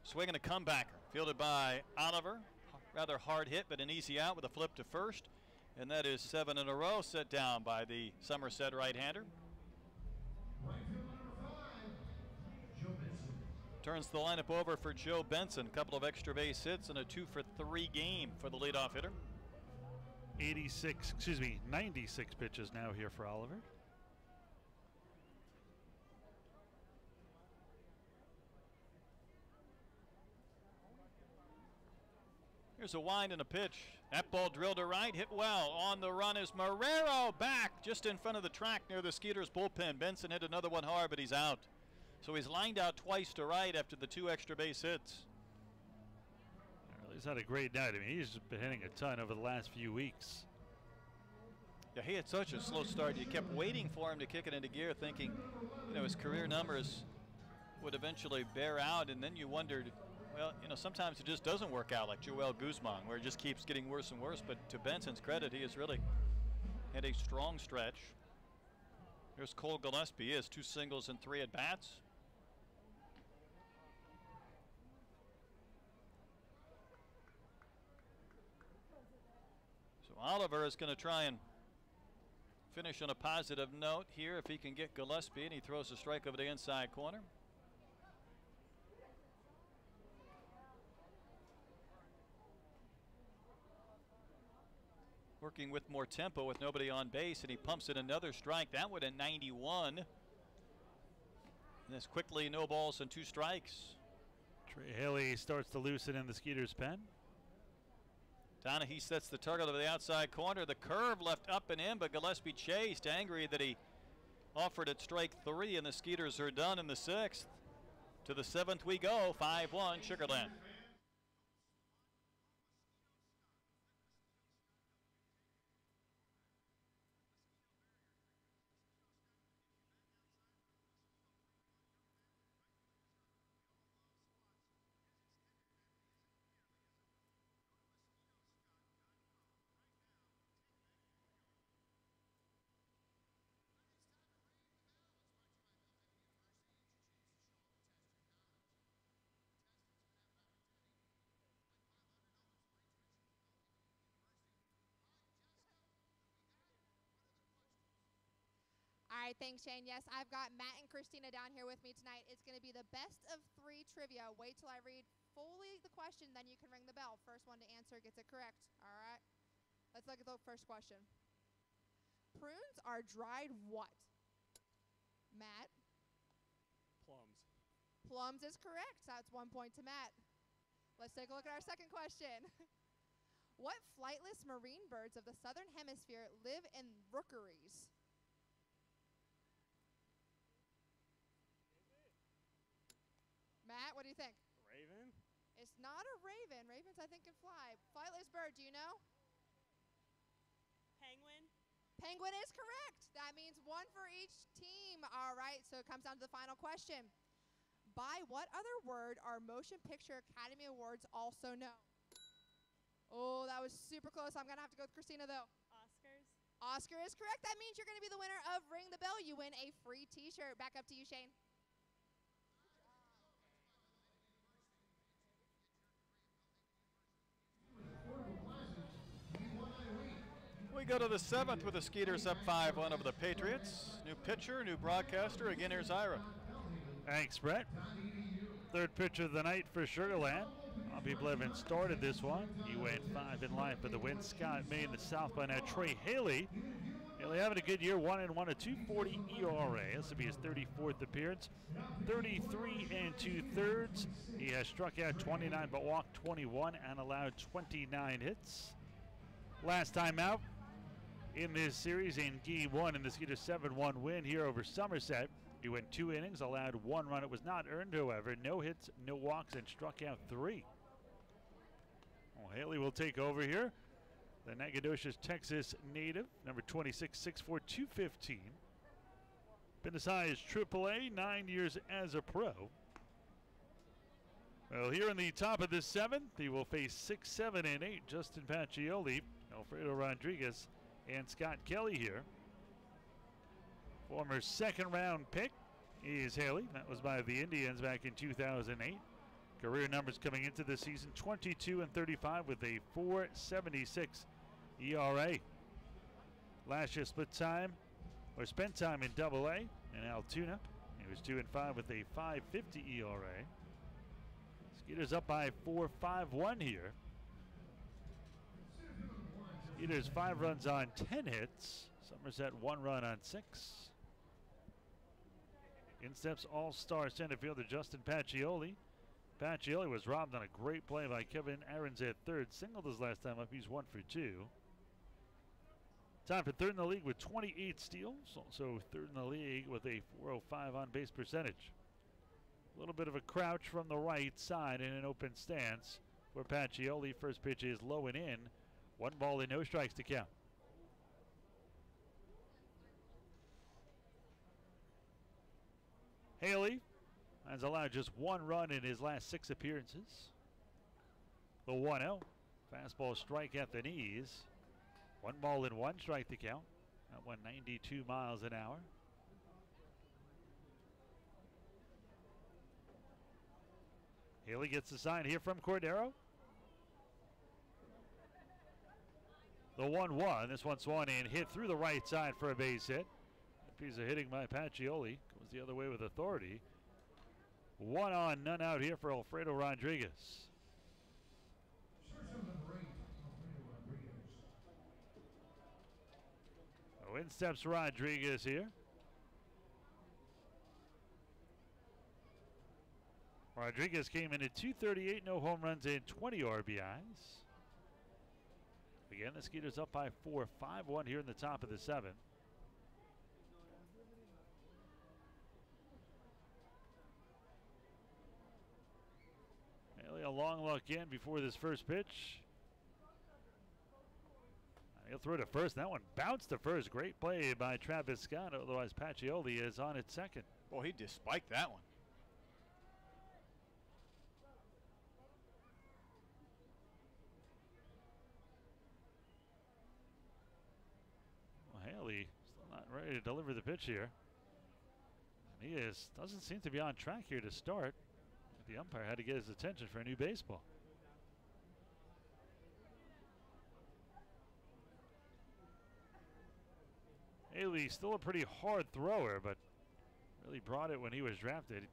Swinging a comebacker, fielded by Oliver. Rather hard hit, but an easy out with a flip to first. And that is 7 in a row set down by the Somerset right-hander. Right fielder number 5, Joe Benson. Turns the lineup over for Joe Benson. A couple of extra base hits and a 2-for-3 game for the leadoff hitter. 96 pitches now here for Oliver. Here's a wind and a pitch. That ball drilled to right, hit well. On the run is Marrero, back just in front of the track near the Skeeters bullpen. Benson hit another one hard, but he's out. So he's lined out twice to right after the 2 extra base hits. Well, he's had a great night. I mean, he's been hitting a ton over the last few weeks. Yeah, he had such a slow start. You kept waiting for him to kick it into gear, thinking, you know, his career numbers would eventually bear out, and then you wondered, well, you know, sometimes it just doesn't work out, like Joel Guzman, where it just keeps getting worse and worse. But to Benson's credit, he has really had a strong stretch. Here's Cole Gillespie. He has 2 singles and 3 at-bats. So Oliver is going to try and finish on a positive note here if he can get Gillespie, and he throws a strike over the inside corner. Working with more tempo with nobody on base, and he pumps in another strike. That one at 91. And this quickly, no balls and 2 strikes. Trey Haley starts to loosen in the Skeeters pen. Donahue sets the target over the outside corner. The curve left up and in, but Gillespie chased, angry that he offered at strike 3, and the Skeeters are done in the 6th. To the 7th we go, 5-1 Sugarland. All right, thanks, Shane. Yes, I've got Matt and Christina down here with me tonight. It's going to be the best of 3 trivia. Wait till I read fully the question, then you can ring the bell. First one to answer gets it correct. All right? Let's look at the first question. Prunes are dried what? Matt? Plums. Plums is correct. So that's 1 point to Matt. Let's take a look at our second question. What flightless marine birds of the southern hemisphere live in rookeries? Matt, what do you think? Raven? It's not a raven. Ravens, I think, can fly. Flightless bird, do you know? Penguin? Penguin is correct. That means one for each team. All right, so it comes down to the final question. By what other word are Motion Picture Academy Awards also known? Oh, that was super close. I'm going to have to go with Christina, though. Oscars. Oscar is correct. That means you're going to be the winner of Ring the Bell. You win a free T-shirt. Back up to you, Shane. We go to the 7th with the Skeeters up 5-1 over the Patriots. New pitcher, new broadcaster. Again, here's Ira. Thanks, Brett. Third pitcher of the night for Sugar Land. Bobby Blevin started this one. He went 5 in line for the win. Scott Main, the South by now. Trey Haley. Haley having a good year, 1-1, a 2.40 ERA. This will be his 34th appearance. 33 2/3. He has struck out 29 but walked 21 and allowed 29 hits. Last time out in this series in Game 1 in the Skeeters 7-1 win here over Somerset. He went 2 innings, allowed 1 run. It was not earned, however. No hits, no walks, and struck out 3. Well, Haley will take over here. The Nacogdoches, Texas native, number 26, 6'4", 215. Been as high as AAA, 9 years as a pro. Well, here in the top of the 7th, he will face 6, 7, and 8. Justin Pacioli, Alfredo Rodriguez, and Scott Kelly here. Former second-round pick is Haley. That was by the Indians back in 2008. Career numbers coming into the season, 22 and 35 with a 4.76 ERA. Last year spent time in Double-A in Altoona. He was 2 and 5 with a 5.50 ERA. Skeeters up by 4-5-1 here. Skeeters 5 runs on 10 hits. Somerset 1 run on 6. In steps all-star center fielder Justin Pacioli. Pacioli was robbed on a great play by Kevin Aarons at third. Singled his last time up. He's 1 for 2. Time for third in the league with 28 steals. Also third in the league with a .405 on-base percentage. A little bit of a crouch from the right side in an open stance for Pacioli. First pitch is low and in. 1 ball and no strikes to count. Haley has allowed just 1 run in his last 6 appearances. The 1-0. Fastball strike at the knees. 1 ball and 1 strike to count. That went 92 miles an hour. Haley gets the sign here from Cordero. The 1-1. This one swung and hit through the right side for a base hit. A piece of hitting by Pacioli. Goes the other way with authority. 1 on, none out here for Alfredo Rodriguez. Oh, in steps Rodriguez here. Rodriguez came in at .238, no home runs and 20 RBIs. Again, the Skeeters up by 4, 5-1 here in the top of the 7th. Haley a long look in before this first pitch. He'll throw to first. That one bounced to first. Great play by Travis Scott. Otherwise, Pacioli is on at second. Boy, he just spiked that one. Haley still not ready to deliver the pitch here. And he doesn't seem to be on track here to start. The umpire had to get his attention for a new baseball. Haley still a pretty hard thrower, but really brought it when he was drafted.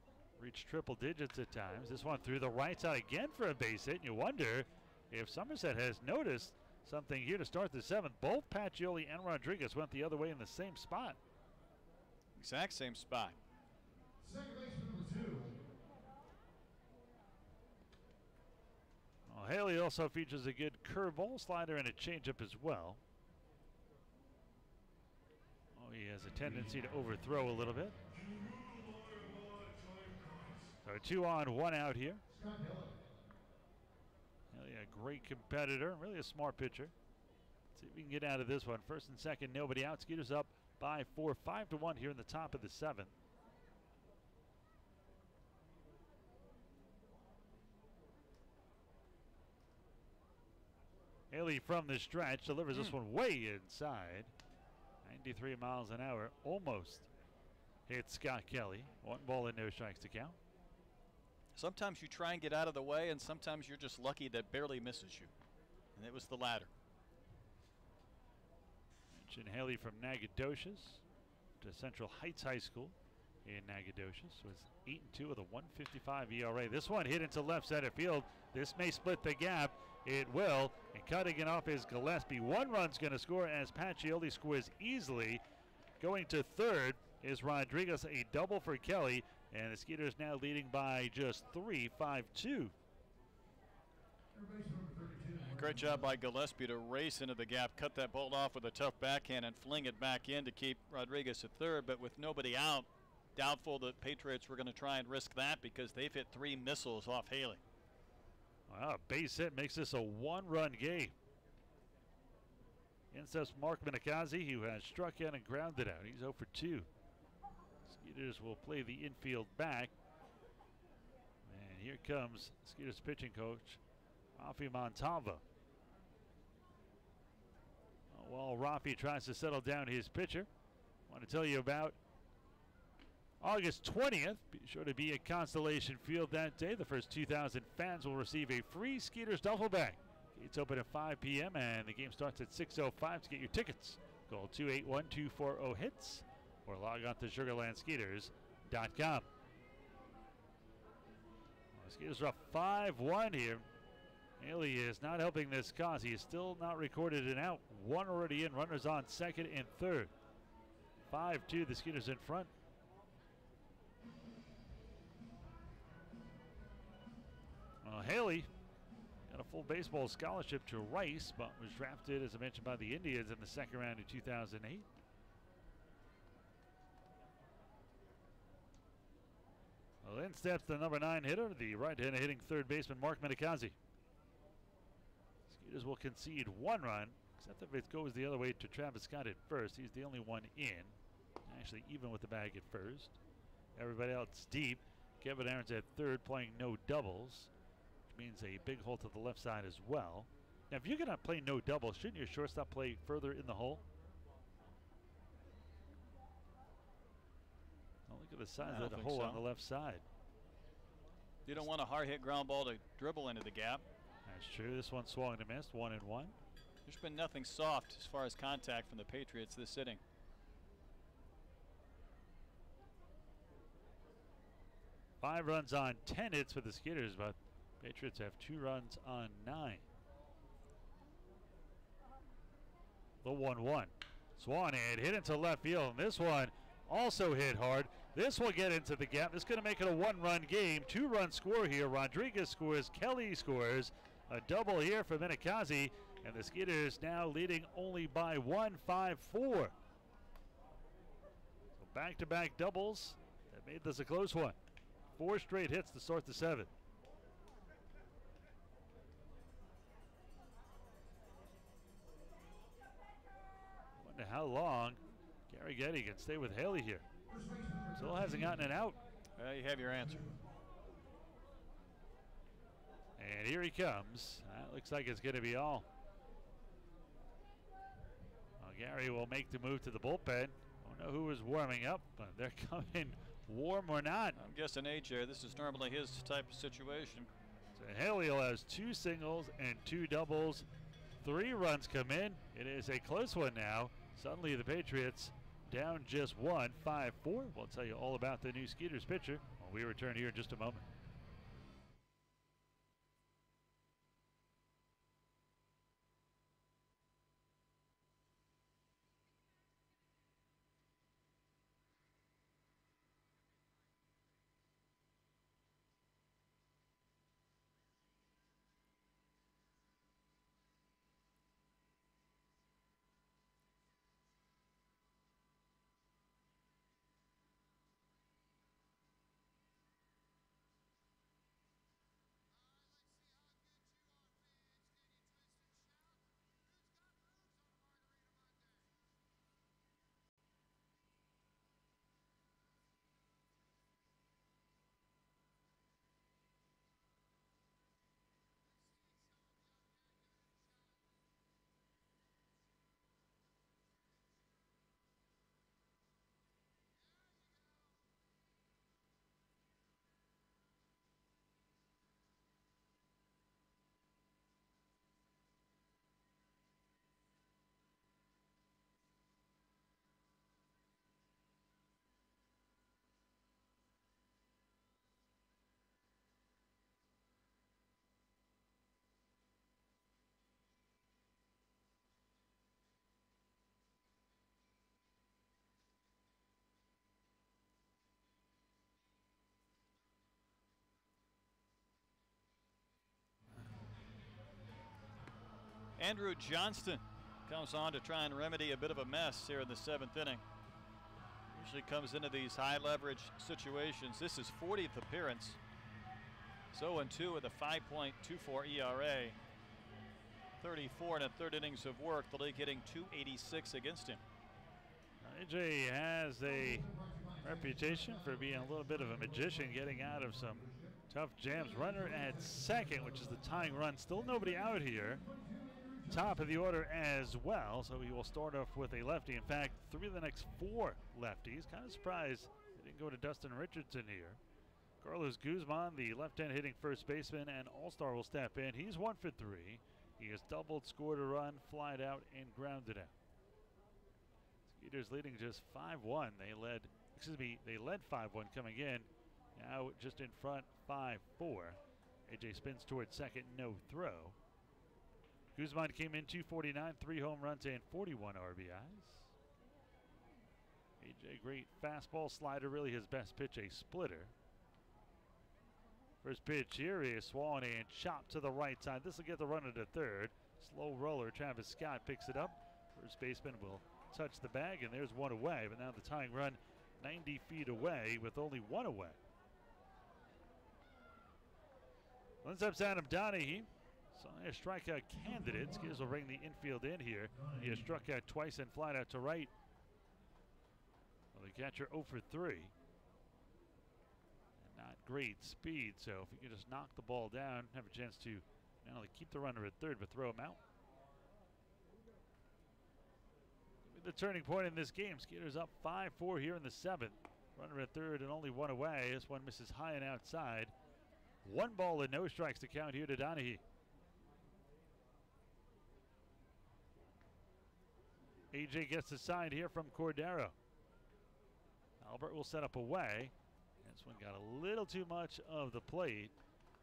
Reached triple digits at times. This one through the right side again for a base hit. And you wonder if Somerset has noticed something here to start the 7th. Both Pacioli and Rodriguez went the other way in the same spot. Exact same spot. Second baseman number 2. Well, Haley also features a good curveball, slider, and a changeup as well. Oh, he has a tendency to overthrow a little bit. So 2 on, 1 out here. Haley, a great competitor, really a smart pitcher. See if we can get out of this one. First and second, nobody out. Skeeters up by 4, 5-1 here in the top of the 7th. Haley from the stretch delivers this one way inside. 93 miles an hour, almost hit Scott Kelly. 1 ball and no strikes to count. Sometimes you try and get out of the way, and sometimes you're just lucky that barely misses you. And it was the latter. Mentioned Haley from Nacogdoches to Central Heights High School in Nacogdoches. Was 8-2 with a 1.55 ERA. This one hit into left center field. This may split the gap. It will. And cutting it off is Gillespie. 1 run's going to score as Pacioli scores easily. Going to third is Rodriguez. A double for Kelly. And the Skeeters now leading by just 3, 5-2. Great job by Gillespie to race into the gap, cut that ball off with a tough backhand and fling it back in to keep Rodriguez at third. But with nobody out, doubtful that Patriots were going to try and risk that because they've hit 3 missiles off Haley. Wow, base hit makes this a 1-run game. In steps Mark Minikazi, who has struck out and grounded out. He's 0 for 2. Skeeters will play the infield back. And here comes Skeeters pitching coach, Rafi Montalva. While Rafi tries to settle down his pitcher, I want to tell you about August 20th. Be sure to be at Constellation Field that day. The first 2,000 fans will receive a free Skeeters duffel bag. Gates open at 5 p.m. and the game starts at 6:05 to get your tickets. Call 281-240-HITS or log on to SugarlandSkeeters.com. Skeeters are up 5-1 here. Haley is not helping this cause. He is still not recorded an out. 1 already in. Runners on second and third. 5-2. The Skeeters in front. Well, Haley got a full baseball scholarship to Rice, but was drafted, as I mentioned, by the Indians in the second round in 2008. Well, in steps the number 9 hitter, the right-hander hitting third baseman Mark Minikazi. Skeeters will concede 1 run, except if it goes the other way to Travis Scott at first. He's the only one in, actually even with the bag at first. Everybody else deep. Kevin Aaron's at third, playing no doubles, which means a big hole to the left side as well. Now, if you're going to play no doubles, shouldn't your shortstop play further in the hole? Oh, look at the size of the hole on the left side. You don't want a hard hit ground ball to dribble into the gap. That's true. This one swung and a missed, 1-1. There's been nothing soft as far as contact from the Patriots this inning. Five runs on 10 hits for the Skeeters, but Patriots have 2 runs on 9. The 1-1. Swan hit into left field, and this one also hit hard. This will get into the gap. This is going to make it a 1-run game. 2-run score here. Rodriguez scores. Kelly scores. A double here for Minikazi. And the Skeeters now leading only by 1, 5-4. So back-to-back doubles that made this a close one. 4 straight hits to start the 7th. Wonder how long Gary Getty can stay with Haley here. Still hasn't gotten an out. Well, you have your answer. And here he comes. That looks like it's going to be all. Well, Gary will make the move to the bullpen. Don't know who was warming up, but they're coming warm or not. I'm guessing AJ. This is normally his type of situation. So Haley has 2 singles and 2 doubles. 3 runs come in. It is a close one now. Suddenly the Patriots down just 1, 5-4. We'll tell you all about the new Skeeters pitcher when we return here in just a moment. Andrew Johnston comes on to try and remedy a bit of a mess here in the 7th inning. Usually comes into these high leverage situations. This is 40th appearance. 0-2 with a 5.24 ERA. 34 and a third innings of work. The league hitting .286 against him. AJ has a reputation for being a little bit of a magician, getting out of some tough jams. Runner at second, which is the tying run. Still nobody out here. Top of the order as well, so he will start off with a lefty. In fact, 3 of the next 4 lefties. Kind of surprised they didn't go to Dustin Richardson here. Carlos Guzman, the left-hand hitting first baseman and all-star, will step in. He's 1 for 3. He has doubled, scored a run, flied out, and grounded out. Skeeters leading just 5-1. They led 5-1 coming in. Now just in front, 5-4. AJ spins towards second, no throw. Guzman came in 249, 3 home runs and 41 RBIs. AJ, great fastball, slider, really his best pitch, a splitter. First pitch here is swung and chopped to the right side. This will get the runner to third. Slow roller, Travis Scott picks it up. First baseman will touch the bag, and there's 1 away. But now the tying run 90 feet away with only 1 away. Runs up Adam Donahue. So a strikeout candidate. Skeeters will bring the infield in here. He has struck out twice and flied out to right. Well, the catcher 0 for 3. And not great speed, so if he can just knock the ball down, have a chance to not only keep the runner at third, but throw him out. The turning point in this game. Skeeters up 5-4 here in the 7th. Runner at third and only 1 away. This one misses high and outside. 1 ball and no strikes to count here to Donahue. AJ gets the sign here from Cordero. Albert will set up away. This one got a little too much of the plate.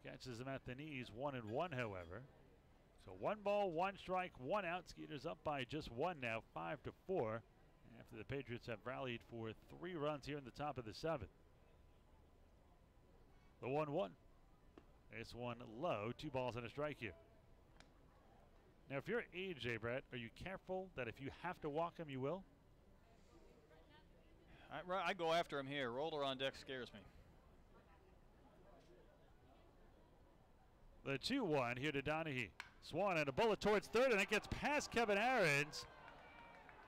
Catches him at the knees, 1-1, however. So 1 ball, 1 strike, 1 out. Skeeters up by just 1 now, 5-4. After the Patriots have rallied for 3 runs here in the top of the 7th. The 1-1. This one low, 2 balls and a strike here. Now, if you're AJ, Brett, are you careful that if you have to walk him, you will? I go after him here. Roller on deck scares me. The 2-1 here to Donahue. Swan and a bullet towards third, and it gets past Kevin Aarons.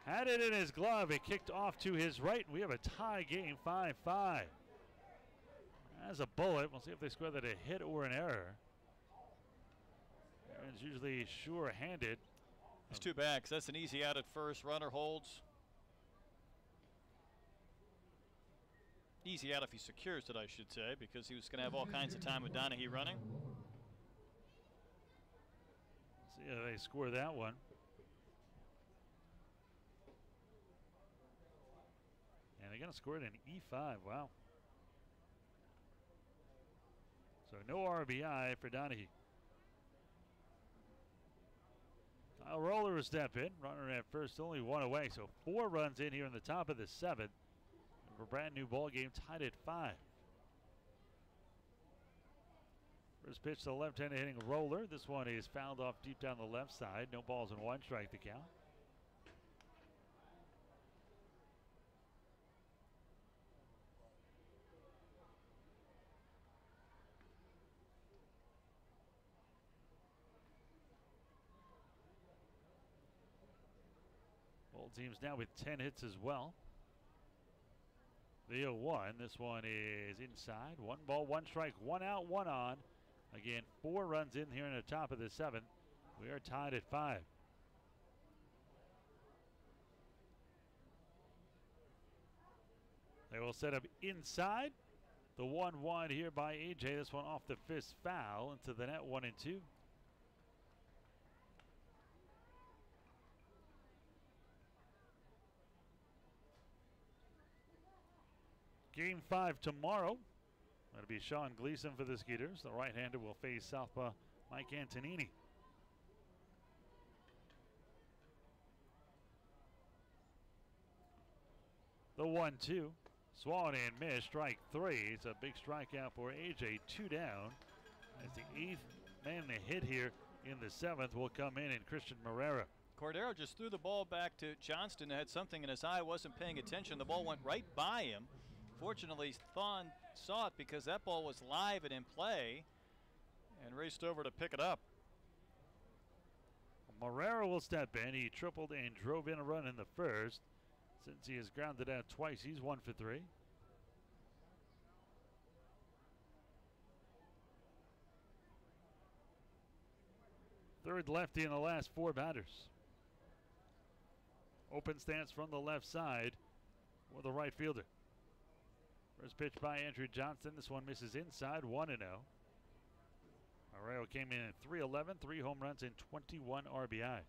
Had it in his glove. It kicked off to his right, and we have a tie game, 5-5. As a bullet, we'll see if they score that a hit or an error. Aaron's usually sure-handed. It's too bad, because that's an easy out at first. Runner holds. Easy out if he secures it, I should say, because he was going to have all kinds of time with Donahue running. See how they score that one. And they're going to score it in E5. Wow. So no RBI for Donahue. Kyle Roller will step in. Runner at first, only 1 away. So 4 runs in here in the top of the 7th. A brand new ball game, tied at 5. First pitch to the left-handed hitting Roller. This one is fouled off deep down the left side. No balls and 1 strike to count. Both teams now with 10 hits as well. The 0-1. This one is inside. 1 ball, 1 strike, 1 out, 1 on. Again, 4 runs in here in the top of the 7th. We are tied at 5. They will set up inside. The 1-1 here by AJ. This one off the fist foul into the net, 1-2. Game 5 tomorrow. That'll be Sean Gleason for the Skeeters. The right-hander will face southpaw Mike Antonini. The 1-2. Swung and missed. Strike 3. It's a big strikeout for AJ. 2 down. That's the 8th man to hit here in the 7th will come in Christian Marrero. Cordero just threw the ball back to Johnston, had something in his eye, wasn't paying attention. The ball went right by him. Fortunately, Thon saw it because that ball was live and in play and raced over to pick it up. Marrero will step in. He tripled and drove in a run in the first. Since he has grounded out twice, he's 1 for 3. Third lefty in the last 4 batters. Open stance from the left side for the right fielder. First pitch by Andrew Johnston. This one misses inside, 1-0. Marrero came in at .311, 3 home runs and 21 RBIs.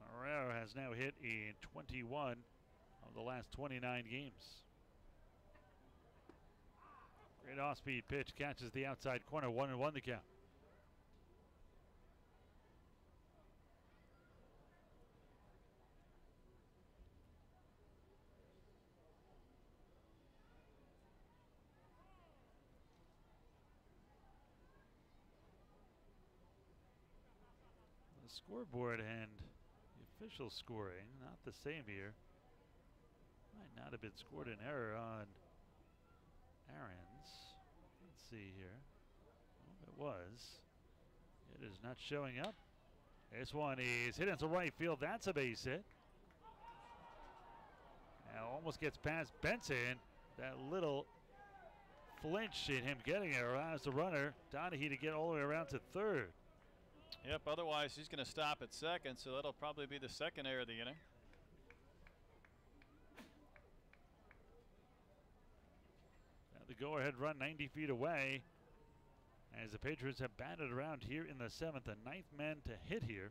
Marrero has now hit in 21 of the last 29 games. Great off-speed pitch, catches the outside corner, 1-1 the count. The scoreboard and the official scoring, not the same here. Might not have been scored an error on Aaron's. Let's see here. Oh, it was. It is not showing up. This one is hit into right field. That's a base hit. Now almost gets past Benson. That little flinch in him getting it allows the runner, Donahue, to get all the way around to third. Yep, otherwise he's going to stop at second, so that'll probably be the second error of the inning. The go-ahead run 90 feet away as the Patriots have batted around here in the 7th. The 9th man to hit here,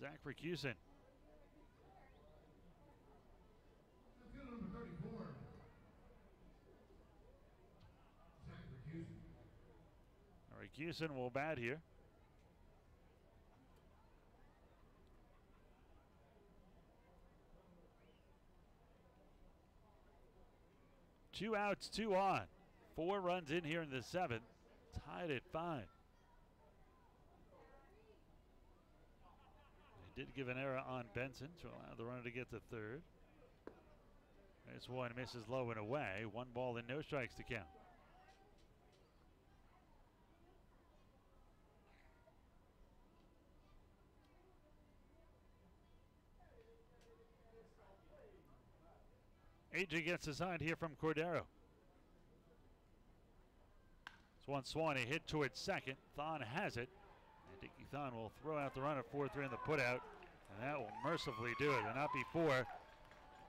Zach Ricusen. Fielder number 34. Zach Ricusen. Ricusen will bat here. Two outs, 2 on. 4 runs in here in the 7th. Tied at 5. They did give an error on Benson to allow the runner to get to third. This one misses low and away. 1 ball and no strikes to count. AJ gets assigned here from Cordero. This one Swanee hit towards second. Thon has it. And Dickie Thon will throw out the runner 4-3 in the putout. And that will mercifully do it, but not before.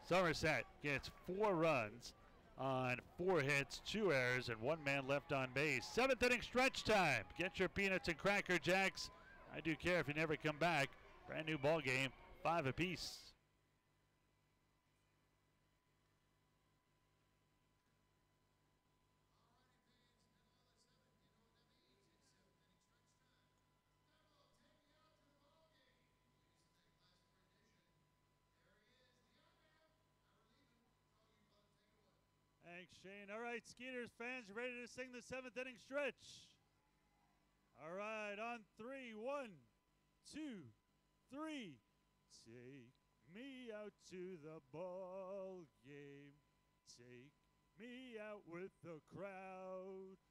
Somerset gets 4 runs on 4 hits, 2 errors, and 1 man left on base. 7th inning stretch time. Get your peanuts and Cracker Jacks. I do care if you never come back. Brand new ball game, 5 apiece. Thanks, Shane. All right, Skeeters fans, ready to sing the 7th inning stretch? All right, on 3, 1, 2, 3. Take me out to the ball game. Take me out with the crowd.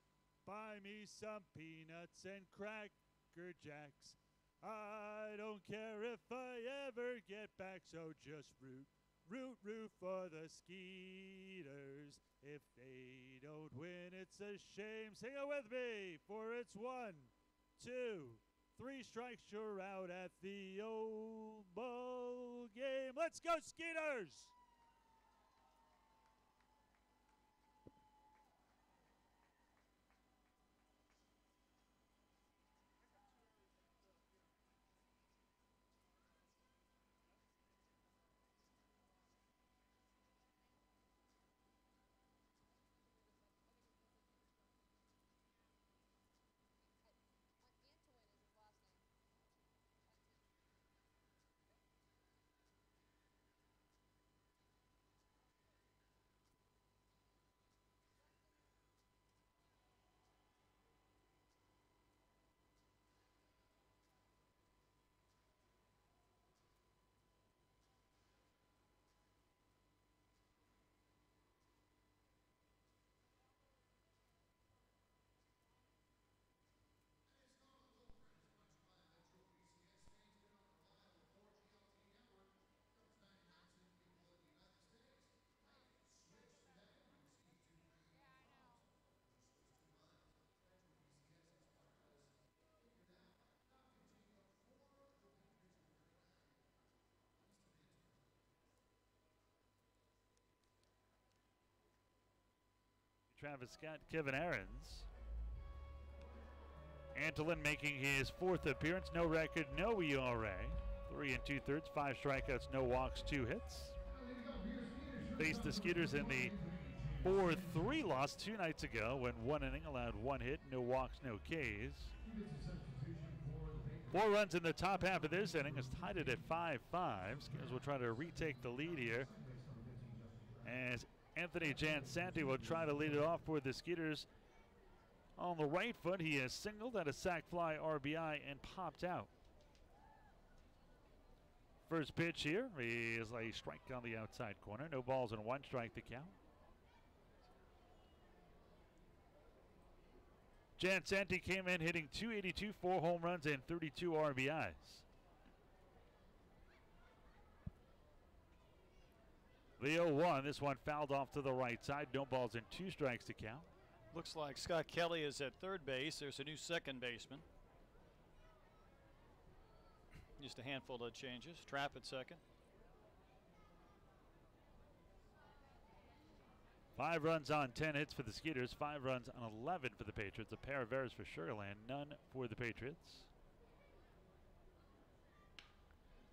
Buy me some peanuts and Cracker Jacks. I don't care if I ever get back, so just root for the Skeeters. If they don't win, it's a shame. Sing it with me, for it's 1, 2, 3 strikes, you're out at the old ball game. Let's go, Skeeters! Travis Scott, Kevin Aarons. Antolin making his 4th appearance. No record, no ERA. 3 2/3, 5 strikeouts, no walks, 2 hits. Faced the Skeeters in the 4-3 loss 2 nights ago when 1 inning allowed 1 hit, no walks, no Ks. 4 runs in the top half of this inning has tied it at 5-5. Skeeters will try to retake the lead here as Anthony Jansanti will try to lead it off for the Skeeters. On the right foot, he has singled at a sac fly RBI and popped out. First pitch here is a strike on the outside corner. No balls and 1 strike to count. Jansanti came in hitting .282, 4 home runs and 32 RBIs. The 0-1, this one fouled off to the right side. No balls and 2 strikes to count. Looks like Scott Kelly is at third base. There's a new second baseman. Just a handful of changes. Trap at second. 5 runs on 10 hits for the Skeeters, 5 runs on 11 for the Patriots. A pair of errors for Sugar Land, none for the Patriots.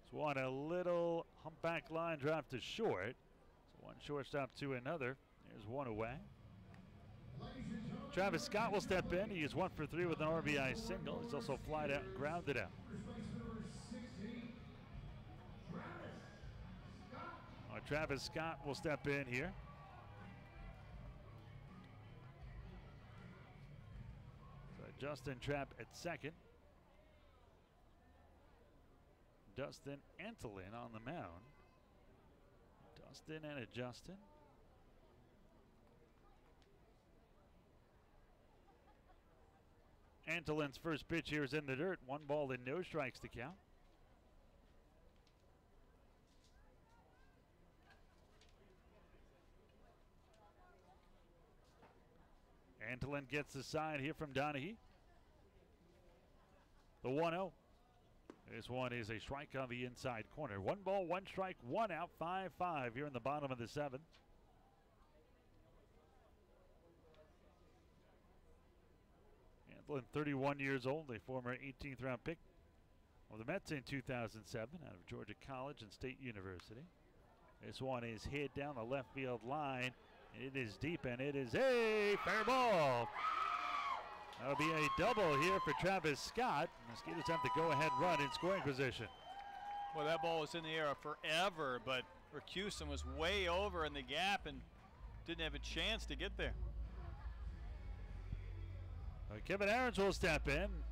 This one a little humpback line drive to short. So 1 shortstop to another. There's 1 away. Travis Scott will step in. He is 1 for 3 with an RBI single. He's also flied out and grounded out. Travis Scott will step in here. So Justin Trapp at second. Dustin Antolin on the mound. Dustin and a Justin. Antolin's first pitch here is in the dirt. 1 ball and no strikes to count. Antolin gets the side here from Donahue. The 1-0. This one is a strike on the inside corner. 1 ball, 1 strike, 1 out, 5-5 here in the bottom of the 7th. Antolin, 31 years old, a former 18th round pick of the Mets in 2007 out of Georgia College and State University. This one is hit down the left field line. It is deep and it is a fair ball. That'll be a double here for Travis Scott. The Skeeters have the go-ahead run in scoring position. Well, that ball was in the air forever, but Racusin was way over in the gap and didn't have a chance to get there. Kevin Aarons will step in.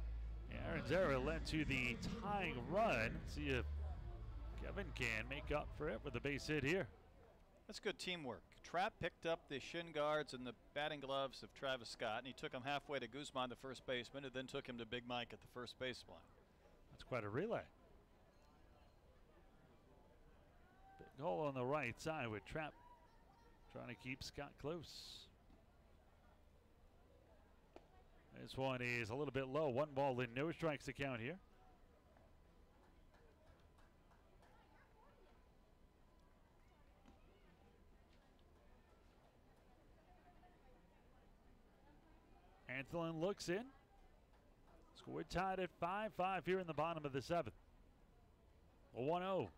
Aarons' error led to the tying run. See if Kevin can make up for it with a base hit here. That's good teamwork. Trapp picked up the shin guards and the batting gloves of Travis Scott, and he took him halfway to Guzman, the first baseman, and then took him to Big Mike at the first baseline. That's quite a relay. Big hole on the right side with Trapp trying to keep Scott close. This one is a little bit low. 1 ball and no strikes to count here. Antolin looks in. Score tied at 5-5 here in the bottom of the 7th. A 1-0.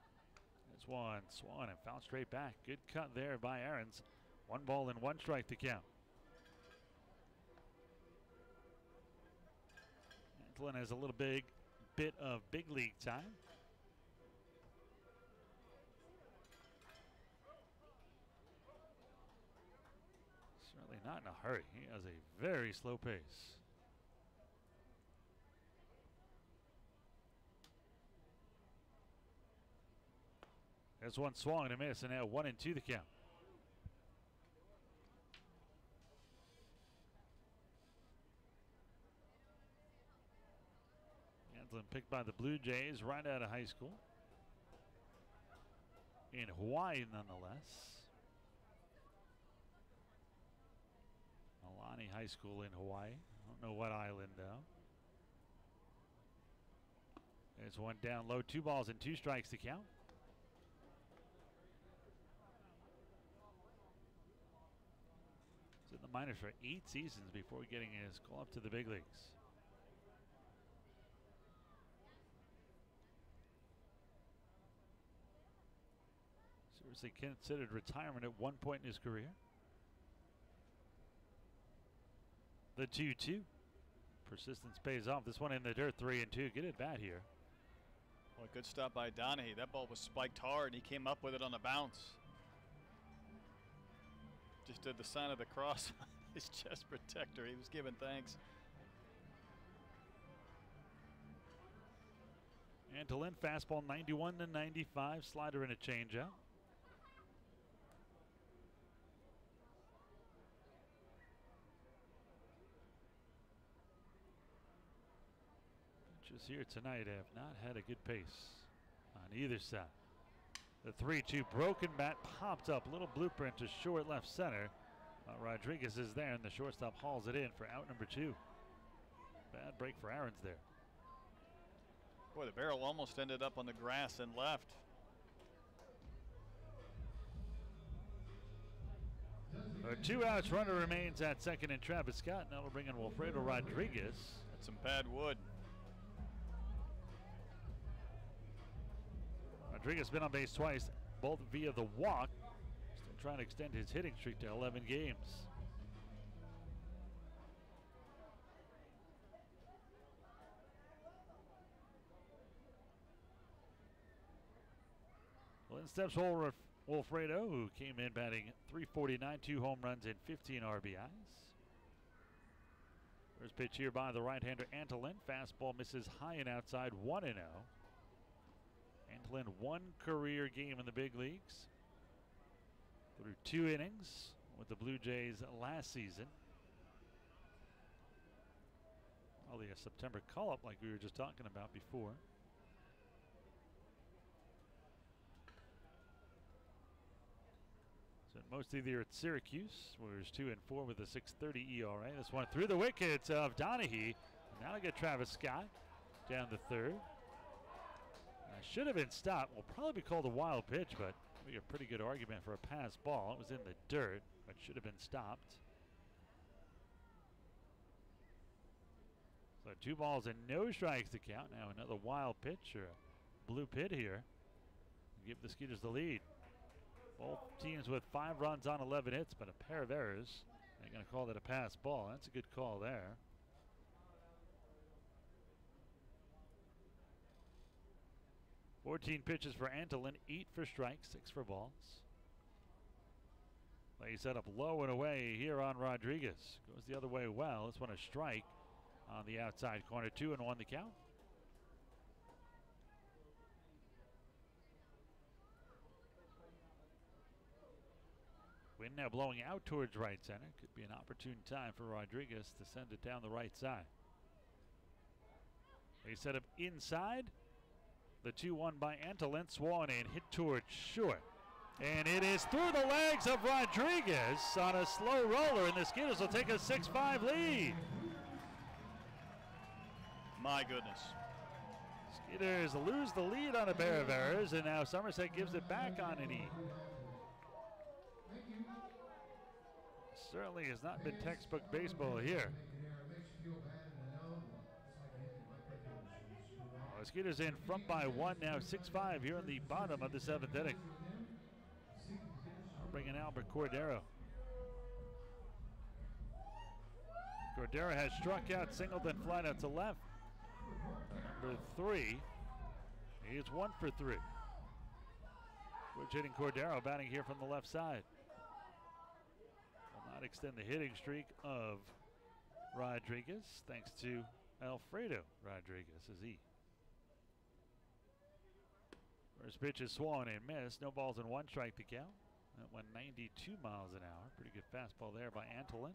This one swung and fouled straight back. Good cut there by Aarons. 1 ball and 1 strike to count. Antolin has a little bit of big league time. Certainly not in a hurry. He has a very slow pace. There's one swung and a miss, and now 1-2 the count. Antolin picked by the Blue Jays right out of high school. In Hawaii, nonetheless. Milani High School in Hawaii. I don't know what island, though. There's one down low. 2 balls and 2 strikes to count. In the minors for 8 seasons before getting his call up to the big leagues. Seriously considered retirement at one point in his career. The 2-2. Persistence pays off. This one in the dirt, 3-2. Good at bat here. Well, good stop by Donahue. That ball was spiked hard. He came up with it on the bounce. Just did the sign of the cross on his chest protector. He was giving thanks. Antolin, fastball 91 to 95. Slider and a changeup. Pitchers here tonight have not had a good pace on either side. The 3-2 broken bat popped up. Little blueprint to short left center. Rodriguez is there, and the shortstop hauls it in for out number 2. Bad break for Aaron's there. Boy, the barrel almost ended up on the grass and left. A 2 outs, runner remains at second in Travis Scott. Now we'll bring in Wilfredo Rodriguez. That's some bad wood. Rodriguez been on base twice, both via the walk. Still trying to extend his hitting streak to 11 games. Well, in steps Wilfredo, who came in batting .349, 2 home runs and 15 RBIs. First pitch here by the right-hander Antolin. Fastball misses high and outside, 1-0. Antolin, 1 career game in the big leagues through 2 innings with the Blue Jays last season. Probably a September call-up like we were just talking about before. So mostly there at Syracuse, where it's 2-4 with a 6.30 ERA. This one through the wickets of Donahue. Now to get Travis Scott down the third. Should have been stopped. Will probably be called a wild pitch, but be a pretty good argument for a pass ball. It was in the dirt, but should have been stopped. So 2 balls and no strikes to count. Now another wild pitch or a blue pit here. Give the Skeeters the lead. Both teams with 5 runs on 11 hits, but a pair of errors. They're going to call that a pass ball. That's a good call there. 14 pitches for Antolin, 8 for strikes, 6 for balls. Play set up low and away here on Rodriguez. Goes the other way well. This one a strike on the outside corner. 2-1 the count. Wind now blowing out towards right center. Could be an opportune time for Rodriguez to send it down the right side. They set up inside. The 2-1 by Antolin, swung and hit towards short. And it is through the legs of Rodriguez on a slow roller, and the Skeeters will take a 6-5 lead. My goodness. Skeeters lose the lead on a pair of errors, and now Somerset gives it back on an E. Certainly has not been textbook baseball here. The Skeeters in front by 1 now, 6-5 here in the bottom of the 7th inning. I'll bring in Albert Cordero. Cordero has struck out, singled, and flied out to left. Number 3, he is 1 for 3. Switch hitting Cordero, batting here from the left side. Will not extend the hitting streak of Rodriguez, thanks to Alfredo Rodriguez as he. First pitch is swung and missed. No balls and 1 strike to count. That went 92 miles an hour. Pretty good fastball there by Antolin.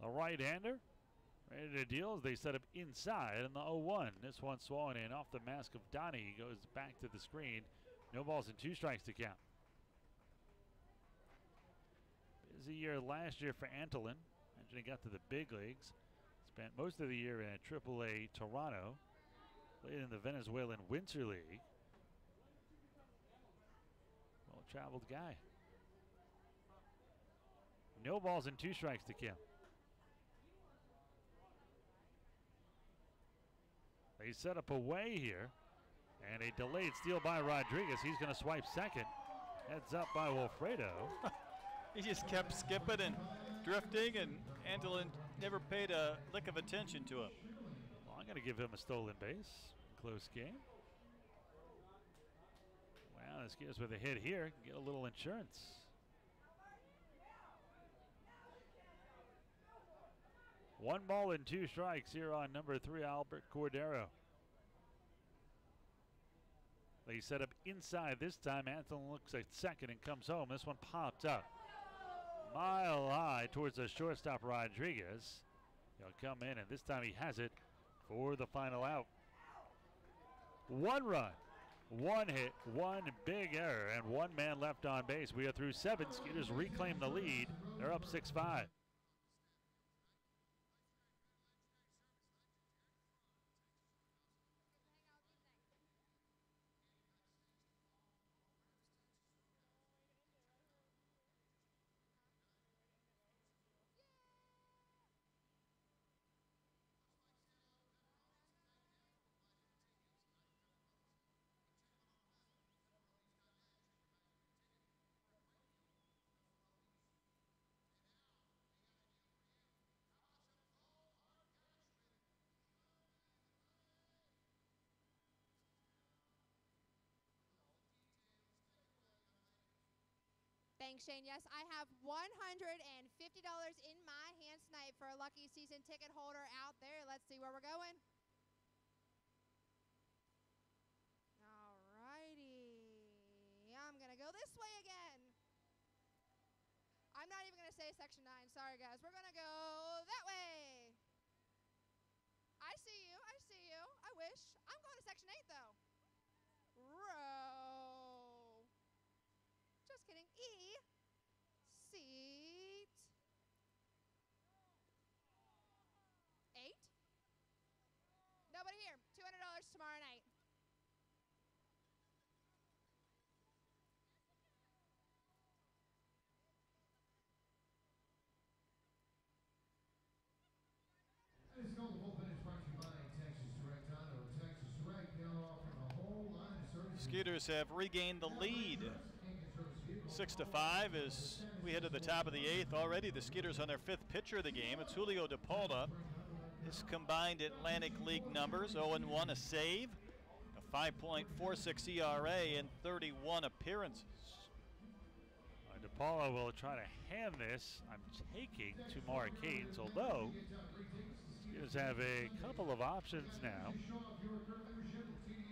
The right-hander ready to deal as they set up inside in the 0-1. This one swung in off the mask of Donnie. Goes back to the screen. No balls and 2 strikes to count. Busy year last year for Antolin. Imagine he got to the big leagues. Spent most of the year in AAA Toronto. Played in the Venezuelan Winter League. Well-traveled guy. No balls and 2 strikes to Kim. They set up away here. And a delayed steal by Rodriguez. He's going to swipe second. Heads up by Wilfredo. He just kept skipping and drifting, and Antolin never paid a lick of attention to him. Well, I'm going to give him a stolen base. Close game. Wow, this gives with a hit here. Get a little insurance. One ball and 2 strikes here on number 3, Albert Cordero. They set up inside this time. Anthony looks at second and comes home. This one popped up mile high towards the shortstop Rodriguez. He'll come in, and this time he has it for the final out. 1 run, 1 hit, 1 big error, and 1 man left on base. We are through 7. Skeeters reclaim the lead. They're up 6-5. Thanks, Shane. Yes, I have $150 in my hands tonight for a lucky season ticket holder out there. Let's see where we're going. All righty. I'm going to go this way again. I'm not even going to say section 9. Sorry, guys. We're going to go that way. I see you. I see you. I wish. I'm going to section 8, though. Row. Just kidding. E. Seat. 8. Nobody here. $200 tomorrow night. This call the bullpen is brought to you by Texas Direct Auto. Texas Direct now offering a whole line of services. Skeeters have regained the lead. 6-5 as we head to the top of the 8th. Already the Skeeters on their 5th pitcher of the game. It's Julio DePaula. His combined Atlantic League numbers: 0-1, a save, a 5.46 ERA, and 31 appearances. DePaula will try to hand this. I'm taking to Mark Haynes, although Skeeters have a couple of options now,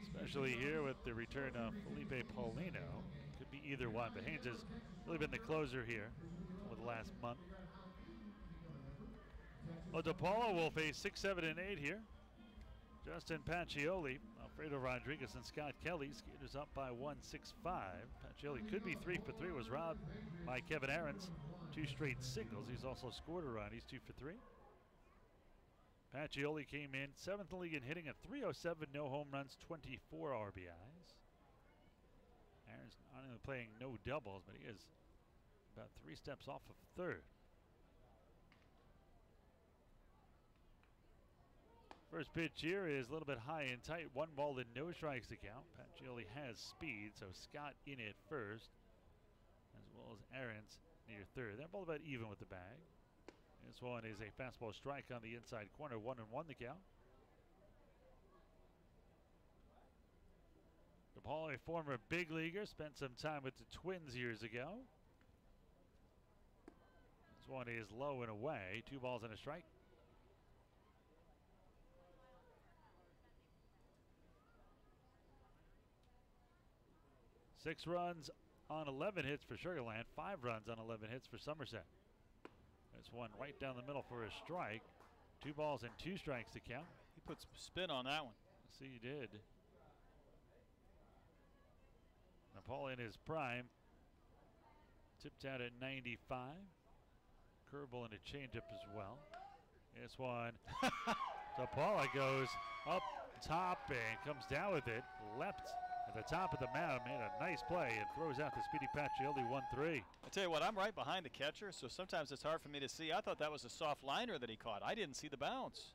especially here with the return of Felipe Paulino. Could be either one, but Haynes has really been the closer here over the last month. Well, DePaula will face 6, 7, and 8 here. Justin Pacioli, Alfredo Rodriguez, and Scott Kelly. Skeeters up by 1, 6-5. Pacioli could be 3 for 3. Was robbed by Kevin Aarons. 2 straight singles. He's also scored a run. He's 2 for 3. Pacioli came in 7th in the league in hitting at .307, no home runs, 24 RBIs. Aarons not only playing no doubles, but he is about 3 steps off of 3rd. First pitch here is a little bit high and tight. 1 ball and no strikes to count. Pacioli has speed, so Scott in at first, as well as Aarons near 3rd. They're both about even with the bag. This one is a fastball strike on the inside corner. 1-1 the count. DePaul, a former big leaguer, spent some time with the Twins years ago. This one is low and away. 2 balls and a strike. Six runs on 11 hits for Sugar Land. 5 runs on 11 hits for Somerset. This one right down the middle for a strike. 2 balls and 2 strikes to count. He put some spin on that one. Yes, he did. DePaul in his prime. Tipped out at 95. Curveball and a changeup as well. This one. DePaula goes up top and comes down with it. Left at the top of the mound, made a nice play and throws out to Speedy Patrioli 1-3. I tell you what, I'm right behind the catcher, so sometimes it's hard for me to see. I thought that was a soft liner that he caught. I didn't see the bounce.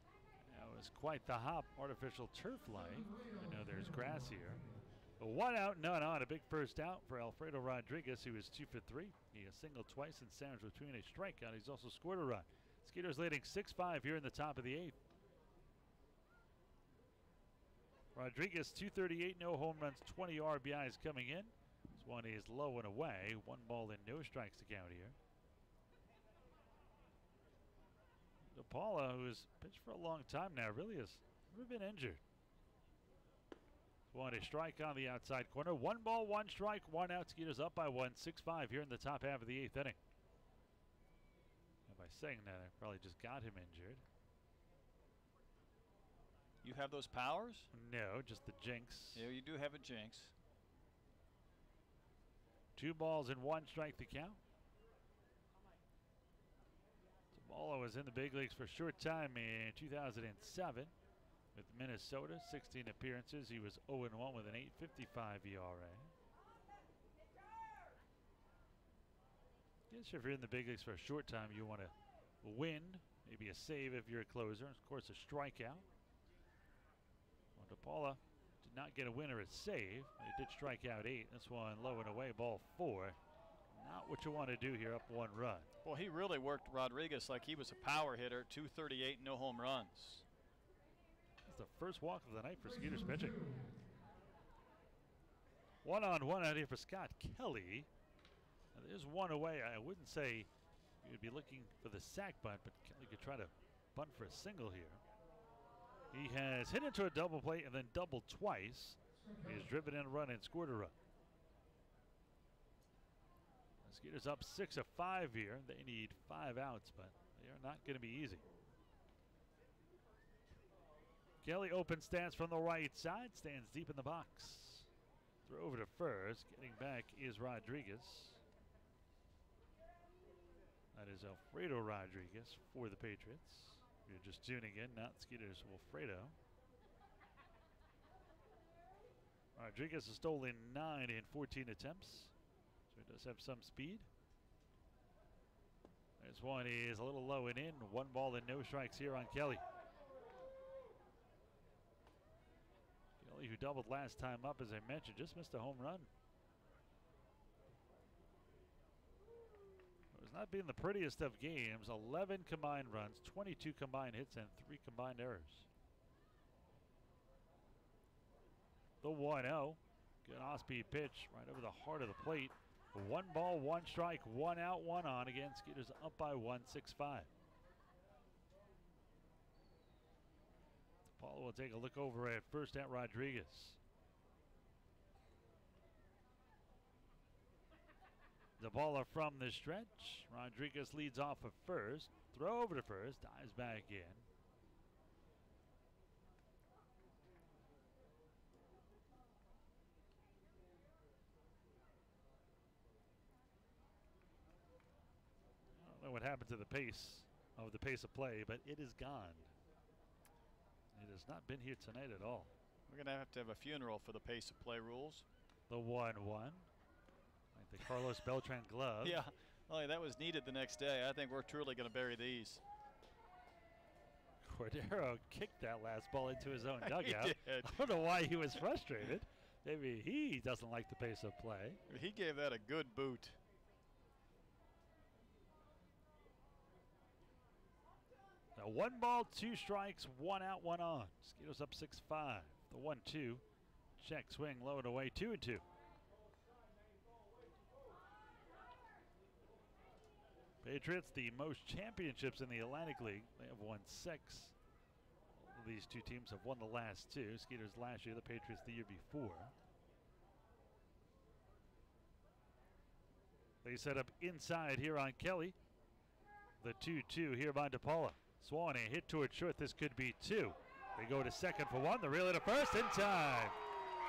That was quite the hop. Artificial turf line. I know there's grass here. A 1 out, none on. A big first out for Alfredo Rodriguez. He was 2 for 3. He has singled twice and sandwiched between a strikeout. He's also scored a run. Skeeters leading 6-5 here in the top of the 8th. Rodriguez 238, no home runs, 20 RBIs coming in. This one is low and away. 1 ball and no strikes to count here. DePaula, who has pitched for a long time now, really has never been injured. One a strike on the outside corner. 1 ball, 1 strike, 1 out. Skeeters up by 1, 6-5 here in the top half of the 8th inning. And by saying that, I probably just got him injured. You have those powers? No, just the jinx. Yeah, you do have a jinx. 2 balls and 1 strike to count. DePaula was in the big leagues for a short time in 2007 with Minnesota. 16 appearances. He was 0-1 with an 8.55 ERA. I guess if you're in the big leagues for a short time, you want to win. Maybe a save if you're a closer. Of course, a strikeout. Well, DePaula did not get a win or a save. He did strike out 8. This one low and away, ball 4. Not what you want to do here, up 1 run. Well, he really worked Rodriguez like he was a power hitter. 238, no home runs. It's the first walk of the night for Skeeters pitching. 1-on-1 out here for Scott Kelly. Now, there's 1 away. I wouldn't say you'd be looking for the sac bunt, but Kelly could try to bunt for a single here. He has hit into a double play and then doubled twice. He has driven in a run and scored a run. Skeeters up 6 of 5 here. They need 5 outs, but they are not going to be easy. Kelly open stance from the right side, stands deep in the box. Throw over to first. Getting back is Rodriguez. That is Alfredo Rodriguez for the Patriots. If you're just tuning in, not Skeeters Alfredo. Rodriguez has stolen 9 in 14 attempts. So he does have some speed. This one is a little low and in. 1 ball and no strikes here on Kelly. Kelly, who doubled last time up, as I mentioned, just missed a home run. It was not being the prettiest of games. 11 combined runs, 22 combined hits, and 3 combined errors. The 1-0. Good off-speed pitch right over the heart of the plate. 1 ball, 1 strike, 1 out, 1 on. Again, Skeeters up by 1, 6-5. Paulo will take a look over at first at Rodriguez. The ball from the stretch. Rodriguez leads off of first. Throw over to first. Dives back in. I don't know what happened to the pace of play, but it is gone. It has not been here tonight at all. We're going to have a funeral for the pace of play rules. The 1-1. Like the Carlos Beltran glove. Yeah, well, that was needed the next day. I think we're truly going to bury these. Cordero kicked that last ball into his own dugout. He did. I don't know why he was frustrated. Maybe he doesn't like the pace of play. He gave that a good boot. Now 1 ball, 2 strikes, 1 out, 1 on. Skeeters up 6-5. The 1-2. Check swing low and away, 2-2. Patriots, the most championships in the Atlantic League. They have won 6. These 2 teams have won the last 2. Skeeters last year, the Patriots the year before. They set up inside here on Kelly. The 2-2 here by DePaula. Swan, a hit towards short. This could be 2. They go to second for 1. They're really to first in time.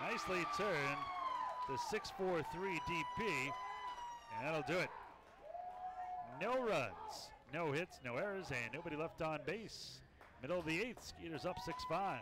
Nicely turned. The 6-4-3 DP. And that'll do it. No runs. No hits, no errors, and nobody left on base. Middle of the 8th, Skeeters up 6-5.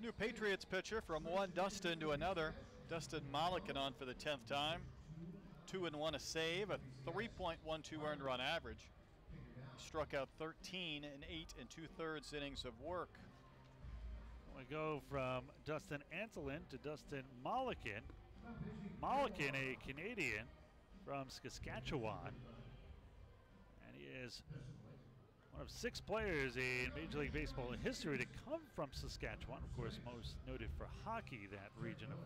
New Patriots pitcher from one Dustin to another. Dustin Mollican on for the 10th time. 2 and 1 a save, a 3.12 earned run average. Struck out 13 in 8 2/3 innings of work. We go from Dustin Antolin to Dustin Mollican. Mollican, a Canadian from Saskatchewan. And he is one of 6 players in Major League Baseball history to come from Saskatchewan. Of course, most noted for hockey, that region of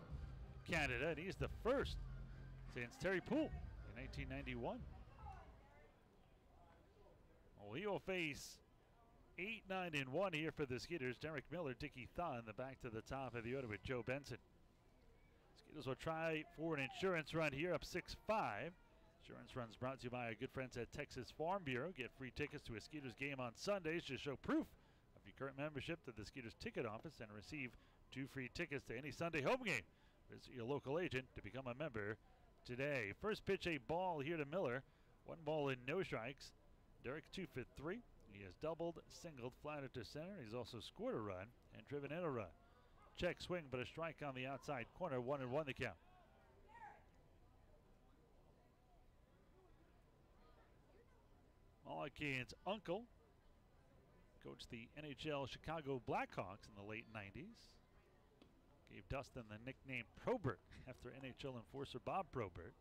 Canada. And he's the first since Terry Poole in 1991. Well, he will face 8-9-1 here for the Skeeters. Derek Miller, Dickie Thun, the back to the top of the order with Joe Benson. Skeeters will try for an insurance run here, up 6-5. Insurance runs brought to you by our good friends at Texas Farm Bureau. Get free tickets to a Skeeters game on Sundays. Just show proof of your current membership to the Skeeters ticket office and receive 2 free tickets to any Sunday home game. Visit your local agent to become a member today. First pitch, a ball here to Miller. 1 ball and no strikes. Derek 2 for 3. He has doubled, singled, flatted to center. He's also scored a run and driven in a run. Check swing, but a strike on the outside corner. 1-1 the count. Mollican's uncle coached the NHL Chicago Blackhawks in the late 90s. Gave Dustin the nickname Probert after NHL enforcer Bob Probert.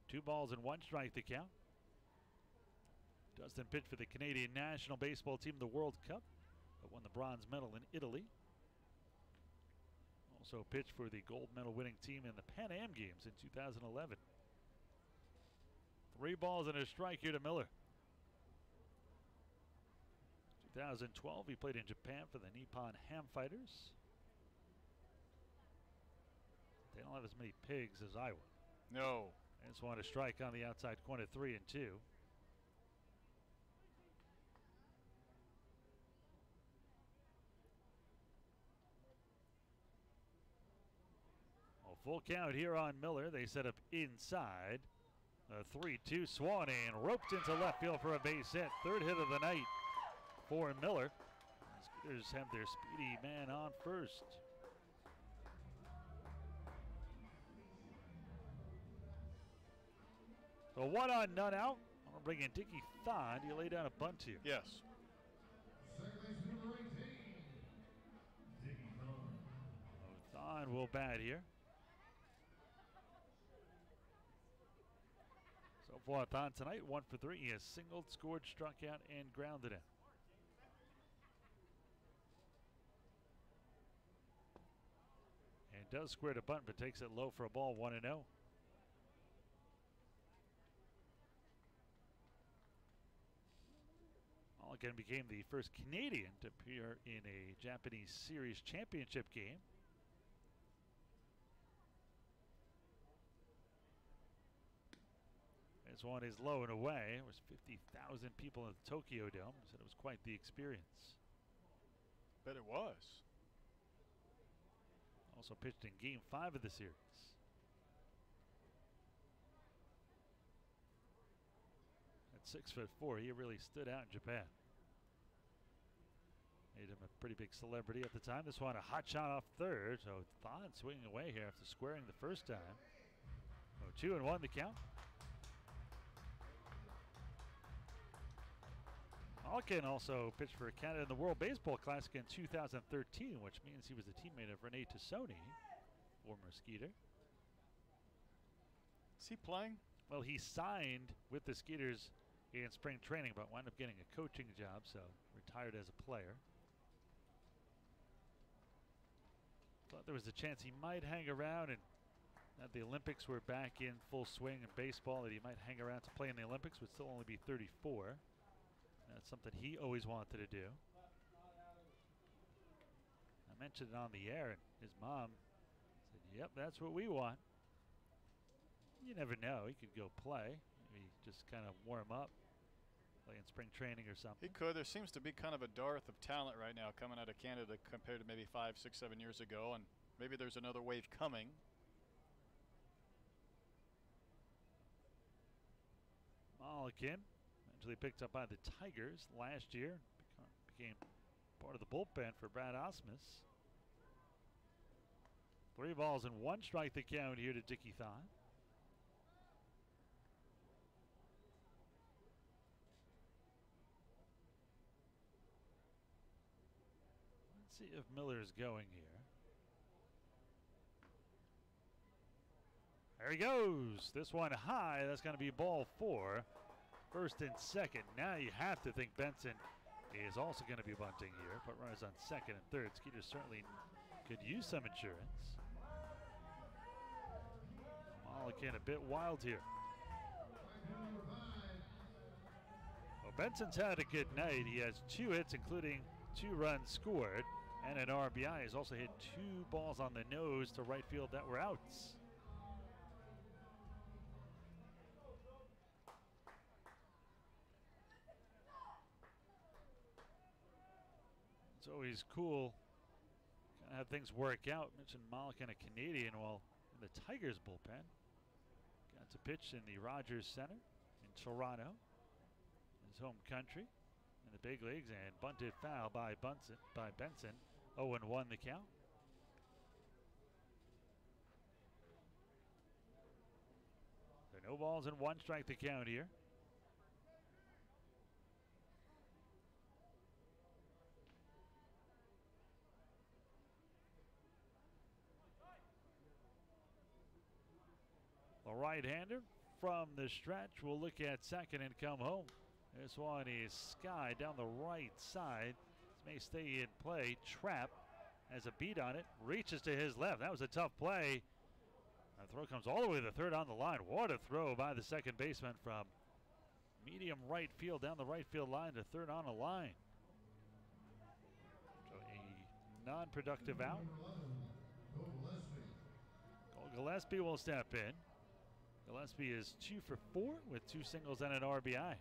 2 balls and 1 strike to count. Dustin pitched for the Canadian national baseball team in the World Cup, but won the bronze medal in Italy. Also pitched for the gold medal winning team in the Pan Am Games in 2011. 3 balls and a strike here to Miller. 2012, he played in Japan for the Nippon Ham Fighters. They don't have as many pigs as I would. No. They just want to strike on the outside corner, 3-2. Well, full count here on Miller. They set up inside. A 3-2 swung and roped into left field for a base hit. 3rd hit of the night for Miller. The Skeeters have their speedy man on first. So 1 on, none out. I'm going to bring in Dickie Thon. Do you lay down a bunt here? Yes. Thon will bat here. So far, Thon tonight, 1 for 3. He has singled, scored, struck out, and grounded in. And does square to bunt, but takes it low for a ball, 1-0. Mulligan became the first Canadian to appear in a Japanese Series championship game. This one is low and away. It was 50,000 people in the Tokyo Dome. Said it was quite the experience. Bet it was. Also pitched in Game 5 of the series. At 6'4", he really stood out in Japan. Made him a pretty big celebrity at the time. This one a hot shot off third, so Thon swinging away here after squaring the first time. So 2-1 the count. Malkin also pitched for Canada in the World Baseball Classic in 2013, which means he was a teammate of Rene Tassoni, former Skeeter. Is he playing? Well, he signed with the Skeeters in spring training, but wound up getting a coaching job, so retired as a player. Thought there was a chance he might hang around, and that the Olympics were back in full swing in baseball, that he might hang around to play in the Olympics, would still only be 34. That's something he always wanted to do. I mentioned it on the air, and his mom said, yep, that's what we want. You never know. He could go play. Maybe just kind of warm up, play in spring training or something. He could. There seems to be kind of a dearth of talent right now coming out of Canada compared to maybe 5, 6, 7 years ago, and maybe there's another wave coming. Mulligan, eventually picked up by the Tigers last year, became part of the bullpen for Brad Osmus. 3 balls and 1 strike the count here to Dickie Thon. Let's see if Miller's going here. There he goes. This one high. That's going to be ball 4. First and second. Now you have to think Benson is also going to be bunting here. Put runners on second and third. Skeeters certainly could use some insurance. Mulligan a bit wild here. Well, Benson's had a good night. He has 2 hits, including 2 runs scored, and an RBI. He's also hit 2 balls on the nose to right field that were outs. It's always cool kind of have things work out. Mentioned Mulligan, a Canadian, while in the Tigers bullpen. Got to pitch in the Rogers Center in Toronto, his home country, in the big leagues, and bunted foul by Benson. 0-1 the count. So no balls and 1 strike the count here. The right-hander from the stretch will look at second and come home. This one is Sky down the right side. This may stay in play. Trap has a beat on it. Reaches to his left. That was a tough play. The throw comes all the way to the third on the line. What a throw by the second baseman from medium right field down the right field line to third on the line. So a non-productive out. Cole Gillespie will step in. Gillespie is 2 for 4 with 2 singles and an RBI.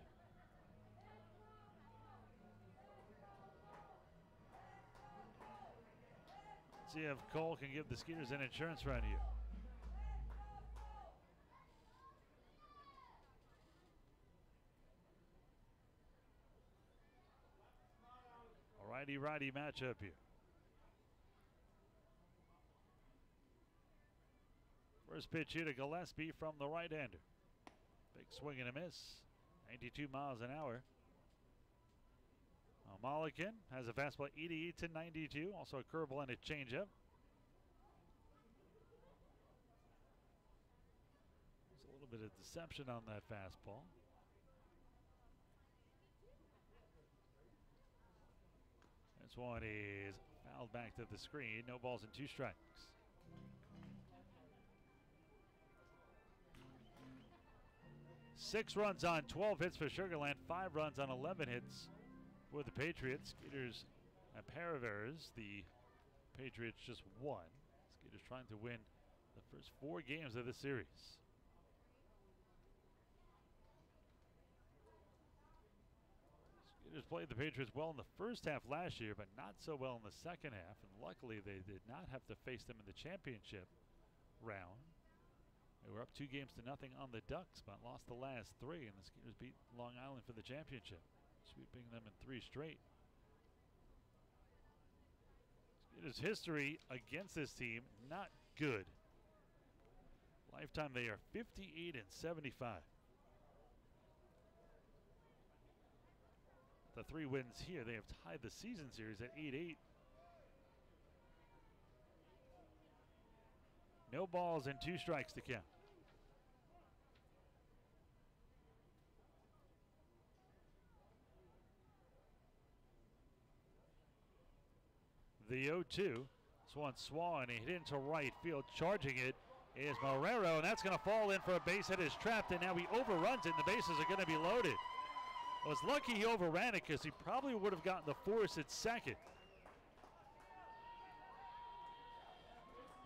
Let's see if Cole can give the Skeeters an insurance run here. A righty-righty matchup here. First pitch here to Gillespie from the right-hander. Big swing and a miss. 92 miles an hour. Mulligan has a fastball 88 to 92. Also a curveball and a changeup. There's a little bit of deception on that fastball. This one is fouled back to the screen. No balls and 2 strikes. Six runs on 12 hits for Sugar Land, 5 runs on 11 hits For the Patriots, Skeeters a pair of errors. The Patriots just won. Skeeters trying to win the first 4 games of the series. Skeeters played the Patriots well in the first half last year, but not so well in the second half. And luckily, they did not have to face them in the championship round. They were up 2-0 on the Ducks, but lost the last 3, and the Skeeters beat Long Island for the championship, sweeping them in 3 straight. Skeeters' history against this team, not good. Lifetime, they are 58-75. The 3 wins here, they have tied the season series at 8-8. No balls and 2 strikes to count. The 0-2. This one swung and he hit into right field. Charging it is Marrero, and that's going to fall in for a base hit. Is trapped, and now he overruns it, and the bases are going to be loaded. I was lucky he overran it because he probably would have gotten the force at second.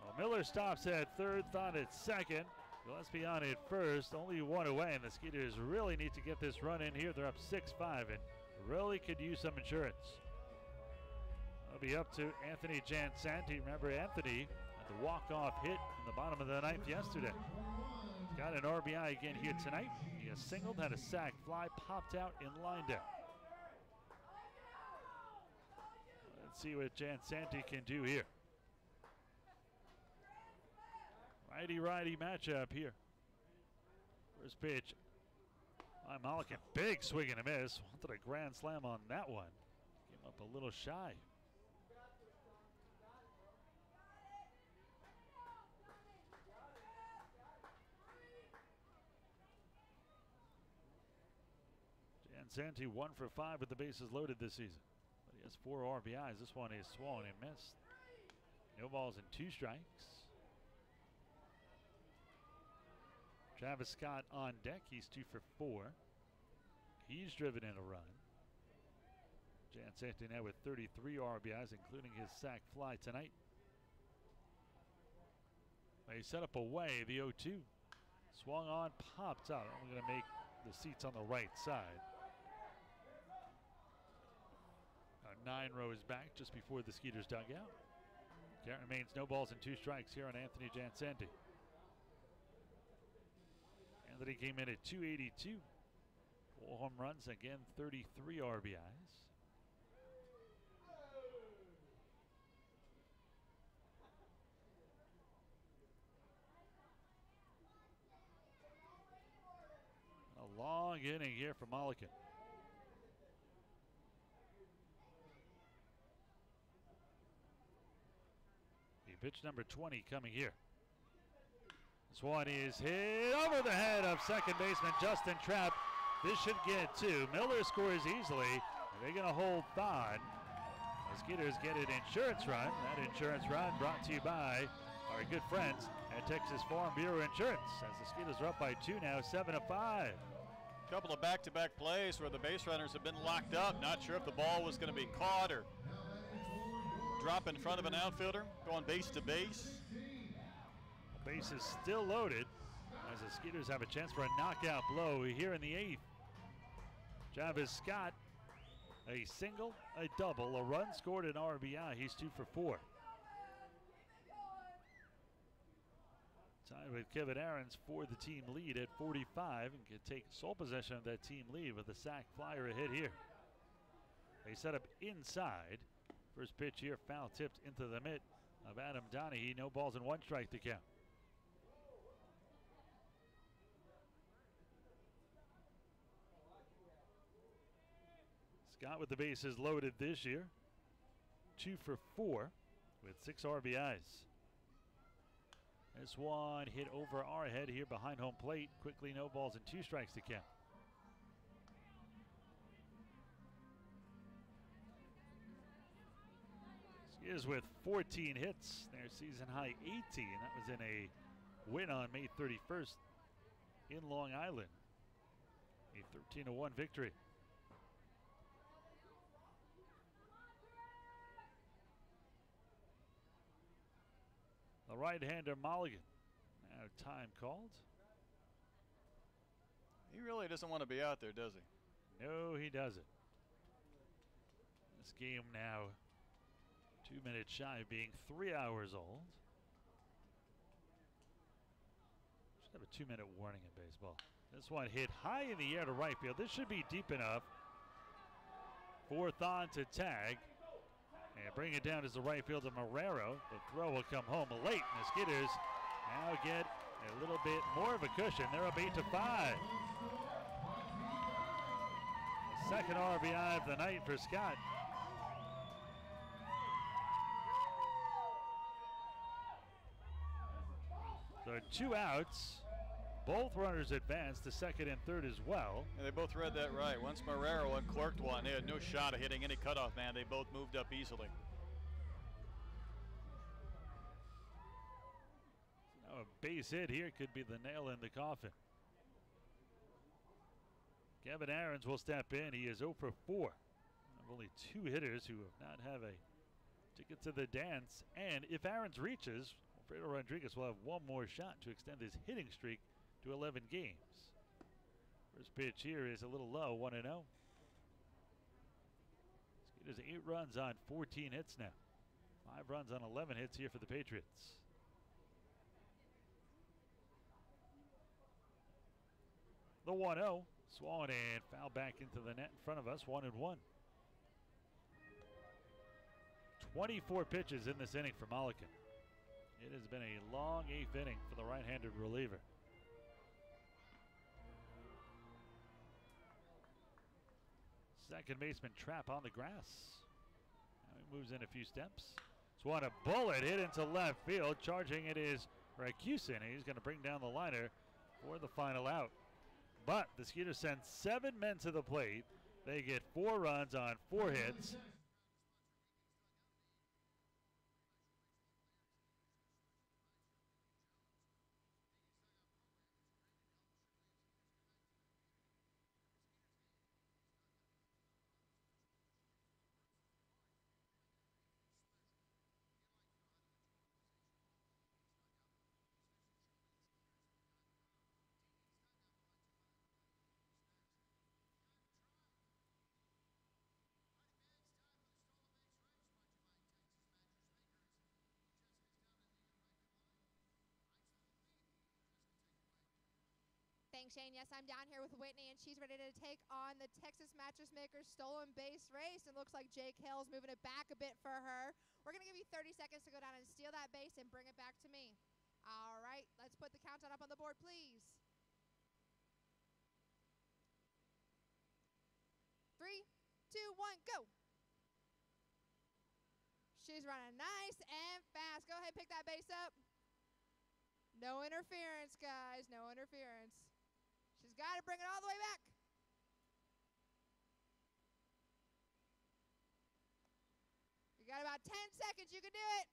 Well, Miller stops at third, Thought at second. Gillespie on at first, only 1 away, and the Skeeters really need to get this run in here. They're up 6-5 and really could use some insurance. That'll be up to Anthony Jansanti. Remember, Anthony had the walk-off hit in the bottom of the 9th yesterday. He's got an RBI again here tonight. He has singled, had a sac fly, popped out, and lined out. Let's see what Jansanti can do here. Righty-righty matchup here. First pitch by Mulligan. Big swing and a miss. Wanted a grand slam on that one. Came up a little shy. Jansanti 1 for 5 with the bases loaded this season. But he has 4 RBIs. This one is swung and missed. No balls and 2 strikes. Travis Scott on deck. He's 2 for 4. He's driven in a run. Jansanti now with 33 RBIs, including his sac fly tonight. He set up away, the 0-2. Swung on, popped out. Only going to make the seats on the right side. 9 rows back just before the Skeeters dugout. Count remains no balls and 2 strikes here on Anthony Jansanti. Anthony came in at 282. 4 home runs, again 33 RBIs. A long inning here for Mulligan. Pitch number 20 coming here. This one is hit over the head of second baseman Justin Trapp. This should get 2. Miller scores easily. They're going to hold Thon. The Skeeters get an insurance run. That insurance run brought to you by our good friends at Texas Farm Bureau Insurance. As the Skeeters are up by 2 now, 7-5. A couple of back-to-back plays where the base runners have been locked up. Not sure if the ball was going to be caught or drop in front of an outfielder, going base to base. The base is still loaded as the Skeeters have a chance for a knockout blow here in the 8th. Travis Scott, a single, a double, a run scored, an RBI. He's 2 for 4. Tied with Kevin Aarons for the team lead at 45 and can take sole possession of that team lead with a sac flyer a hit here. They set up inside. First pitch here, foul tipped into the mitt of Adam Donahue. No balls and 1 strike to count. Scott with the bases loaded this year. 2 for 4 with 6 RBIs. This one hit over our head here behind home plate. Quickly, no balls and 2 strikes to count. Is with 14 hits, their season high 18. That was in a win on May 31st in Long Island. A 13-1 victory. right-hander Mulligan. Now time called. He really doesn't want to be out there, does he? No, he doesn't. This game now 2 minutes shy of being 3 hours old. Should have a 2-minute warning in baseball. This one hit high in the air to right field. This should be deep enough. Fourth on to tag. And bring it down as the right fielder Marrero. The throw will come home late. And the Skeeters now get a little bit more of a cushion. They're up 8-5. The second RBI of the night for Scott. So 2 outs. Both runners advanced to second and third as well. And they both read that right. Once Marrero unclerked one, they had no shot of hitting any cutoff man. They both moved up easily. Now a base hit here could be the nail in the coffin. Kevin Aarons will step in. He is 0 for 4. Only 2 hitters who have not have a ticket to the dance. And if Aarons reaches, Alfredo Rodriguez will have one more shot to extend his hitting streak to 11 games. First pitch here is a little low, 1-0. Skeeters 8 runs on 14 hits now. 5 runs on 11 hits here for the Patriots. The 1-0, swung and foul back into the net in front of us, 1-1. 24 pitches in this inning for Mulligan. It has been a long 8th inning for the right-handed reliever. Second baseman Trapp on the grass. Now he moves in a few steps. Swung a bullet hit into left field. Charging it is Rakusin. He's going to bring down the liner for the final out. But the Skeeters send 7 men to the plate. They get 4 runs on 4 hits. Thanks, Shane. Yes, I'm down here with Whitney, and she's ready to take on the Texas Mattress Makers stolen base race. It looks like Jake Hill's moving it back a bit for her. We're going to give you 30 seconds to go down and steal that base and bring it back to me. All right, let's put the countdown up on the board, please. 3, 2, 1, go. She's running nice and fast. Go ahead, pick that base up. No interference, guys. No interference. She's got to bring it all the way back. You got about 10 seconds. You can do it.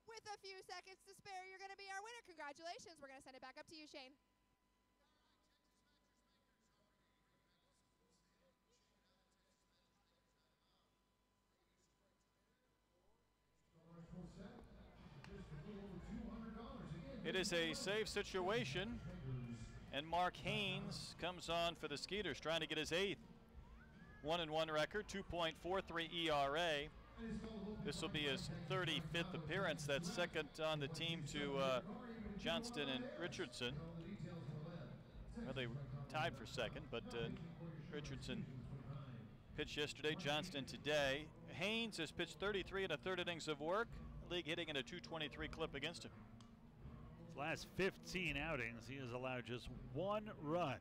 With a few seconds to spare, you're going to be our winner. Congratulations. We're going to send it back up to you, Shane. It is a save situation, and Mark Haynes comes on for the Skeeters, trying to get his 8th 1-1 record, 2.43 ERA. This will be his 35th appearance. That's second on the team to Johnston and Richardson. Well, they tied for second, but Richardson pitched yesterday, Johnston today. Haynes has pitched 33 1/3 innings of work, league hitting at a .223 clip against him. Last 15 outings, he has allowed just 1 run.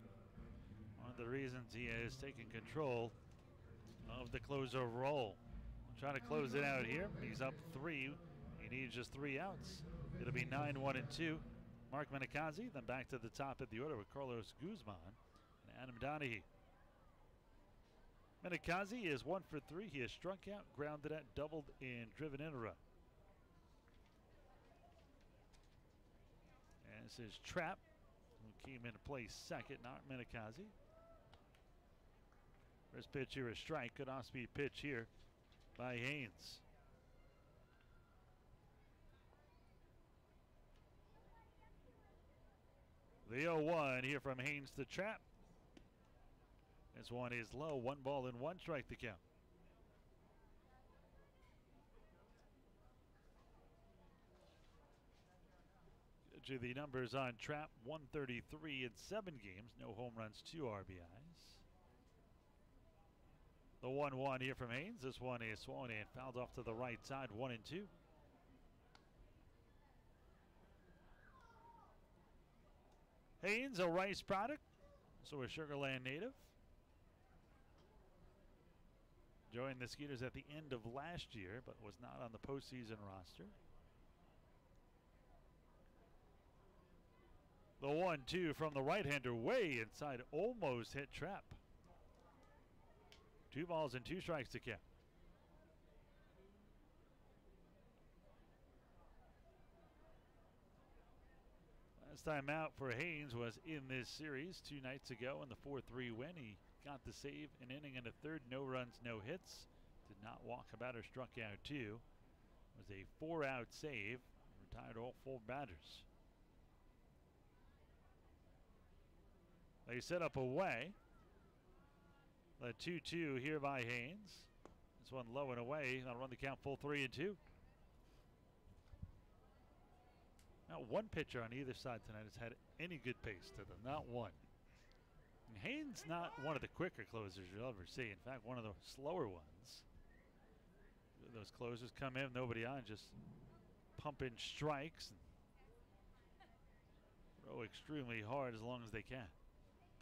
One of the reasons he has taken control of the closer role. Trying to close it out here. He's up 3. He needs just 3 outs. It'll be 9-1-2. Mark Menikazi, then back to the top of the order with Carlos Guzman and Adam Donahue. Menikazi is 1 for 3. He has struck out, grounded out, doubled, and driven in a run. This is Trapp, who came into play second, not Menikazi. First pitch here, a strike. Good off-speed pitch here by Haynes. The 0-1 here from Haynes to Trap. This one is low. 1 ball and 1 strike to count. To the numbers on Trap, 133 in 7 games, no home runs, 2 RBIs. The 1-1 here from Haynes. This one is swung and fouled off to the right side, 1-2. Haynes, a Rice product, so a Sugar Land native. Joined the Skeeters at the end of last year, but was not on the postseason roster. The 1-2 from the right-hander way inside, almost hit Trap. 2 balls and 2 strikes to count. Last time out for Haynes was in this series 2 nights ago in the 4-3 win. He got the save, an inning and a third, no runs, no hits. Did not walk a batter, struck out 2. It was a 4-out save, retired all 4 batters. They set up away. The 2-2 here by Haynes. This one low and away. That'll run the count full 3-2. Not one pitcher on either side tonight has had any good pace to them. Not one. And Haynes not one of the quicker closers you'll ever see. In fact, one of the slower ones. Those closers come in, nobody on, just pumping strikes and throw extremely hard as long as they can.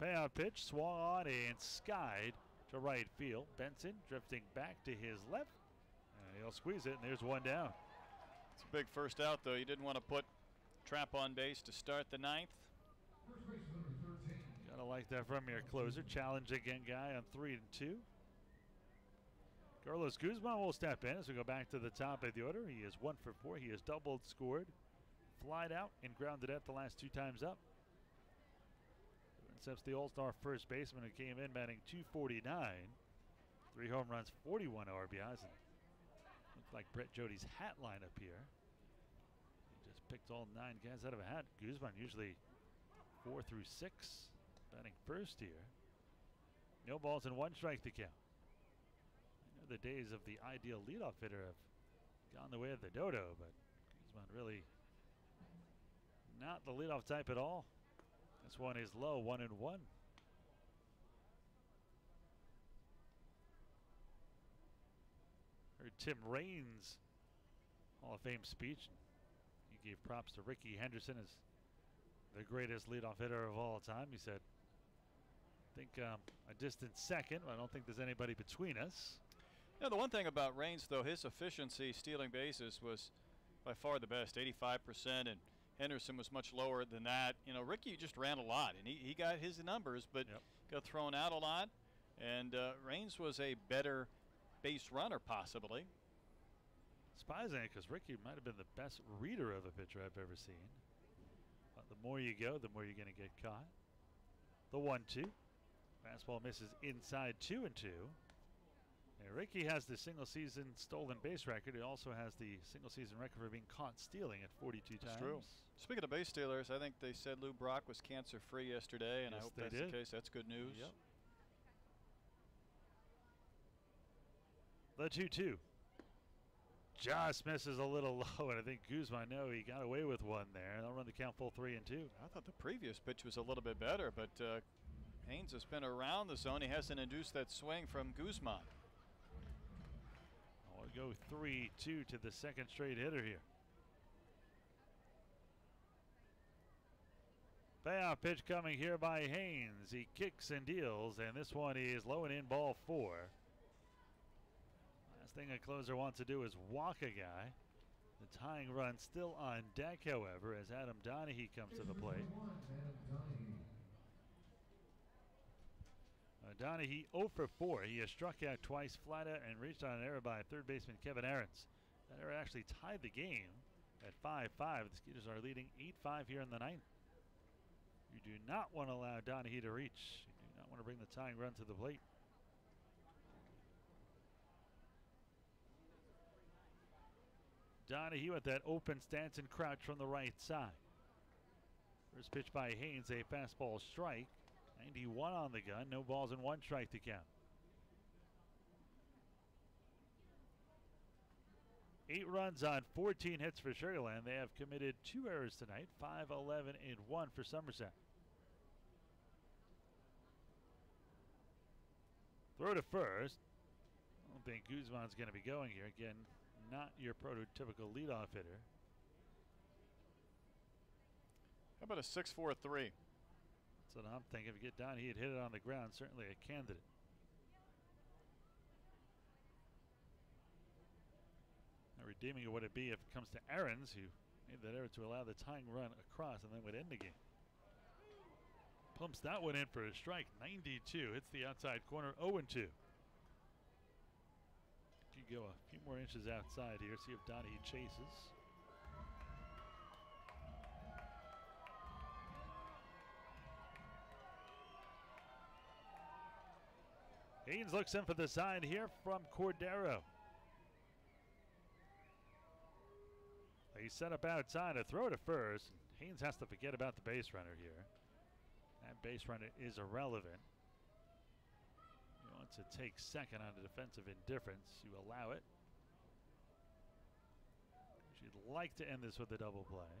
Payout pitch, swung on and skied to right field. Benson drifting back to his left. And he'll squeeze it, and there's one down. It's a big first out, though. You didn't want to put Trap on base to start the 9th. Gotta like that from your closer. Challenge again guy on 3-2. Carlos Guzman will step in as we go back to the top of the order. He is 1 for 4. He has doubled, scored, flied out, and grounded out the last 2 times up. Accepts the All-Star first baseman who came in batting .249. 3 home runs, 41 RBIs. And looks like Brett Jody's hat lineup here. He just picked all 9 guys out of a hat. Guzman usually 4 through 6, batting first here. No balls and 1 strike to count. I know the days of the ideal leadoff hitter have gone the way of the dodo, but Guzman really not the leadoff type at all. This one is low, 1-1. Heard Tim Raines' Hall of Fame speech. He gave props to Ricky Henderson as the greatest leadoff hitter of all time. He said, I think a distant second. I don't think there's anybody between us. Yeah, the one thing about Raines, though, his efficiency stealing bases was by far the best, 85%, and Henderson was much lower than that. You know, Ricky just ran a lot, and he got his numbers, but got thrown out a lot. And Raines was a better base runner, possibly. Surprising, because Ricky might have been the best reader of a pitcher I've ever seen. But the more you go, the more you're going to get caught. The 1-2. Fastball misses inside, 2-2. And Ricky has the single-season stolen base record. He also has the single-season record for being caught stealing at 42 times. That's true. Speaking of base stealers, I think they said Lou Brock was cancer-free yesterday, and yes, I hope that's the case. That's good news. Yep. The 2-2. Just misses a little low, and I think Guzman, no, he got away with one there. They'll run the count full 3-2. I thought the previous pitch was a little bit better, but Haynes has been around the zone. He hasn't induced that swing from Guzman. We'll go 3-2 to the second straight hitter here. Payoff pitch coming here by Haynes. He kicks and deals, and this one is low and in, ball 4. Last thing a closer wants to do is walk a guy. The tying run still on deck, however, as Adam Donahue comes to the plate. Donahue 0 for 4. He has struck out twice, flat out, and reached on an error by third baseman Kevin Aarons. That error actually tied the game at 5-5. The Skeeters are leading 8-5 here in the 9th. You do not want to allow Donahue to reach. You do not want to bring the tying run to the plate. Donahue at that open stance and crouch from the right side. First pitch by Haynes, a fastball strike. 91 on the gun, no balls and 1 strike to count. 8 runs on 14 hits for Sugar Land. They have committed 2 errors tonight, 5, 11, and 1 for Somerset. Throw to first. I don't think Guzman's going to be going here. Again, not your prototypical leadoff hitter. How about a 6-4-3? That's what I'm thinking. If you get down, he'd hit it on the ground. Certainly a candidate. Now redeeming it would it be if it comes to Aarons, who made that error to allow the tying run across and then would end the game. Pumps that one in for a strike. 92. Hits the outside corner. 0-2. Could go a few more inches outside here. See if Donahue chases. Haynes looks in for the sign here from Cordero. He set up outside, a throw to first. Haynes has to forget about the base runner here. That base runner is irrelevant. He wants to take second on a defensive indifference. You allow it. You'd like to end this with a double play.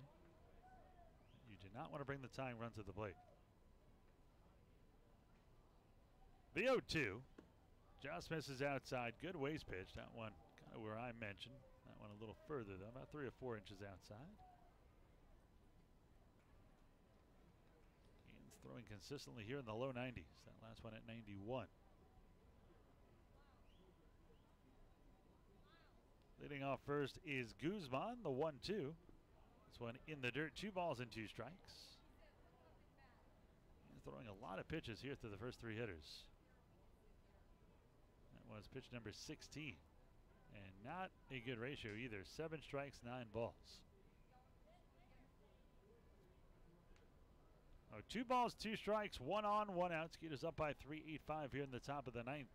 You do not want to bring the tying run to the plate. The 0-2. Just misses outside. Good waist pitch. That one kind of where I mentioned. That one a little further though, about 3 or 4 inches outside. Ian's throwing consistently here in the low 90s. That last one at 91. Leading off first is Guzman, the 1-2. This one in the dirt. 2 balls and 2 strikes. He's throwing a lot of pitches here to the first 3 hitters. That was pitch number 16. And not a good ratio either. 7 strikes, 9 balls. Oh, 2 balls, 2 strikes, 1 on, 1 out. Skeeters up by 3-8-5 here in the top of the 9th.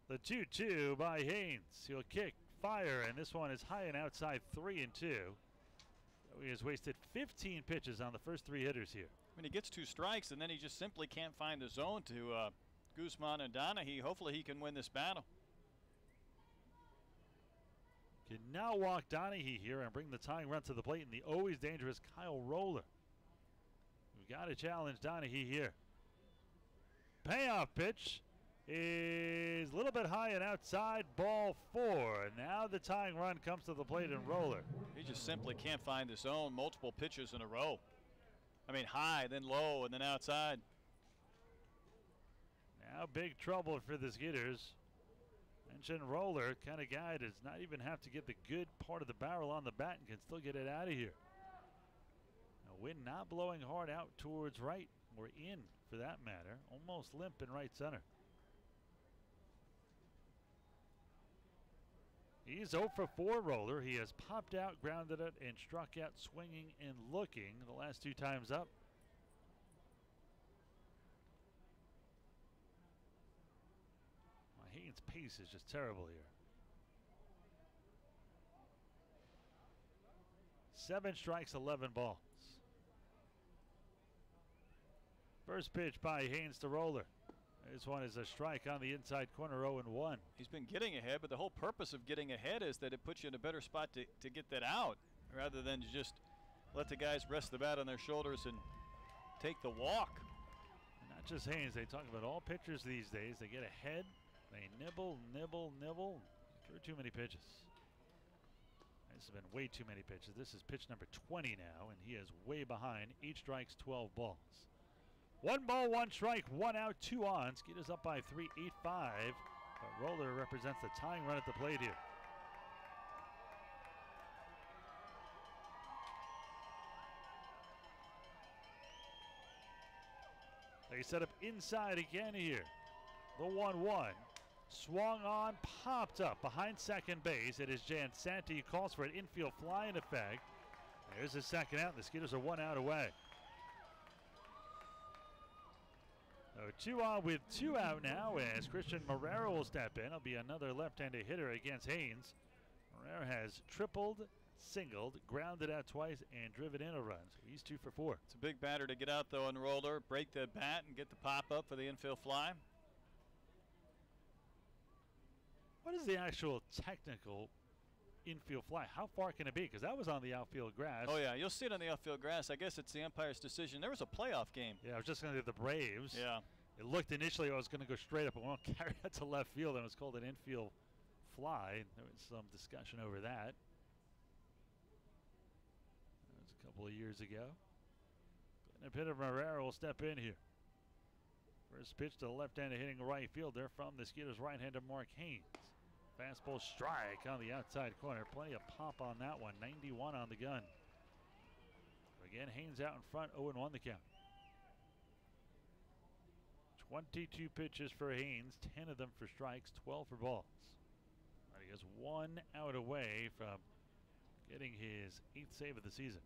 The 2-2 by Haynes. He'll kick, fire, and this one is high and outside 3-2. So he has wasted 15 pitches on the first 3 hitters here. I mean, he gets 2 strikes, and then he just simply can't find the zone to Guzman and Donahue. Hopefully he can win this battle. Can now walk Donahue here and bring the tying run to the plate, and the always dangerous Kyle Roller. We've got to challenge Donahue here. Payoff pitch is a little bit high and outside, ball 4. And now the tying run comes to the plate and Roller. He just simply can't find the zone. Multiple pitches in a row. I mean, high, then low, and then outside. Now big trouble for the Skeeters. Mentioned Roller, kind of guy does not even have to get the good part of the barrel on the bat and can still get it out of here. Now wind not blowing hard out towards right, or in for that matter. Almost limp in right center. He's 0 for 4 Roller. He has popped out, grounded it, and struck out swinging and looking the last 2 times up. Haynes' pace is just terrible here. 7 strikes, 11 balls. First pitch by Haynes to Roller. This one is a strike on the inside corner, 0-1. He's been getting ahead, but the whole purpose of getting ahead is that it puts you in a better spot to get that out, rather than to just let the guys rest the bat on their shoulders and take the walk. And not just Haynes, they talk about all pitchers these days. They get ahead, they nibble, nibble, nibble, throw too many pitches. This has been way too many pitches. This is pitch number 20 now, and he is way behind. 8 strikes, 12 balls. 1 ball, 1 strike, 1 out, 2 on. Skeeters up by 3-8-5. But Roller represents the tying run at the plate here. They set up inside again here. The 1-1. Swung on, popped up behind second base. It is Jansanti who calls for an infield fly in effect. There's his second out. The Skeeters are 1 out away. So 2 on with 2 out now as Christian Marrero will step in. It'll be another left-handed hitter against Haynes. Marrero has tripled, singled, grounded out twice, and driven in a run. So he's 2 for 4. It's a big batter to get out, though, on roller, break the bat, and get the pop up for the infield fly. What is the actual technical infield fly? How far can it be? Because that was on the outfield grass. Oh, yeah, you'll see it on the outfield grass. I guess it's the umpire's decision. There was a playoff game. Yeah, I was just going to do the Braves. Yeah. It looked initially I was going to go straight up, but won't carry it to left field, and it was called an infield fly. There was some discussion over that. That was a couple of years ago. And Peter Marrero will step in here. First pitch to the left-hander hitting right field. They're from the Skeeters right-hander Mark Haynes. Fastball strike on the outside corner. Plenty of pop on that one. 91 on the gun. Again, Haynes out in front. 0-1 the count. 22 pitches for Haynes. 10 of them for strikes. 12 for balls. He is 1 out away from getting his 8th save of the season.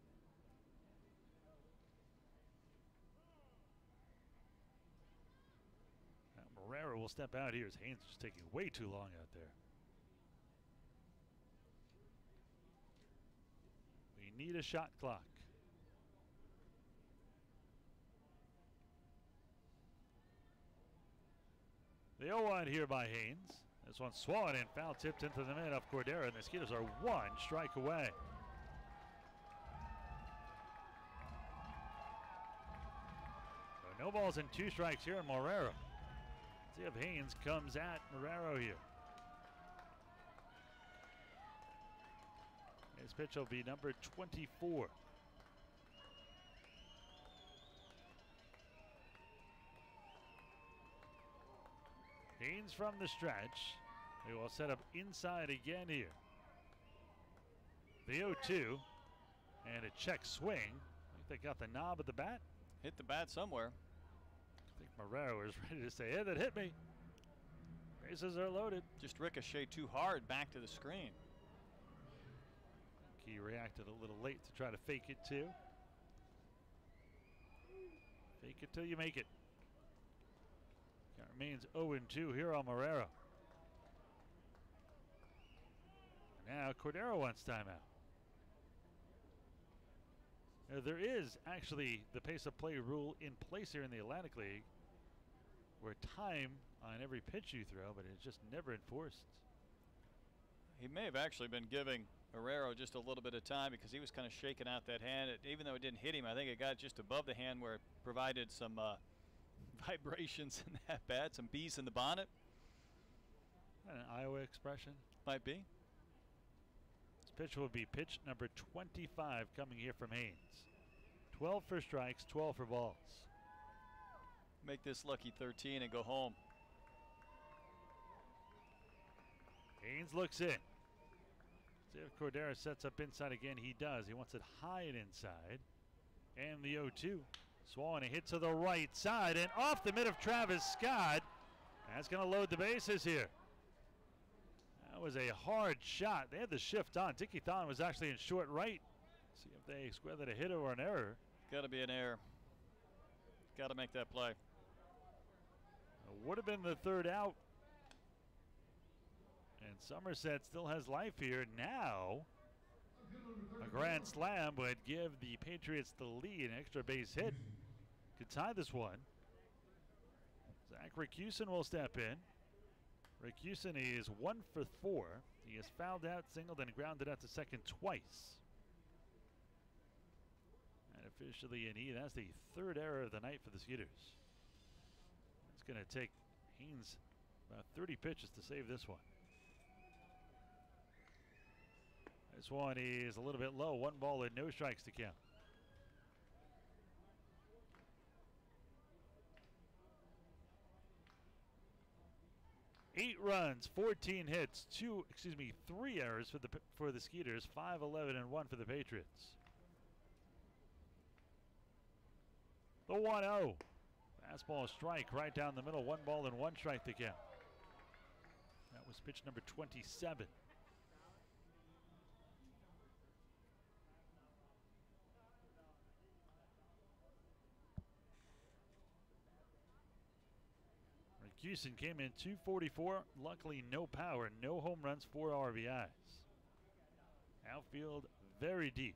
Now Marrero will step out here as Haynes is taking way too long out there. We need a shot clock. The 0-1 here by Haynes. This one swung and foul tipped into the mid of Cordero, and the Skeeters are 1 strike away. So no balls and 2 strikes here in Marrero. See if Haynes comes at Marrero here. His pitch will be number 24. Haynes from the stretch. They will set up inside again here. The 0-2 and a check swing. I think they got the knob of the bat. Hit the bat somewhere. I think Marrero is ready to say, "Hey, that hit me." Bases are loaded. Just ricocheted too hard back to the screen. He reacted a little late to try to fake it too. Fake it till you make it. Count remains 0-2 here on Marrero. Now Cordero wants timeout. Now, there is actually the pace of play rule in place here in the Atlantic League, where time on every pitch you throw, but it's just never enforced. He may have actually been giving Marrero just a little bit of time because he was kind of shaking out that hand. Even though it didn't hit him, I think it got just above the hand where it provided some vibrations in that bat, some bees in the bonnet. An Iowa expression. Might be. This pitch will be pitch number 25 coming here from Haynes. 12 for strikes, 12 for balls. Make this lucky 13 and go home. Haynes looks in. See if Cordero sets up inside again. He does. He wants it high and inside. And the 0-2. Swallow a hit to the right side and off the mid of Travis Scott. That's going to load the bases here. That was a hard shot. They had the shift on. Dickie Thon was actually in short right. See if they square that a hit or an error. Got to be an error. Got to make that play. Would have been the third out. And Somerset still has life here. Now, a grand slam would give the Patriots the lead. An extra base hit could tie this one. Zach Ricusen will step in. Ricusen is 1 for 4. He has fouled out, singled, and grounded out to second twice. And officially an E. That's the third error of the night for the Skeeters. It's going to take Haynes about 30 pitches to save this one. This one is a little bit low. 1 ball and no strikes to count. Eight runs, 14 hits, 3 errors for the Skeeters, 5-11 and 1 for the Patriots. The 1-0. Fastball strike right down the middle. 1 ball and 1 strike to count. That was pitch number 27. Houston came in 244. Luckily, no power, no home runs, 4 RBIs. Outfield very deep.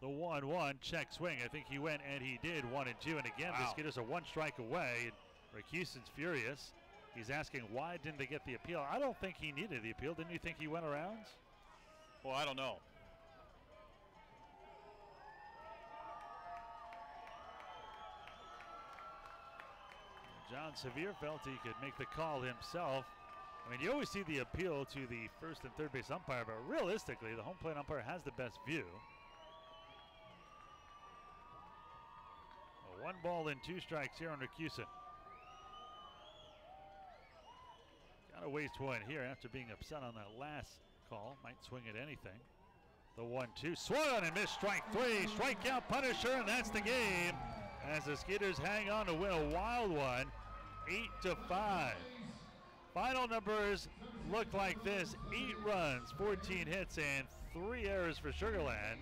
The 1-1 check swing. I think he went and he did 1 and 2. And again, the Skeeters are 1 strike away. And Rick Houston's furious. He's asking why didn't they get the appeal. I don't think he needed the appeal. Didn't you think he went around? Well, I don't know. John Sevier felt he could make the call himself. I mean, you always see the appeal to the first and third base umpire, but realistically, the home plate umpire has the best view. A 1 ball and 2 strikes here under Houston. Got to waste one here after being upset on that last call. Might swing at anything. The 1-2 swung and missed. Strike 3. Strikeout Punisher, and that's the game. As the Skeeters hang on to win a wild one, 8-5. Final numbers look like this: 8 runs, 14 hits, and 3 errors for Sugarland.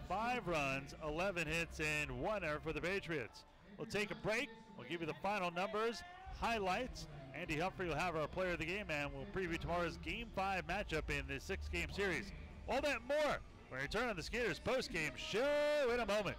5 runs, 11 hits, and 1 error for the Patriots. We'll take a break. We'll give you the final numbers, highlights. Andy Humphrey will have our player of the game, and we'll preview tomorrow's Game 5 matchup in the 6-game series. All that more when we return on the Skeeters post-game show in a moment.